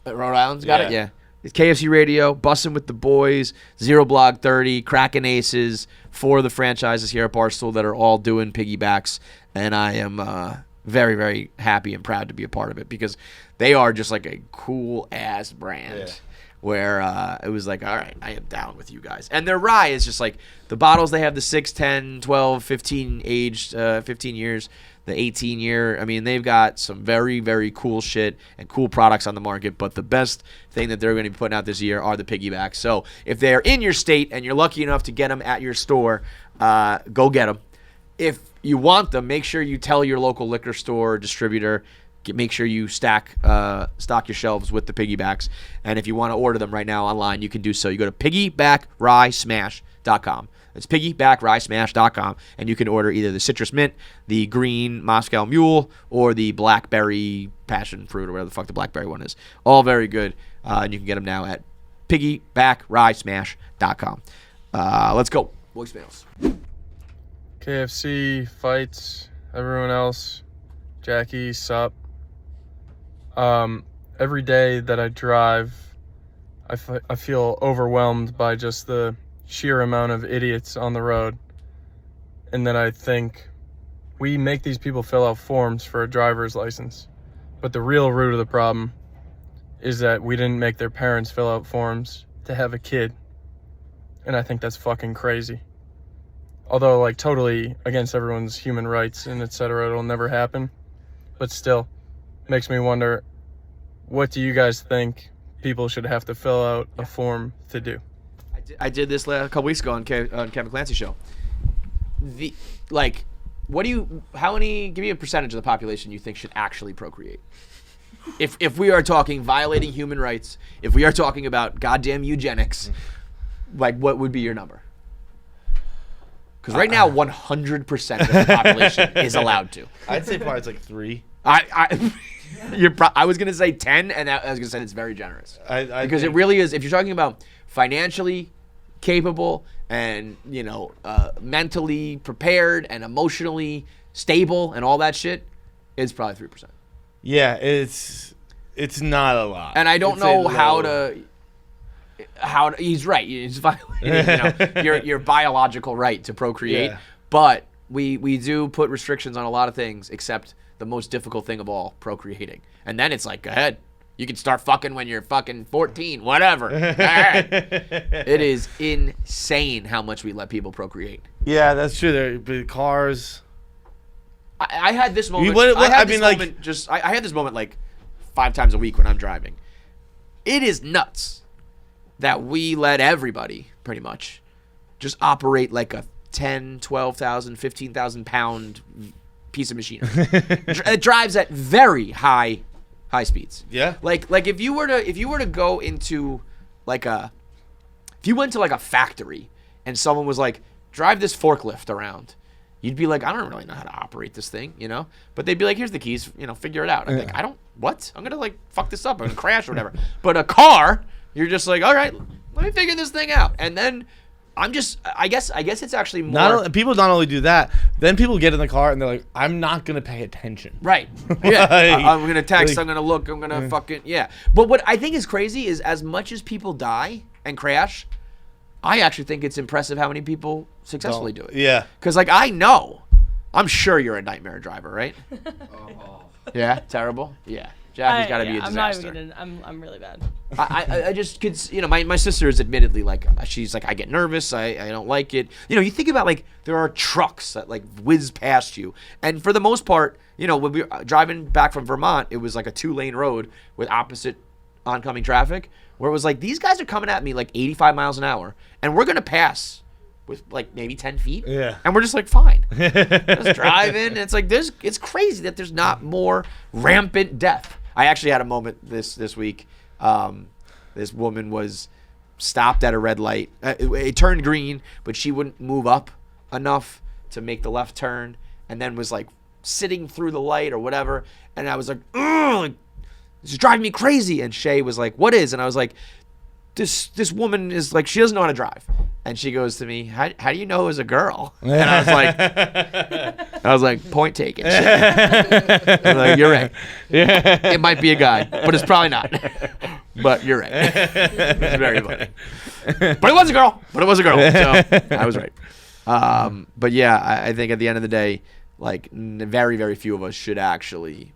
Rhode Island's got it, yeah. KFC Radio, Bussin' with the Boys, Zero Blog 30, Kraken Aces, 4 of the franchises here at Barstool that are all doing piggybacks. And I am very, very happy and proud to be a part of it because they are just like a cool-ass brand where it was like, all right, I am down with you guys. And their rye is just like the bottles they have, the 6, 10, 12, 15 aged, 15 years, the 18-year. I mean, they've got some very, very cool shit and cool products on the market. But the best thing that they're going to be putting out this year are the piggybacks. So if they're in your state and you're lucky enough to get them at your store, go get them. If you want them, make sure you tell your local liquor store or distributor. Make sure you stock your shelves with the piggybacks. And if you want to order them right now online, you can do so. You go to piggybackrysmash.com. It's piggybackrysmash.com, and you can order either the citrus mint, the green Moscow Mule, or the blackberry passion fruit, or whatever the fuck the blackberry one is. All very good, and you can get them now at piggybackrysmash.com. Let's go. Voicemails. KFC, Feits, everyone else, Jackie, sup. Every day that I drive, I feel overwhelmed by just the sheer amount of idiots on the road. And then I think we make these people fill out forms for a driver's license. But the real root of the problem is that we didn't make their parents fill out forms to have a kid. And I think that's fucking crazy. Although, like, totally against everyone's human rights and etc. It'll never happen. But still, makes me wonder, what do you guys think people should have to fill out a form to do? I did this a couple weeks ago on Kevin Clancy's show. How many, give me a percentage of the population you think should actually procreate? If we are talking violating human rights, if we are talking about goddamn eugenics, like, what would be your number? Because right now, 100% of the population is allowed to. I'd say probably it's like 3. I was gonna say 10, and I was gonna say it's very generous. Because it really is. If you're talking about financially capable and mentally prepared and emotionally stable and all that shit, it's probably 3%. Yeah, it's not a lot. And I don't know how to. He's right. He's violating your biological right to procreate. Yeah. But we do put restrictions on a lot of things, except the most difficult thing of all, procreating. And then it's like, go ahead. You can start fucking when you're fucking 14, whatever. All right. It is insane how much we let people procreate. Yeah, that's true. The cars. I had this moment. I had this moment like 5 times a week when I'm driving. It is nuts that we let everybody pretty much just operate like a 10, 12,000, 15,000 pound piece of machinery. It drives at very high speeds. Yeah. Like if you were to go into if you went to like a factory and someone was like, drive this forklift around, you'd be like, I don't really know how to operate this thing, But they'd be like, here's the keys, figure it out. I'm like, I'm gonna like fuck this up, I'm gonna crash or whatever. But a car, you're just like, all right, let me figure this thing out. And then I guess it's actually more. People not only do that, then people get in the car and they're like, I'm not going to pay attention. Right. Yeah. I'm going to text, I'm going to look, I'm going to fucking, yeah. But what I think is crazy is as much as people die and crash, I actually think it's impressive how many people successfully do it. Yeah. Because, like, I'm sure you're a nightmare driver, right? Yeah? Terrible? Yeah. Jackie's got to be a disaster. I'm really bad. I just could, my sister is admittedly like, she's like, I get nervous. I don't like it. You think about like, there are trucks that like whiz past you. And for the most part, when we were driving back from Vermont, it was like a 2-lane road with opposite oncoming traffic where it was like, these guys are coming at me like 85 miles an hour and we're going to pass with like maybe 10 feet. Yeah. And we're just like, fine. Just driving. And it's like, it's crazy that there's not more rampant death. I actually had a moment this week. This woman was stopped at a red light. It turned green, but she wouldn't move up enough to make the left turn, and then was like sitting through the light or whatever. And I was like, ugh, this is driving me crazy. And Shay was like, what is? And I was like, this woman is like, she doesn't know how to drive. And she goes to me, how do you know it was a girl? And I was like, point taken. I'm like, you're right. Yeah. It might be a guy, but it's probably not. but you're right. It's very funny. But it was a girl. So I was right. But yeah, I think at the end of the day, like very, very few of us should actually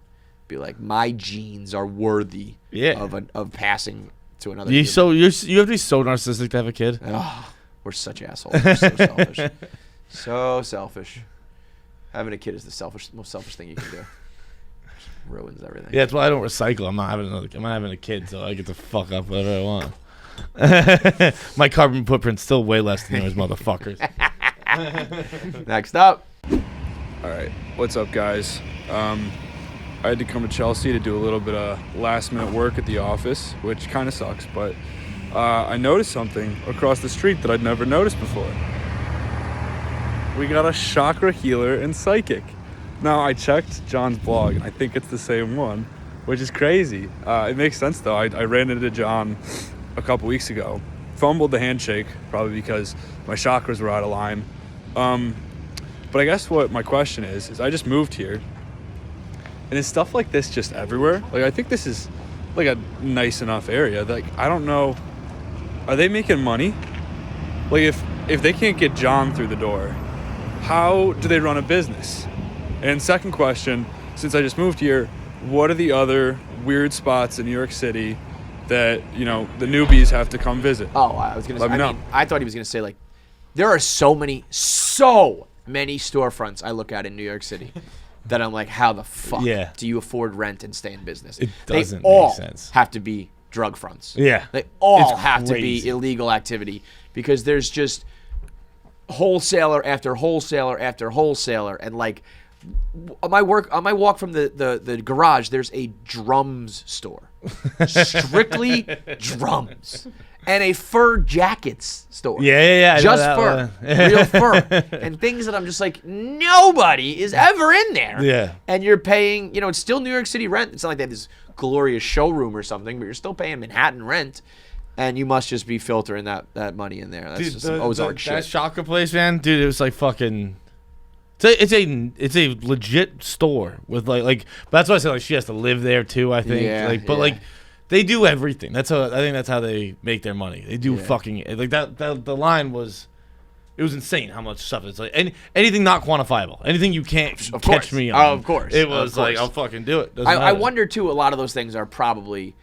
be like, my genes are worthy of passing to another. You have to be so narcissistic to have a kid. Oh, we're such assholes. We're so selfish. So selfish. Having a kid is the most selfish thing you can do. Ruins everything. Yeah, that's why I don't recycle. I'm not having a kid, so I get to fuck up whatever I want. My carbon footprint's still way less than yours, motherfuckers. Next up. All right, what's up, guys? I had to come to Chelsea to do a little bit of last-minute work at the office, which kind of sucks, but I noticed something across the street that I'd never noticed before. We got a chakra healer and psychic. Now, I checked John's blog, and I think it's the same one, which is crazy. It makes sense, though. I ran into John a couple weeks ago, fumbled the handshake, probably because my chakras were out of line. But I guess what my question is I just moved here, and is stuff like this just everywhere? Like, I think this is, like, a nice enough area. Like, I don't know, are they making money? Like, if they can't get John through the door, how do they run a business? And second question, since I just moved here, what are the other weird spots in New York City that, you know, the newbies have to come visit? Oh, I was gonna say. Let me know. I thought he was gonna say, like, there are so many storefronts I look at in New York City that I'm like, how the fuck do you afford rent and stay in business? It doesn't they all make sense. have to be drug fronts. Yeah. They all It's have to crazy. be illegal activity because there's just wholesaler after wholesaler after wholesaler, and like on my walk from the garage, there's a drums store, strictly drums, and a fur jackets store. Yeah. Just fur, real fur, and things that I'm just like, nobody is ever in there. Yeah. And you're paying, you know, it's still New York City rent. It's not like they have this glorious showroom or something, but you're still paying Manhattan rent. And you must just be filtering that money in there. That's Dude, just some Ozark shit. That chakra place, man, dude, it was like fucking. It's a legit store with like. But that's why I said like she has to live there too. I think. Yeah, But yeah. like, they do everything. I think that's how they make their money. They do fucking like that. The line was. It was insane how much stuff it's like. Anything not quantifiable. Anything you can't catch me on. Of course. It was like I'll fucking do it. I wonder too. A lot of those things are probably.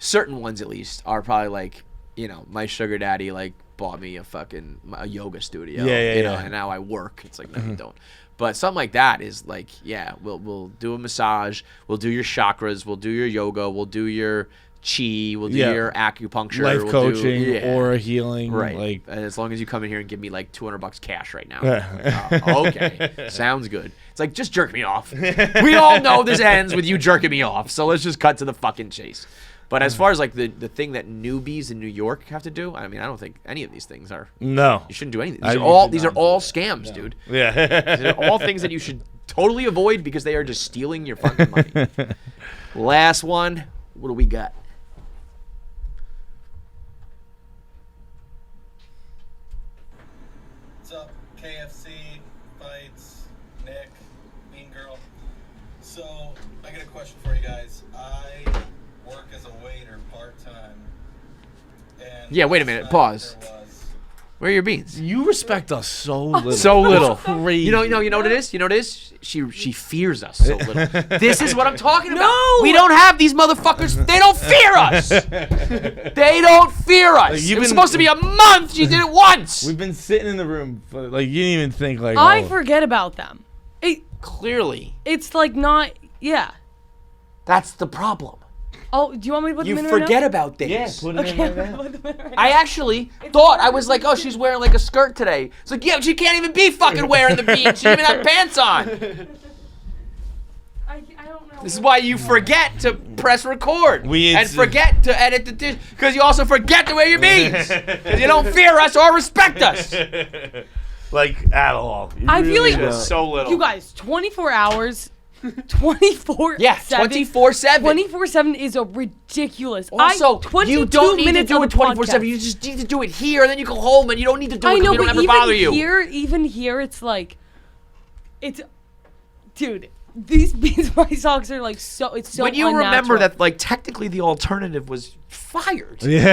Certain ones at least are probably like, you know, my sugar daddy like bought me a yoga studio. You know, and now I work. It's like, no, you don't. But something like that is like, yeah, we'll do a massage, we'll do your chakras, we'll do your yoga, we'll do your chi, we'll do your acupuncture, life coaching, do, aura healing, right? Like, and as long as you come in here and give me like $200 cash right now, Yeah. Okay, sounds good. It's like, just jerk me off. We all know this ends with you jerking me off, so let's just cut to the fucking chase. But as far as like the thing that newbies in New York have to do, I mean, I don't think any of these things are. No, you shouldn't do anything. I These are all scams, dude. Yeah, these are all things that you should totally avoid because they are just stealing your fucking money. Last one. What do we got? What's up? KFC, Feits, Nick, Mean Girl. So, I got a question for you guys. I work as a waiter part-time. And Yeah, wait a minute. Pause. there was- Where are your beans? you respect us so little. So little. Crazy. You know what it is? You know what it is? She fears us so little. This is what I'm talking about. No! We don't have these motherfuckers. They don't fear us. They don't fear us. you've It was been- supposed to be a month. She did it once. We've been sitting in the room, but like you didn't even think like. I oh. forget about them. Clearly, It's like not. Yeah. that's the problem. Oh, do you want me to put You them in right now? forget about things. Yeah, put it in right now. Put them in right I now. actually thought, I was like, oh, she's wearing like a skirt today. It's like, yeah, she can't even be fucking wearing the beans. She didn't even have pants on. I don't know. This is why you forget to press record We- and forget to edit the dish, because you also forget to wear your beans, because you don't fear us or respect us. Like at all. You I feel really like- don't. So little. You guys, 24 hours, 24. Yeah, 24/7. 24/7 is a ridiculous. Also, 22 you don't need to minutes do on it the 24/7. podcast. You just need to do it here, and then you go home, and you don't need to do it I because know, we don't but ever bother you. even here, it's like, it's, dude. these Beats by socks are like so. It's so. When you unnatural. remember that, like, technically the alternative was fired. Yeah.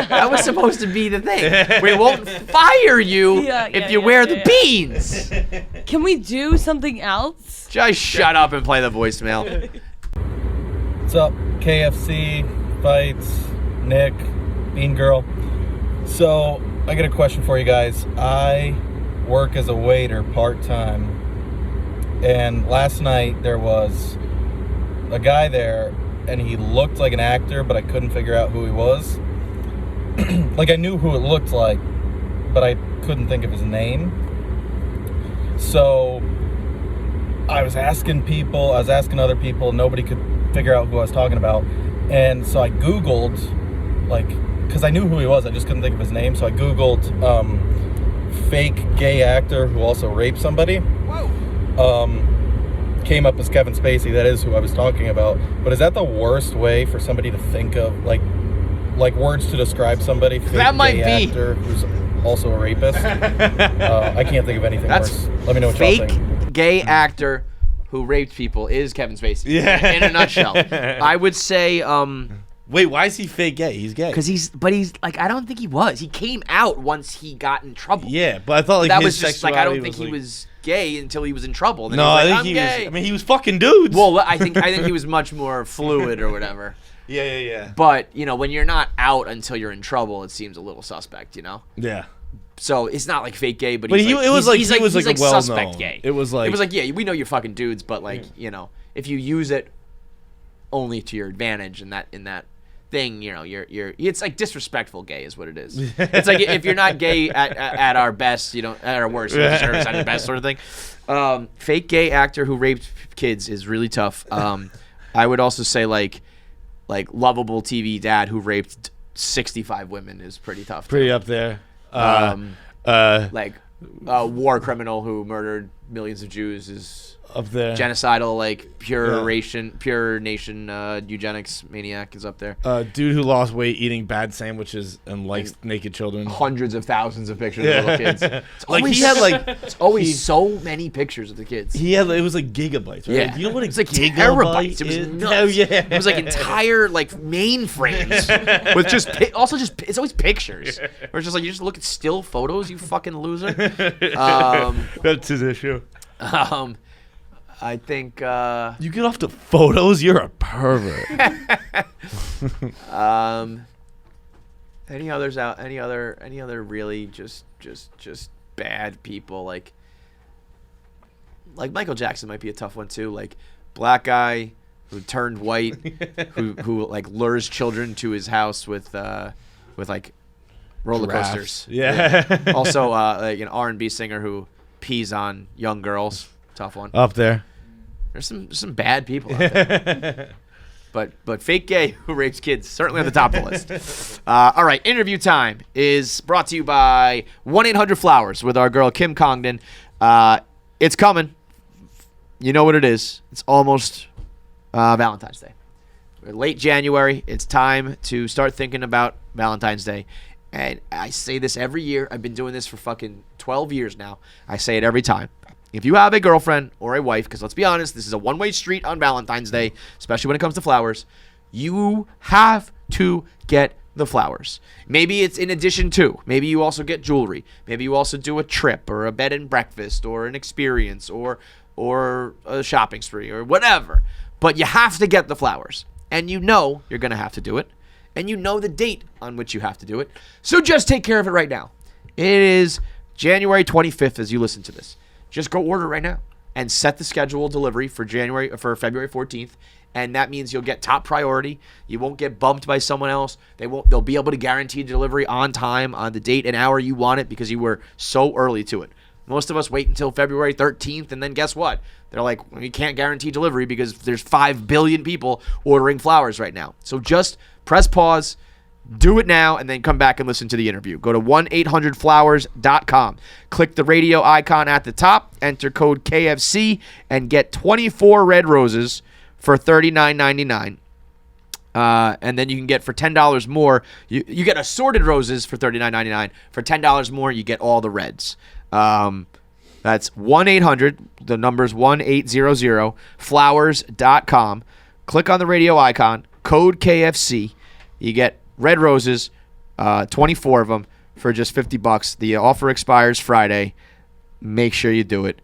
That was supposed to be the thing. We won't fire you if you wear the beans. Can we do something else? Just shut up and play the voicemail. What's up, KFC, Feits, Nick, Bean Girl? So, I got a question for you guys. I work as a waiter part-time. And last night there was a guy there, and he looked like an actor, but I couldn't figure out who he was. Like, I knew who it looked like, but I couldn't think of his name. So I was asking other people, nobody could figure out who I was talking about. And so I Googled, like, because I knew who he was, I just couldn't think of his name. So I Googled fake gay actor who also raped somebody. Came up as Kevin Spacey. That is who I was talking about. But is that the worst way for somebody to think of, like words to describe somebody? Fake That might gay be. actor who's also a rapist. I can't think of anything worse. Let me know what y'all think. Fake gay actor who raped people is Kevin Spacey. Yeah. In a nutshell. I would say, Wait, why is he fake gay? He's gay. because he's like, I don't think he was. He came out once he got in trouble. Yeah, but I thought like That his was just like, I don't sexuality think he like- was gay until he was in trouble. Then No, he was I like, think I'm he gay. was. I mean, he was fucking dudes. Well, I think he was much more fluid or whatever. yeah. But when you're not out until you're in trouble, it seems a little suspect, Yeah. So it's not like fake gay, but But he's he- like, it was he's like- he was he's like like well suspect known. gay. It was like- yeah, we know you're fucking dudes, but like if you use it only to your advantage in that thing, you're it's like disrespectful gay is what it is. It's like if you're not gay at our best, you don't at our worst, you don't deserve us at your best sort of thing. Fake gay actor who raped kids is really tough. I would also say like lovable TV dad who raped 65 women is pretty tough. Pretty up there. Like war criminal who murdered millions of Jews is up there. Genocidal, like pure nation eugenics maniac is up there. Dude who lost weight eating bad sandwiches and likes naked children. Hundreds of thousands of pictures of little kids. It's Like always, he had like it's always so many pictures of the kids. he had it was like gigabytes. Right? Yeah, Like, you know what it's like gigabyte terabytes. It was is? nuts. Hell yeah. It was like entire like mainframes with just it's always pictures. Where it's just like you just look at still photos, you fucking loser. That's his issue. I think You get off the photos, you're a pervert. any others out? Any other really just bad people like Michael Jackson might be a tough one too. Like black guy who turned white, who like lures children to his house with like roller coasters. Yeah. Also, like an R&B singer who pees on young girls. Tough one. Up there. There's some bad people out there. But fake gay who rapes kids certainly on the top of the list. All right, interview time is brought to you by 1-800-Flowers with our girl Kim Congdon. It's coming. You know what it is. It's almost Valentine's Day. We're late January. It's time to start thinking about Valentine's Day. And I say this every year. I've been doing this for fucking 12 years now. I say it every time. If you have a girlfriend or a wife, because let's be honest, this is a one-way street on Valentine's Day, especially when it comes to flowers, you have to get the flowers. Maybe it's in addition to. Maybe you also get jewelry. Maybe you also do a trip or a bed and breakfast or an experience or a shopping spree or whatever. But you have to get the flowers. And you know you're going to have to do it. And you know the date on which you have to do it. So just take care of it right now. It is January 25th as you listen to this. Just go order right now and set the schedule delivery for February 14th. And that means you'll get top priority. You won't get bumped by someone else. They'll be able to guarantee delivery on time, on the date and hour you want it because you were so early to it. Most of us wait until February 13th, and then guess what? They're like, we can't guarantee delivery because there's 5 billion people ordering flowers right now. So just press pause, do it now, and then come back and listen to the interview. Go to 1-800-Flowers.com. Click the radio icon at the top, enter code KFC, and get 24 red roses for $39.99. And then you can get for $10 more. You get assorted roses for $39.99. For $10 more, you get all the reds. That's 1-800, the number's 1-800-flowers.com. Click on the radio icon, code KFC. You get red roses, 24 of them for just $50. The offer expires Friday. Make sure you do it.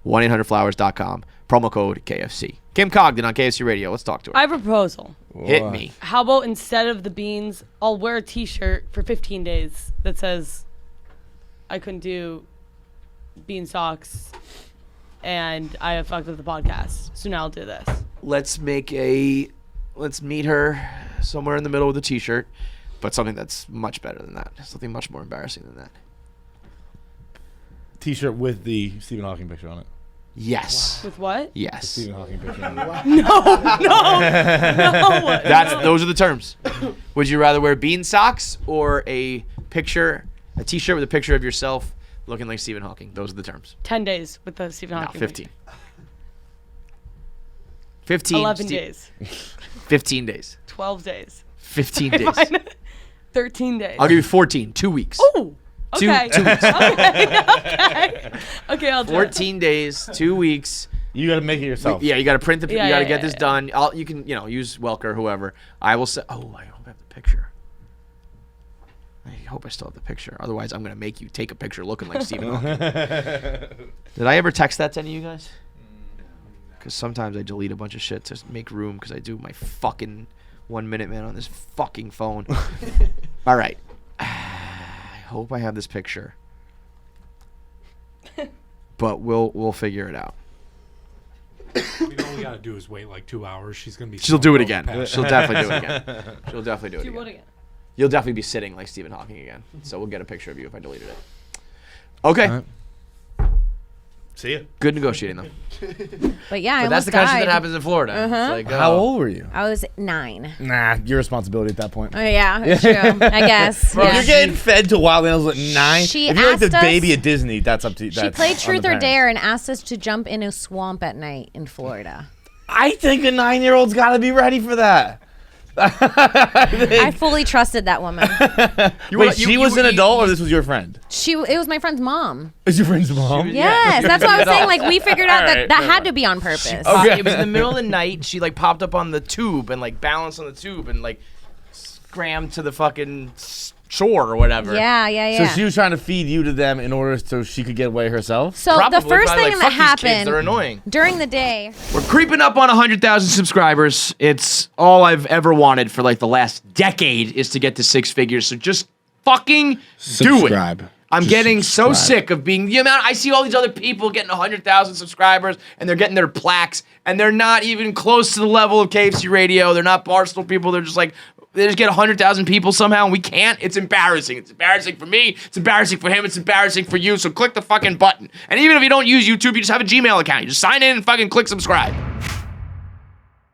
1-800-flowers.com. Promo code KFC. Kim Cogden on KFC Radio. Let's talk to her. I have a proposal. Hit me. How about instead of the beans, I'll wear a T-shirt for 15 days that says I couldn't do bean socks and I have fucked up the podcast. So now I'll do this. Let's meet her somewhere in the middle with a T-shirt, but something that's much better than that. Something much more embarrassing than that. T-shirt with the Stephen Hawking picture on it. Yes. With what? Yes. Stephen Hawking picture on it. No. Those are the terms. Would you rather wear bean socks or a T-shirt with a picture of yourself looking like Stephen Hawking? Those are the terms. 10 days with the Stephen Hawking. No, 15. 15. 11 days. 15 days. 12 days. 15 days. 13 days. I'll give you 14. 2 weeks. Ooh. Okay. 2 weeks. Okay, I'll do 14 days, 2 weeks. You got to make it yourself. Yeah, you got to print the. Yeah, you got to yeah, get yeah, this yeah. done. You can, use Welker, whoever. I will say. Oh, I hope I have the picture. I hope I still have the picture. Otherwise, I'm gonna make you take a picture looking like Stephen Hawking. Did I ever text that to any of you guys? Because sometimes I delete a bunch of shit to make room because I do my fucking 1 minute man on this fucking phone. All right. I hope I have this picture. But we'll figure it out. All we gotta do is wait like 2 hours. She's gonna be. She'll do it again. She'll definitely do it again. She'll definitely do it Do again. what again? You'll definitely be sitting like Stephen Hawking again. So we'll get a picture of you if I deleted it. Okay. See ya. Good negotiating though. But yeah, I But that's almost the kind of shit died. that happens in Florida. It's like, How old were you? I was 9. Nah, your responsibility at that point. Oh yeah, true. I guess. Bro, yeah. if you're getting fed to wild animals at 9. She if you're like the asked us- baby at Disney, that's up to you. She played Truth or Dare and asked us to jump in a swamp at night in Florida. I think a 9-year-old's got to be ready for that. I fully trusted that woman. Wait, she was an adult, or this was your friend? It was my friend's mom. Is your friend's mom? Yes, that's what I was saying. Like we figured out Alright, that never had to be on purpose. It was in the middle of the night. She like popped up on the tube and like balanced on the tube and like scrammed to the fucking shore or whatever. Yeah. So she was trying to feed you to them in order so she could get away herself? So Probably, the first probably thing like, that "Fuck these kids, happened they're annoying." during the day. We're creeping up on 100,000 subscribers. It's all I've ever wanted for like the last decade is to get to 6 figures. So just fucking do it. I'm getting so sick of being the amount. I see all these other people getting 100,000 subscribers and they're getting their plaques and they're not even close to the level of KFC Radio. They're not Barstool people. They're just like, they just get 100,000 people somehow and we can't. It's embarrassing. It's embarrassing for me. It's embarrassing for him. It's embarrassing for you. So click the fucking button. And even if you don't use YouTube, you just have a Gmail account. You just sign in and fucking click subscribe.